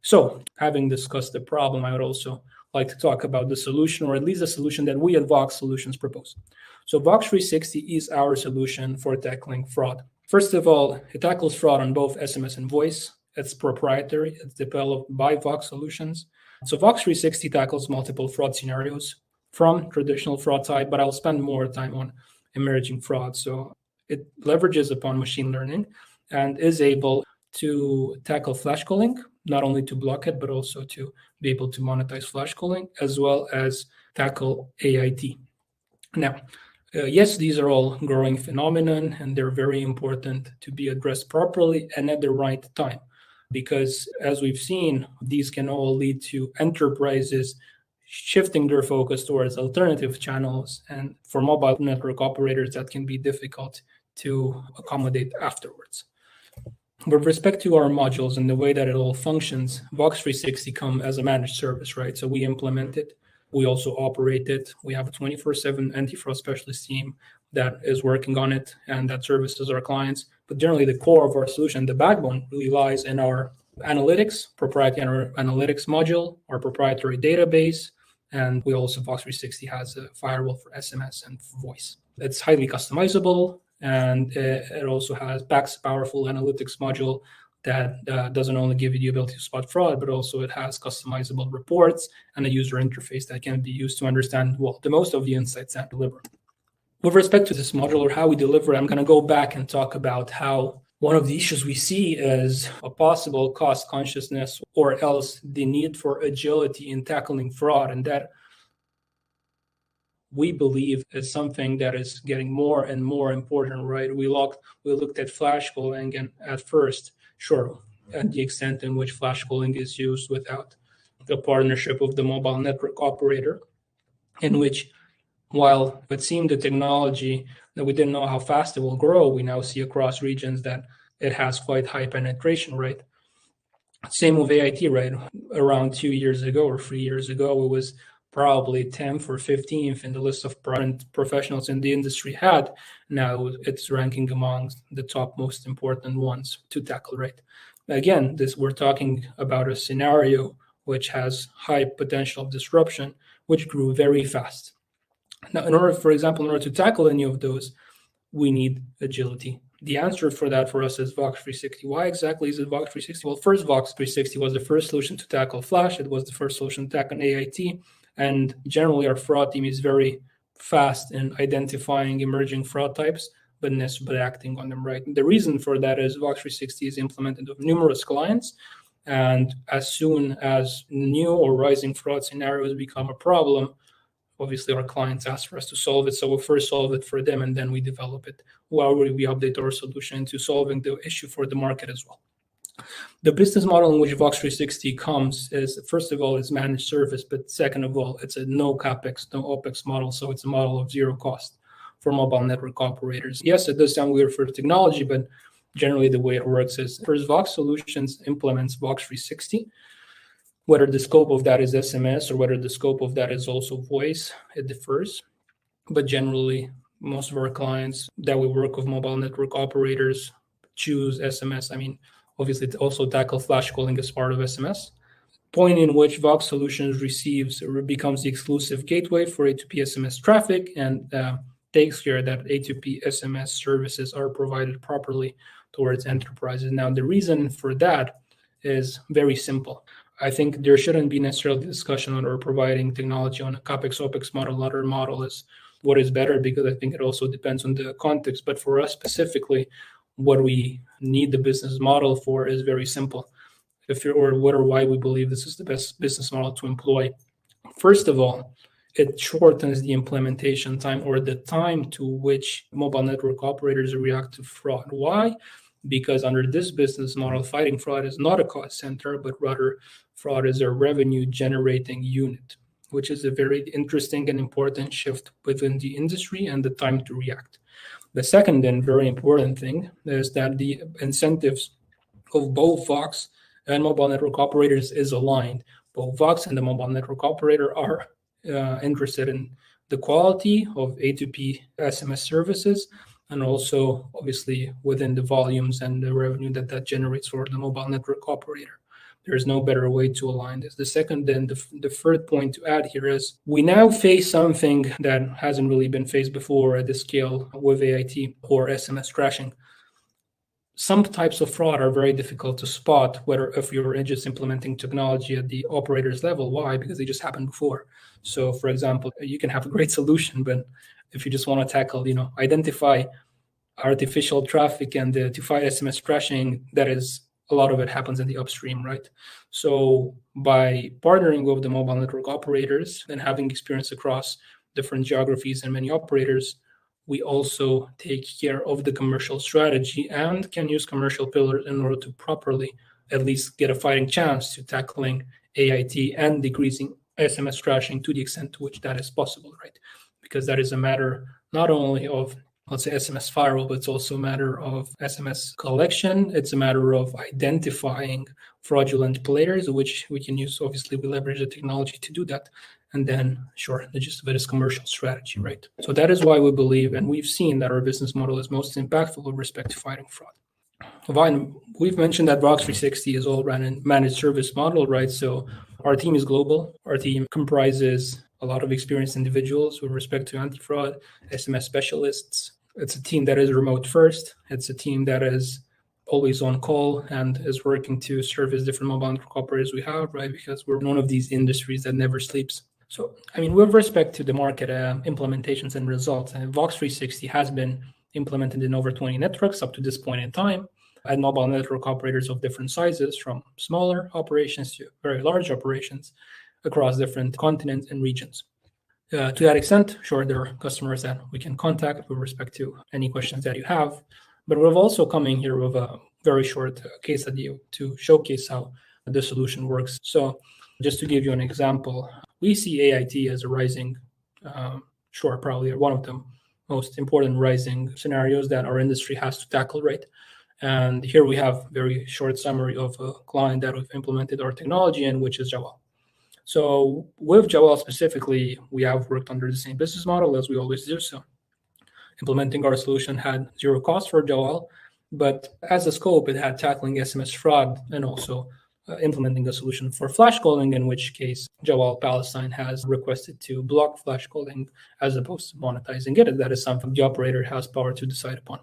So having discussed the problem, I would also like to talk about the solution, or at least the solution that we at Vox Solutions propose. So Vox 360 is our solution for tackling fraud. First of all, it tackles fraud on both SMS and voice. It's proprietary. It's developed by Vox Solutions. So Vox 360 tackles multiple fraud scenarios from traditional fraud side, but I'll spend more time on emerging fraud. So it leverages upon machine learning and is able to tackle flash calling, not only to block it, but also to be able to monetize flash calling, as well as tackle AIT. Now, yes, these are all growing phenomenon, and they're very important to be addressed properly and at the right time. Because as we've seen, these can all lead to enterprises shifting their focus towards alternative channels. And for mobile network operators, that can be difficult to accommodate afterwards. With respect to our modules and the way that it all functions, Vox 360 come as a managed service, right? So we implement it. We also operate it. We have a 24/7 anti-fraud specialist team that is working on it and that services our clients. But generally, the core of our solution, the backbone, really lies in our analytics, proprietary analytics module, our proprietary database, and we also, Vox 360 has a firewall for SMS and for voice. It's highly customizable, and it also backs a powerful analytics module that doesn't only give you the ability to spot fraud, but also it has customizable reports and a user interface that can be used to understand, well, the most of the insights that deliver. With respect to this module or how we deliver, I'm going to go back and talk about how one of the issues we see is a possible cost consciousness or else the need for agility in tackling fraud. And that we believe is something that is getting more and more important, right? We looked at flash calling and at first, sure, at the extent in which flash calling is used without the partnership of the mobile network operator, in which while it seemed the technology that we didn't know how fast it will grow, we now see across regions that it has quite high penetration rate. Same with AIT, right? Around 2 years ago or 3 years ago, it was probably 10th or 15th in the list of professionals in the industry had. Now it's ranking among the top most important ones to tackle, right? Again, we're talking about a scenario which has high potential of disruption, which grew very fast. Now, in order to tackle any of those, we need agility. The answer for that for us is Vox 360. Why exactly is it Vox 360? Well, first, Vox 360 was the first solution to tackle Flash. It was the first solution to tackle AIT. And generally, our fraud team is very fast in identifying emerging fraud types, but acting on them, right? The reason for that is Vox 360 is implemented with numerous clients. And as soon as new or rising fraud scenarios become a problem, obviously our clients ask for us to solve it. So we first solve it for them and then we develop it while we update our solution to solving the issue for the market as well. The business model in which Vox 360 comes is, first of all, it's managed service, but second of all, it's a no CapEx, no OpEx model. So it's a model of zero cost for mobile network operators. Yes, it does sound weird for technology, but generally the way it works is first Vox Solutions implements Vox 360. Whether the scope of that is SMS or whether the scope of that is also voice, it differs. But generally, most of our clients that we work with mobile network operators choose SMS. I mean, obviously, it also tackle flash calling as part of SMS. Point in which Vox Solutions becomes the exclusive gateway for A2P SMS traffic and takes care that A2P SMS services are provided properly towards enterprises. Now, the reason for that is very simple. I think there shouldn't be necessarily discussion on or providing technology on a CapEx, OpEx model. Another model is what is better, because I think it also depends on the context. But for us specifically, what we need the business model for is very simple. Why we believe this is the best business model to employ. First of all, it shortens the implementation time or the time to which mobile network operators react to fraud. Why? Because under this business model, fighting fraud is not a cost center, but rather fraud is a revenue generating unit, which is a very interesting and important shift within the industry and the time to react. The second and very important thing is that the incentives of both Vox and mobile network operators is aligned. Both Vox and the mobile network operator are interested in the quality of A2P SMS services, and also obviously within the volumes and the revenue that generates for the mobile network operator. There's no better way to align this. The second and the third point to add here is we now face something that hasn't really been faced before at this scale with AIT or SMS crashing. Some types of fraud are very difficult to spot, whether if you're just implementing technology at the operator's level. Why? Because they just happened before. So, for example, you can have a great solution, but if you just want to tackle, identify artificial traffic and to fight SMS crashing, that is, a lot of it happens in the upstream, right? So by partnering with the mobile network operators and having experience across different geographies and many operators, we also take care of the commercial strategy and can use commercial pillars in order to properly at least get a fighting chance to tackling AIT and decreasing SMS crashing to the extent to which that is possible, right? Because that is a matter not only of let's say, SMS firewall, but it's also a matter of SMS collection. It's a matter of identifying fraudulent players, which we can use. Obviously, we leverage the technology to do that. And then, sure, the gist of it is commercial strategy, right? So that is why we believe, and we've seen that our business model is most impactful with respect to fighting fraud. Vine, we've mentioned that Vox 360 is all ran in managed service model, right? So our team is global. Our team comprises a lot of experienced individuals with respect to anti-fraud, SMS specialists. It's a team that is remote first. It's a team that is always on call and is working to service different mobile network operators we have, right? Because we're one of these industries that never sleeps. So, I mean, with respect to the market implementations and results, Vox 360 has been implemented in over 20 networks up to this point in time, and mobile network operators of different sizes, from smaller operations to very large operations across different continents and regions. To that extent, sure, there are customers that we can contact with respect to any questions that you have, but we're also coming here with a very short case study to showcase how the solution works. So just to give you an example, we see AIT as a rising, probably one of the most important rising scenarios that our industry has to tackle, right? And here we have a very short summary of a client that we've implemented our technology in, which is Jawal. So with Jawal specifically, we have worked under the same business model as we always do. So implementing our solution had zero cost for Jawal, but as a scope, it had tackling SMS fraud and also implementing a solution for flash calling, in which case Jawal Palestine has requested to block flash calling as opposed to monetizing it. And that is something the operator has power to decide upon.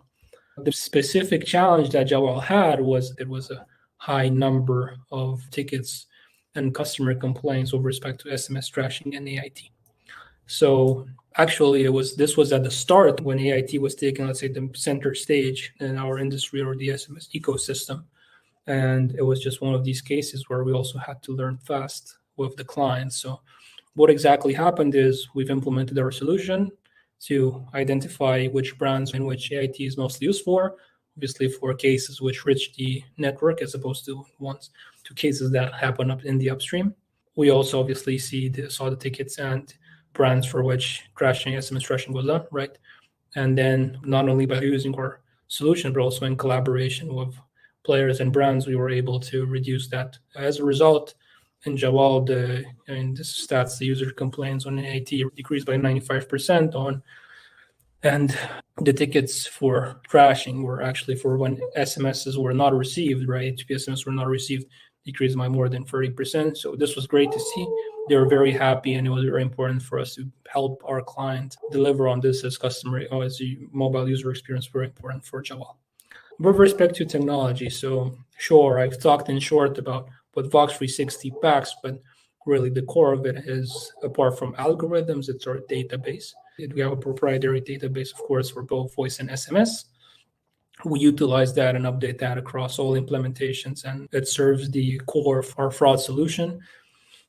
The specific challenge that Jawal had was it was a high number of tickets and customer complaints with respect to SMS trashing and AIT. So actually, this was at the start when AIT was taking, let's say, the center stage in our industry or the SMS ecosystem. And it was just one of these cases where we also had to learn fast with the clients. So what exactly happened is we've implemented our solution to identify which brands in which AIT is mostly used for, obviously for cases which reach the network as opposed to cases that happen up in the upstream. We also obviously saw the tickets and brands for which SMS trashing was done, right? And then not only by using our solution, but also in collaboration with players and brands, we were able to reduce that. As a result, in Jawal, this stats, the user complaints on AIT decreased by 95% and the tickets for trashing were actually for when SMSs were not received, right? SMS were not received, decreased by more than 30%. So this was great to see. They were very happy, and it was very important for us to help our client deliver on this as the mobile user experience, very important for Jawal. With respect to technology, so sure, I've talked in short about what Vox 360 packs, but really the core of it is, apart from algorithms, it's our database. We have a proprietary database, of course, for both voice and SMS. We utilize that and update that across all implementations, and it serves the core of our fraud solution.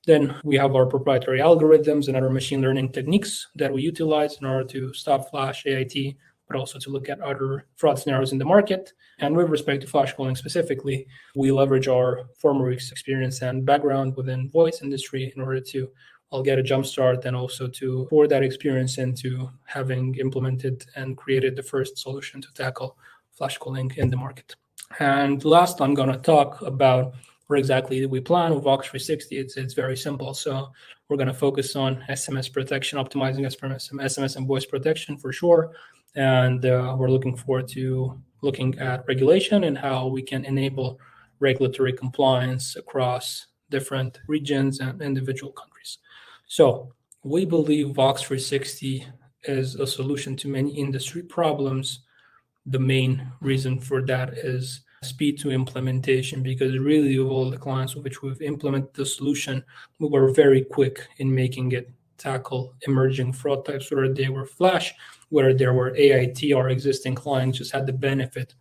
Then we have our proprietary algorithms and other machine learning techniques that we utilize in order to stop flash AIT, but also to look at other fraud scenarios in the market. And with respect to flash calling specifically, we leverage our former experience and background within voice industry in order to get a jump start and also to pour that experience into having implemented and created the first solution to tackle flash calling in the market. And last, I'm going to talk about where exactly we plan with Vox 360. It's very simple. So we're going to focus on SMS protection, optimizing SMS and voice protection for sure. And we're looking forward to looking at regulation and how we can enable regulatory compliance across different regions and individual countries. So we believe Vox 360 is a solution to many industry problems. The main reason for that is speed to implementation, because really of all the clients with which we've implemented the solution, we were very quick in making it tackle emerging fraud types, whether they were flash, whether there were AIT. Our existing clients just had the benefit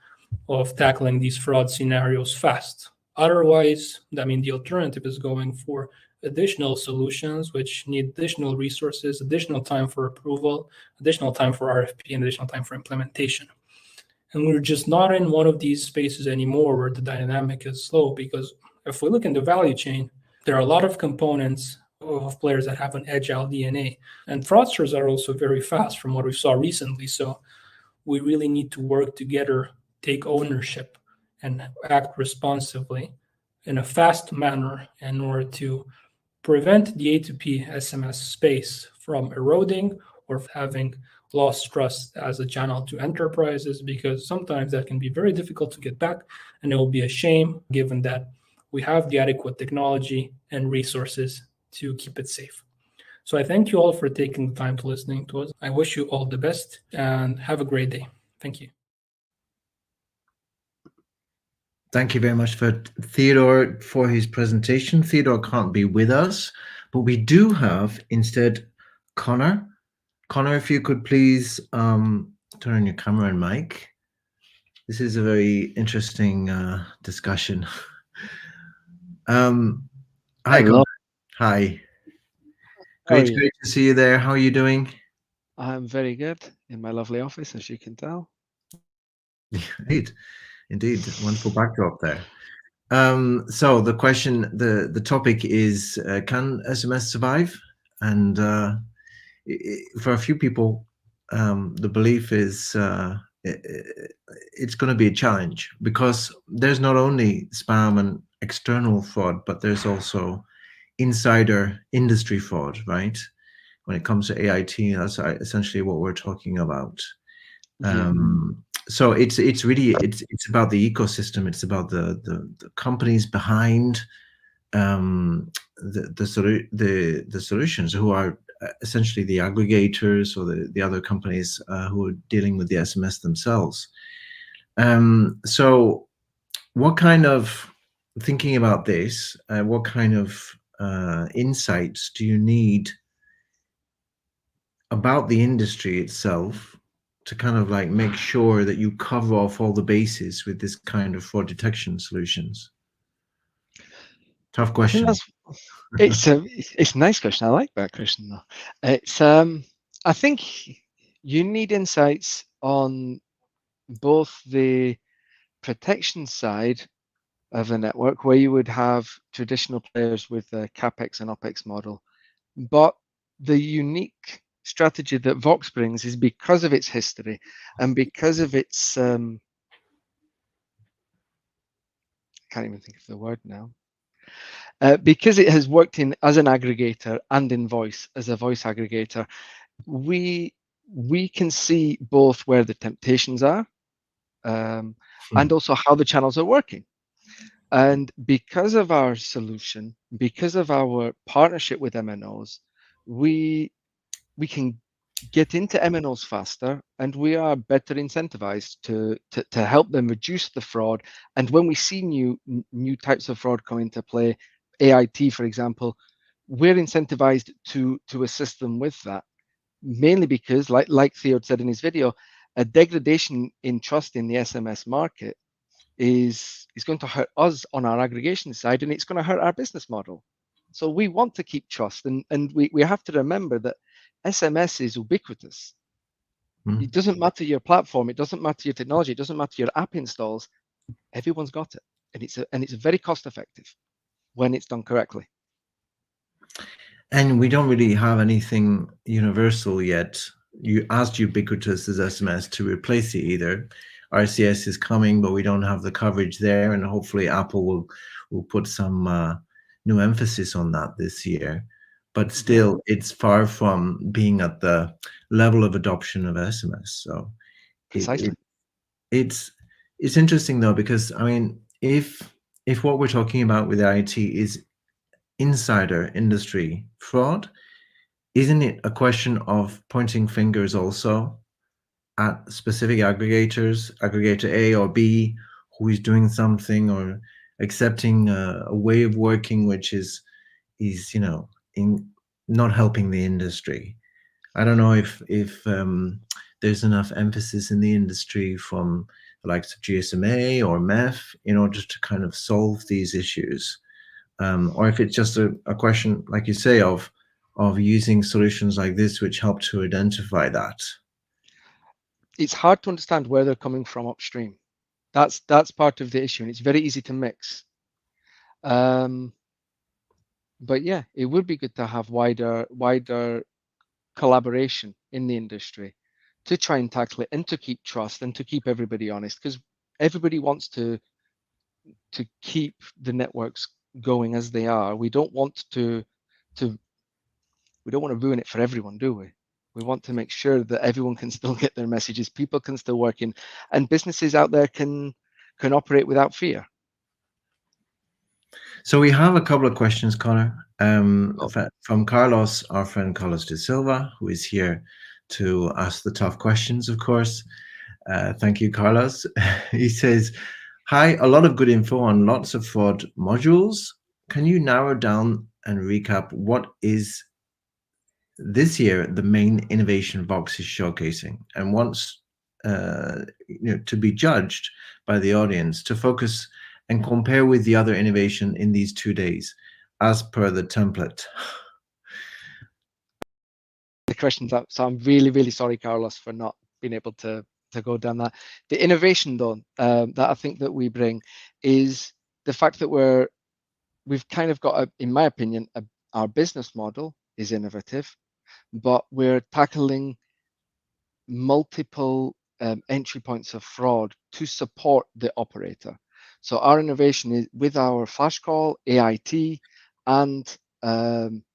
of tackling these fraud scenarios fast. Otherwise, I mean, the alternative is going for additional solutions which need additional resources, additional time for approval, additional time for RFP, and additional time for implementation. And we're just not in one of these spaces anymore where the dynamic is slow, because if we look in the value chain, there are a lot of components of players that have an agile DNA. And fraudsters are also very fast from what we saw recently. So we really need to work together, take ownership, and act responsibly in a fast manner in order to prevent the A2P SMS space from eroding or having lost trust as a channel to enterprises, because sometimes that can be very difficult to get back, and it will be a shame given that we have the adequate technology and resources to keep it safe. So I thank you all for taking the time to listening to us. I wish you all the best and have a great day. Thank you. Thank you very much for Theodore for his presentation. Theodore can't be with us, but we do have instead Connor. Connor, if you could please turn on your camera and mic. This is a very interesting discussion. Hi, Hello. Connor. Hi. How are Great you? to see you there. How are you doing? I'm very good in my lovely office, as you can tell. Indeed. Wonderful backdrop there. So the question, the topic is, can SMS survive? And for a few people, the belief is it's going to be a challenge, because there's not only spam and external fraud, but there's also insider industry fraud, right? When it comes to AIT, that's essentially what we're talking about. So it's really it's about the ecosystem. It's about the companies behind the solutions, who are essentially the aggregators or the other companies who are dealing with the SMS themselves. So what kind of, thinking about this, what kind of insights do you need about the industry itself to kind of like make sure that you cover off all the bases with this kind of fraud detection solutions? Tough question. It's a nice question. I like that question though. It's I think you need insights on both the protection side of a network, where you would have traditional players with a capex and opex model, but the unique strategy that Vox brings is because of its history and because of its I can't even think of the word now. Because it has worked in as an aggregator and in voice as a voice aggregator, we can see both where the temptations are and also how the channels are working. And because of our solution, because of our partnership with MNOs, we can get into MNOs faster, and we are better incentivized to help them reduce the fraud. And when we see new types of fraud come into play, AIT, for example, we're incentivized to assist them with that, mainly because, like Theo said in his video, a degradation in trust in the SMS market is going to hurt us on our aggregation side, and it's going to hurt our business model. So we want to keep trust, and we have to remember that SMS is ubiquitous. It doesn't matter your platform, it doesn't matter your technology, it doesn't matter your app installs. Everyone's got it, and it's very cost effective when it's done correctly. And we don't really have anything universal yet, as ubiquitous as SMS, to replace it either. RCS is coming, but we don't have the coverage there, and hopefully Apple will put some new emphasis on that this year. But still, it's far from being at the level of adoption of SMS. So precisely, it's interesting though, because I mean, if what we're talking about with IT is insider industry fraud, isn't it a question of pointing fingers also at specific aggregators, aggregator A or B, who is doing something or accepting a way of working which is in not helping the industry? I don't know if there's enough emphasis in the industry from the likes of GSMA or MEF in order to kind of solve these issues, or if it's just a question, like you say, of using solutions like this which help to identify that. It's hard to understand where they're coming from upstream. That's part of the issue, and it's very easy to mix. But yeah, it would be good to have wider collaboration in the industry to try and tackle it and to keep trust and to keep everybody honest, because everybody wants to keep the networks going as they are. We don't want to ruin it for everyone, do we? We want to make sure that everyone can still get their messages, people can still work in, and businesses out there can operate without fear. So we have a couple of questions, Connor, from Carlos, our friend Carlos de Silva, who is here to ask the tough questions, of course. Thank you, Carlos. He says, hi, a lot of good info on lots of fraud modules. Can you narrow down and recap what is this year the main innovation Vox is showcasing, and wants to be judged by the audience to focus and compare with the other innovation in these 2 days as per the template? The questions up, so I'm really sorry, Carlos, for not being able to go down that. The innovation, though, that I think that we bring is the fact that we've kind of got, in my opinion, our business model is innovative, but we're tackling multiple entry points of fraud to support the operator. So our innovation is with our flash call, AIT, and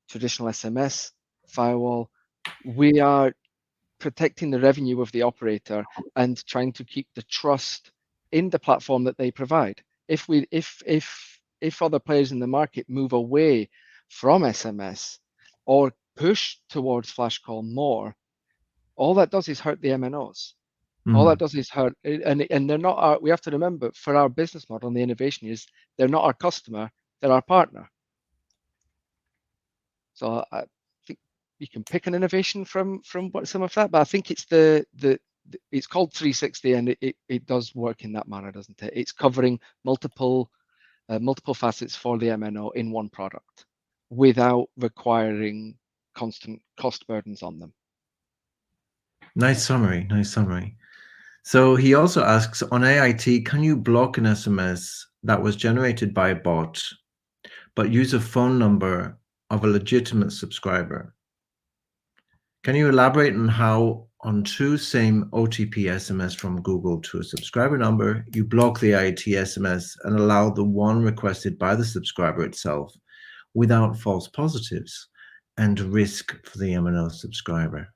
traditional SMS firewall. We are protecting the revenue of the operator and trying to keep the trust in the platform that they provide. If other players in the market move away from SMS or push towards flash call more, all that does is hurt the MNOs. All that does is hurt, and they're not our. We have to remember, for our business model, and the innovation is they're not our customer, they're our partner. So I think you can pick an innovation from what some of that, but I think it's it's called 360, and it does work in that manner, doesn't it? It's covering multiple facets for the MNO in one product without requiring constant cost burdens on them. Nice summary. So he also asks, on AIT, can you block an SMS that was generated by a bot, but use a phone number of a legitimate subscriber? Can you elaborate on how on two same OTP SMS from Google to a subscriber number, you block the AIT SMS and allow the one requested by the subscriber itself without false positives and risk for the MNO subscriber?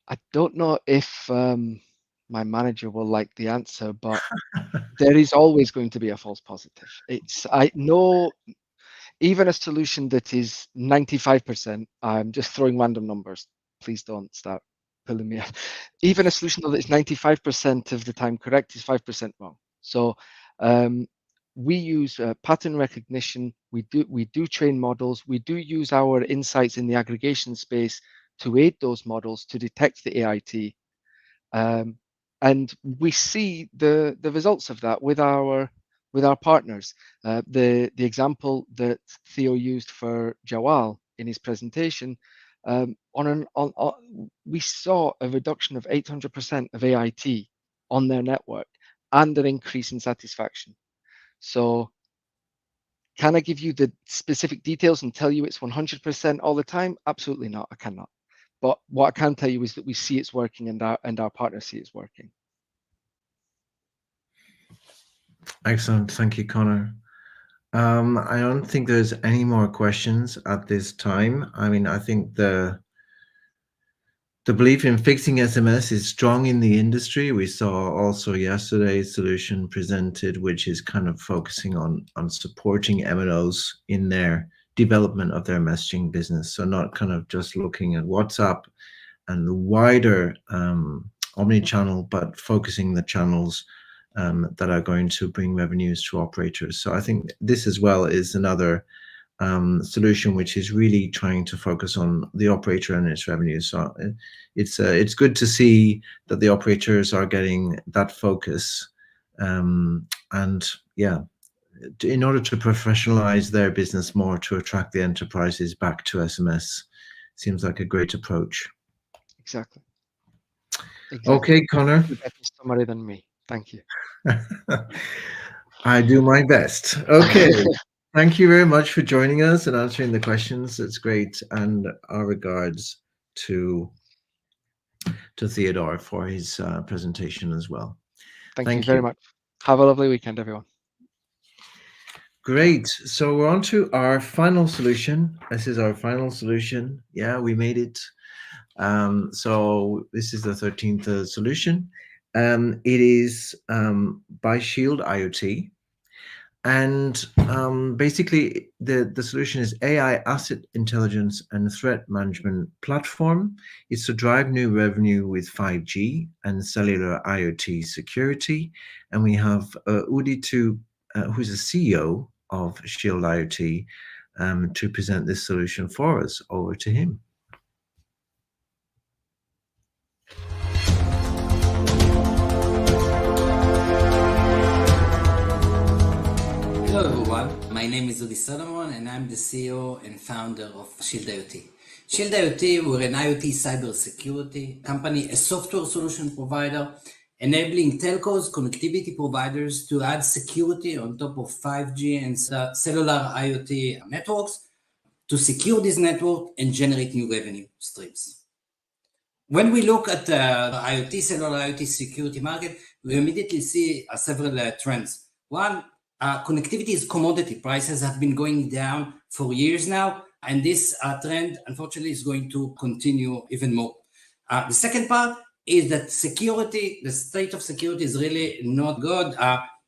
I don't know if my manager will like the answer, but there is always going to be a false positive. I know even a solution that is 95%, I'm just throwing random numbers. Please don't start pulling me up. Even a solution that is 95% of the time correct is 5% wrong. So we use pattern recognition. We do train models. We do use our insights in the aggregation space to aid those models to detect the AIT, and we see the results of that with our partners. The example that Theo used for Jawal in his presentation, we saw a reduction of 800% of AIT on their network and an increase in satisfaction. So can I give you the specific details and tell you it's 100% all the time? Absolutely not, I cannot. But what I can tell you is that we see it's working, and our partners see it's working. Excellent, thank you, Connor. I don't think there's any more questions at this time. I mean, I think the belief in fixing SMS is strong in the industry. We saw also yesterday's solution presented, which is kind of focusing on supporting MNOs in their development of their messaging business. So not kind of just looking at WhatsApp and the wider omni-channel, but focusing the channels that are going to bring revenues to operators. So I think this as well is another solution which is really trying to focus on the operator and its revenues. So it's good to see that the operators are getting that focus, and yeah, in order to professionalize their business more to attract the enterprises back to SMS, seems like a great approach. Exactly. Okay, Connor. You're a better summary than me. Thank you. I do my best. Okay. Thank you very much for joining us and answering the questions. It's great. And our regards to to Theodore for his presentation as well. Thank you very much. Have a lovely weekend, everyone. Great. So we're on to our final solution. This is our final solution. Yeah, we made it. So this is the 13th solution. It is by Shield IoT. And basically, the solution is AI asset intelligence and threat management platform. It's to drive new revenue with 5G and cellular IoT security. And we have Uditu, who's the CEO of Shield IoT, to present this solution for us. Over to him. Hello everyone, my name is Udi Solomon and I'm the CEO and founder of Shield IoT. Shield IoT, we're an IoT cybersecurity company, a software solution provider, enabling telcos, connectivity providers to add security on top of 5G and cellular IoT networks to secure this network and generate new revenue streams. When we look at the IoT, cellular IoT security market, we immediately see several trends. One, connectivity is commodity. Prices have been going down for years now, and this trend, unfortunately, is going to continue even more. The second part is that security, the state of security is really not good.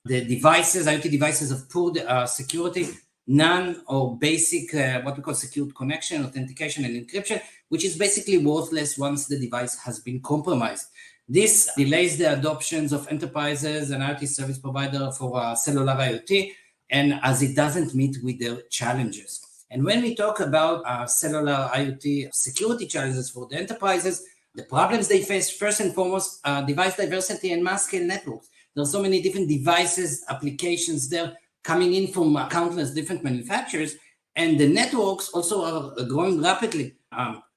The devices, IoT devices have poor security, none or basic, what we call secured connection, authentication, and encryption, which is basically worthless once the device has been compromised. This delays the adoptions of enterprises and IoT service provider for cellular IoT, and as it doesn't meet with their challenges. And when we talk about cellular IoT security challenges for the enterprises, the problems they face, first and foremost, device diversity and mass scale networks. There are so many different devices, applications there coming in from countless different manufacturers, and the networks also are growing rapidly.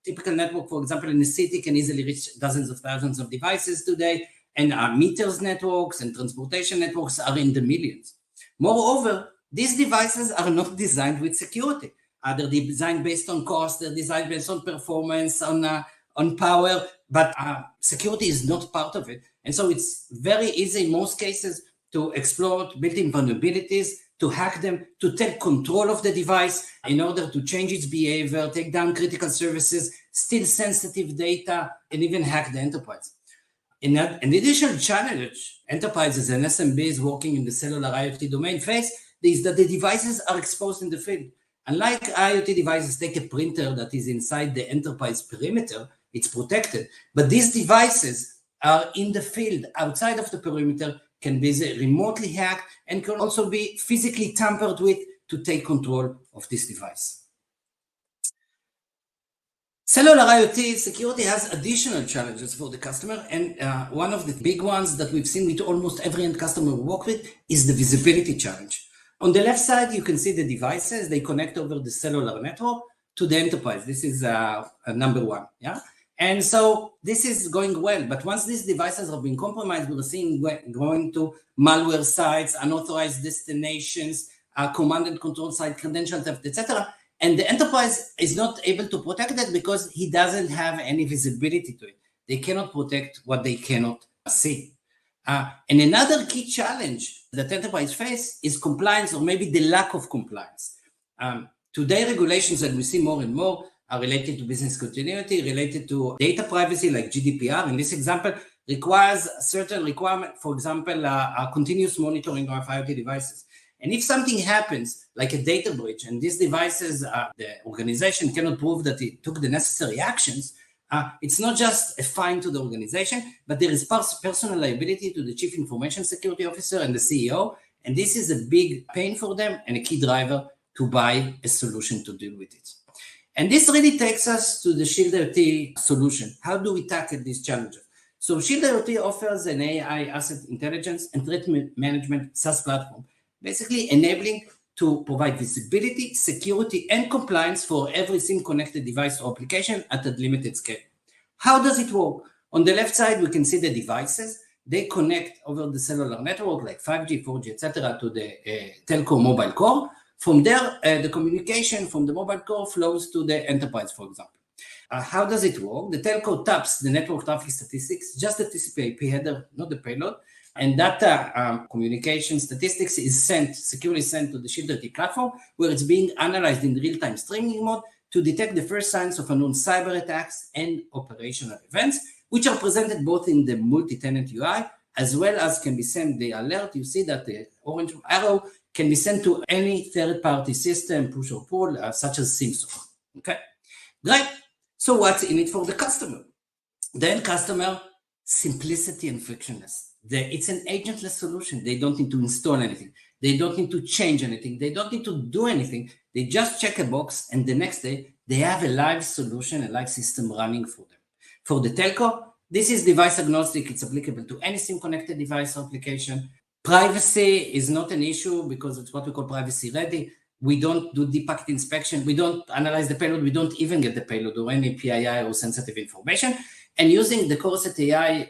Typical network, for example, in a city can easily reach dozens of thousands of devices today, and meters networks and transportation networks are in the millions. Moreover, these devices are not designed with security. They're designed based on cost, they're designed based on performance, on power, but security is not part of it. And so it's very easy in most cases to exploit built-in vulnerabilities, to hack them, to take control of the device in order to change its behavior, take down critical services, steal sensitive data, and even hack the enterprise. An additional challenge enterprises and SMBs working in the cellular IoT domain face is that the devices are exposed in the field. Unlike IoT devices, take a printer that is inside the enterprise perimeter, it's protected. But these devices are in the field, outside of the perimeter, can be remotely hacked, and can also be physically tampered with to take control of this device. Cellular IoT security has additional challenges for the customer, and one of the big ones that we've seen with almost every end customer we work with is the visibility challenge. On the left side, you can see the devices. They connect over the cellular network to the enterprise. This is number one, yeah? And so this is going well, but once these devices have been compromised, we're seeing going to malware sites, unauthorized destinations, command and control site, credential theft, etc. And the enterprise is not able to protect it because he doesn't have any visibility to it. They cannot protect what they cannot see. And another key challenge that enterprise face is compliance, or maybe the lack of compliance. Today, regulations that we see more and more are related to business continuity, related to data privacy, like GDPR. In this example, requires certain requirement, for example, continuous monitoring of IoT devices. And if something happens, like a data breach, and these devices, the organization cannot prove that it took the necessary actions, it's not just a fine to the organization, but there is personal liability to the Chief Information Security Officer and the CEO. And this is a big pain for them and a key driver to buy a solution to deal with it. And this really takes us to the Shield IoT solution. How do we tackle these challenges? So Shield IoT offers an AI asset intelligence and threat management SaaS platform, basically enabling to provide visibility, security, and compliance for every SIM connected device or application at a limited scale. How does it work? On the left side, we can see the devices. They connect over the cellular network like 5G, 4G, etc. to the telco mobile core. From there, the communication from the mobile core flows to the enterprise, for example. How does it work? The telco taps the network traffic statistics, just the TCP/IP header, not the payload, and data communication statistics is securely sent to the Shield IoT platform, where it's being analyzed in real-time streaming mode to detect the first signs of unknown cyber attacks and operational events, which are presented both in the multi-tenant UI, as well as can be sent the alert. You see that the orange arrow can be sent to any third-party system, push or pull, such as Simsor. Okay, great. So what's in it for the customer? The end customer, simplicity and frictionless. It's an agentless solution. They don't need to install anything. They don't need to change anything. They don't need to do anything. They just check a box, and the next day, they have a live solution, a live system running for them. For the telco, this is device agnostic. It's applicable to any SIM-connected device or application. Privacy is not an issue because it's what we call privacy ready. We don't do deep packet inspection. We don't analyze the payload. We don't even get the payload or any PII or sensitive information. And using the Corset AI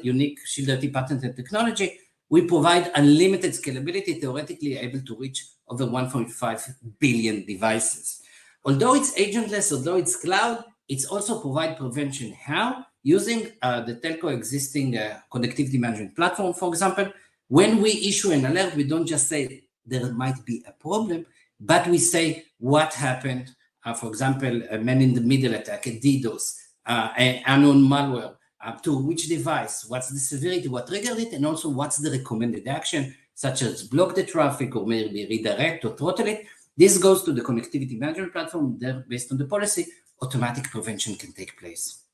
unique Shield IoT patented technology, we provide unlimited scalability, theoretically able to reach over 1.5 billion devices. Although it's agentless, although it's cloud, it's also provide prevention. How? Using the telco existing connectivity management platform, for example. When we issue an alert, we don't just say there might be a problem, but we say what happened. For example, a man-in-the-middle attack, a DDoS, an unknown malware, to which device, what's the severity, what triggered it, and also what's the recommended action, such as block the traffic or maybe redirect or throttle it. This goes to the connectivity management platform. There, based on the policy, automatic prevention can take place.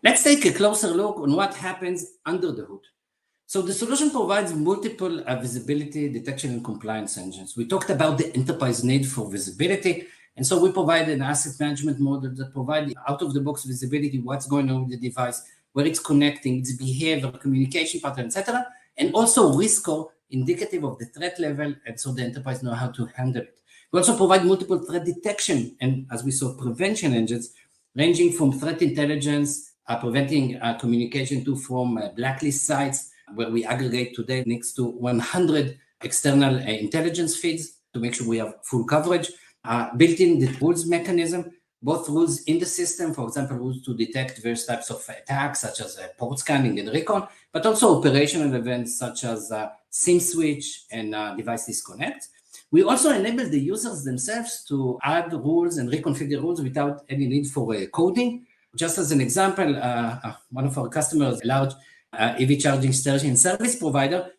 Let's take a closer look on what happens under the hood. So the solution provides multiple visibility, detection, and compliance engines. We talked about the enterprise need for visibility, and so we provide an asset management model that provides out-of-the-box visibility, what's going on with the device, where it's connecting, its behavior, communication pattern, etc., and also risk score indicative of the threat level, and so the enterprise know how to handle it. We also provide multiple threat detection and, as we saw, prevention engines, ranging from threat intelligence, preventing communication to from blacklist sites, where we aggregate today next to 100 external intelligence feeds to make sure we have full coverage. Built in the rules mechanism, both rules in the system, for example, rules to detect various types of attacks, such as port scanning and recon, but also operational events such as SIM switch and device disconnect. We also enable the users themselves to add rules and reconfigure rules without any need for coding. Just as an example, one of our customers, a large EV charging station service provider,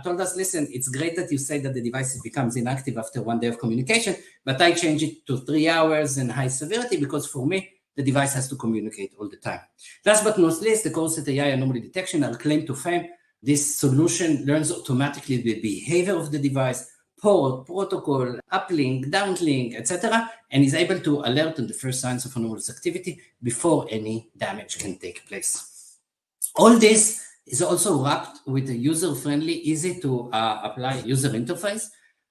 told us, listen, it's great that you say that the device becomes inactive after 1 day of communication, but I change it to 3 hours and high severity because for me, the device has to communicate all the time. Last but not least, the Corset AI anomaly detection, our claim to fame. This solution learns automatically the behavior of the device, port, protocol, uplink, downlink, etc., and is able to alert on the first signs of anomalous activity before any damage can take place. All this is also wrapped with a user-friendly, easy to apply user interface,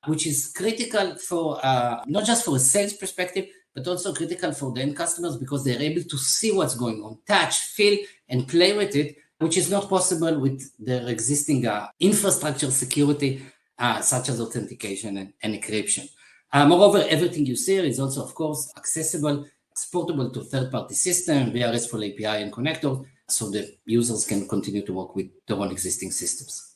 which is critical for not just for a sales perspective, but also critical for the end customers because they're able to see what's going on, touch, feel, and play with it, which is not possible with their existing infrastructure security, such as authentication and encryption. Moreover, everything you see is also, of course, accessible, exportable to third-party system via RESTful API and connectors, so the users can continue to work with their own existing systems.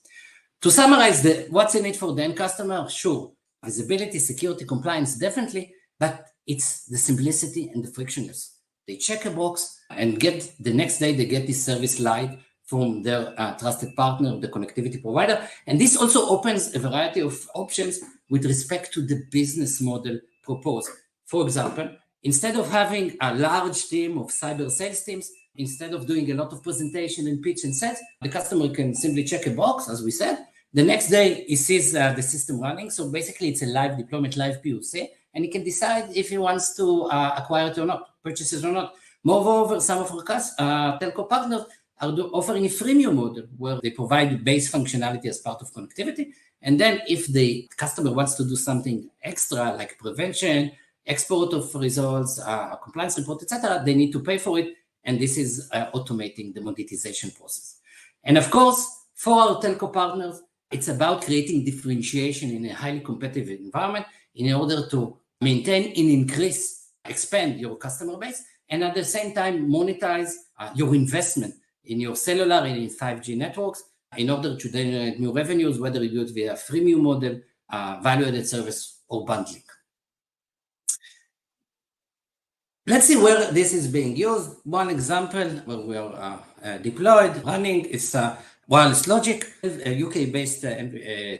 To summarize, what's in it for the end customer? Sure, visibility, security, compliance, definitely, but it's the simplicity and the frictionless. They check a box and get the next day, they get this service live from their trusted partner, the connectivity provider. And this also opens a variety of options with respect to the business model proposed. For example, instead of having a large team of cyber sales teams, instead of doing a lot of presentation and pitch and sets, the customer can simply check a box, as we said. The next day, he sees the system running. So basically, it's a live deployment, live POC, and he can decide if he wants to acquire it or not, purchase it or not. Moreover, some of our telco partners are offering a freemium model where they provide base functionality as part of connectivity. And then if the customer wants to do something extra, like prevention, export of results, compliance report, etc., they need to pay for it. And this is automating the monetization process. And of course, for our telco partners, it's about creating differentiation in a highly competitive environment in order to maintain and expand your customer base and at the same time monetize your investment in your cellular and in 5G networks in order to generate new revenues, whether you do it via freemium model, value-added service, or bundling. Let's see where this is being used. One example where we are deployed, running, is Wireless Logic, a UK-based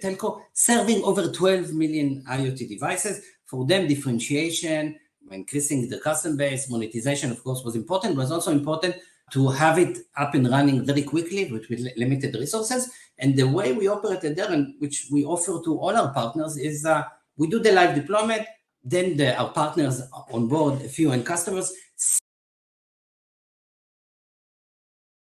telco, serving over 12 million IoT devices. For them, differentiation, increasing the customer base, monetization, of course, was important, but it's also important to have it up and running very quickly with limited resources. And the way we operated there, and which we offer to all our partners, is we do the live deployment, then our partners onboard a few end customers,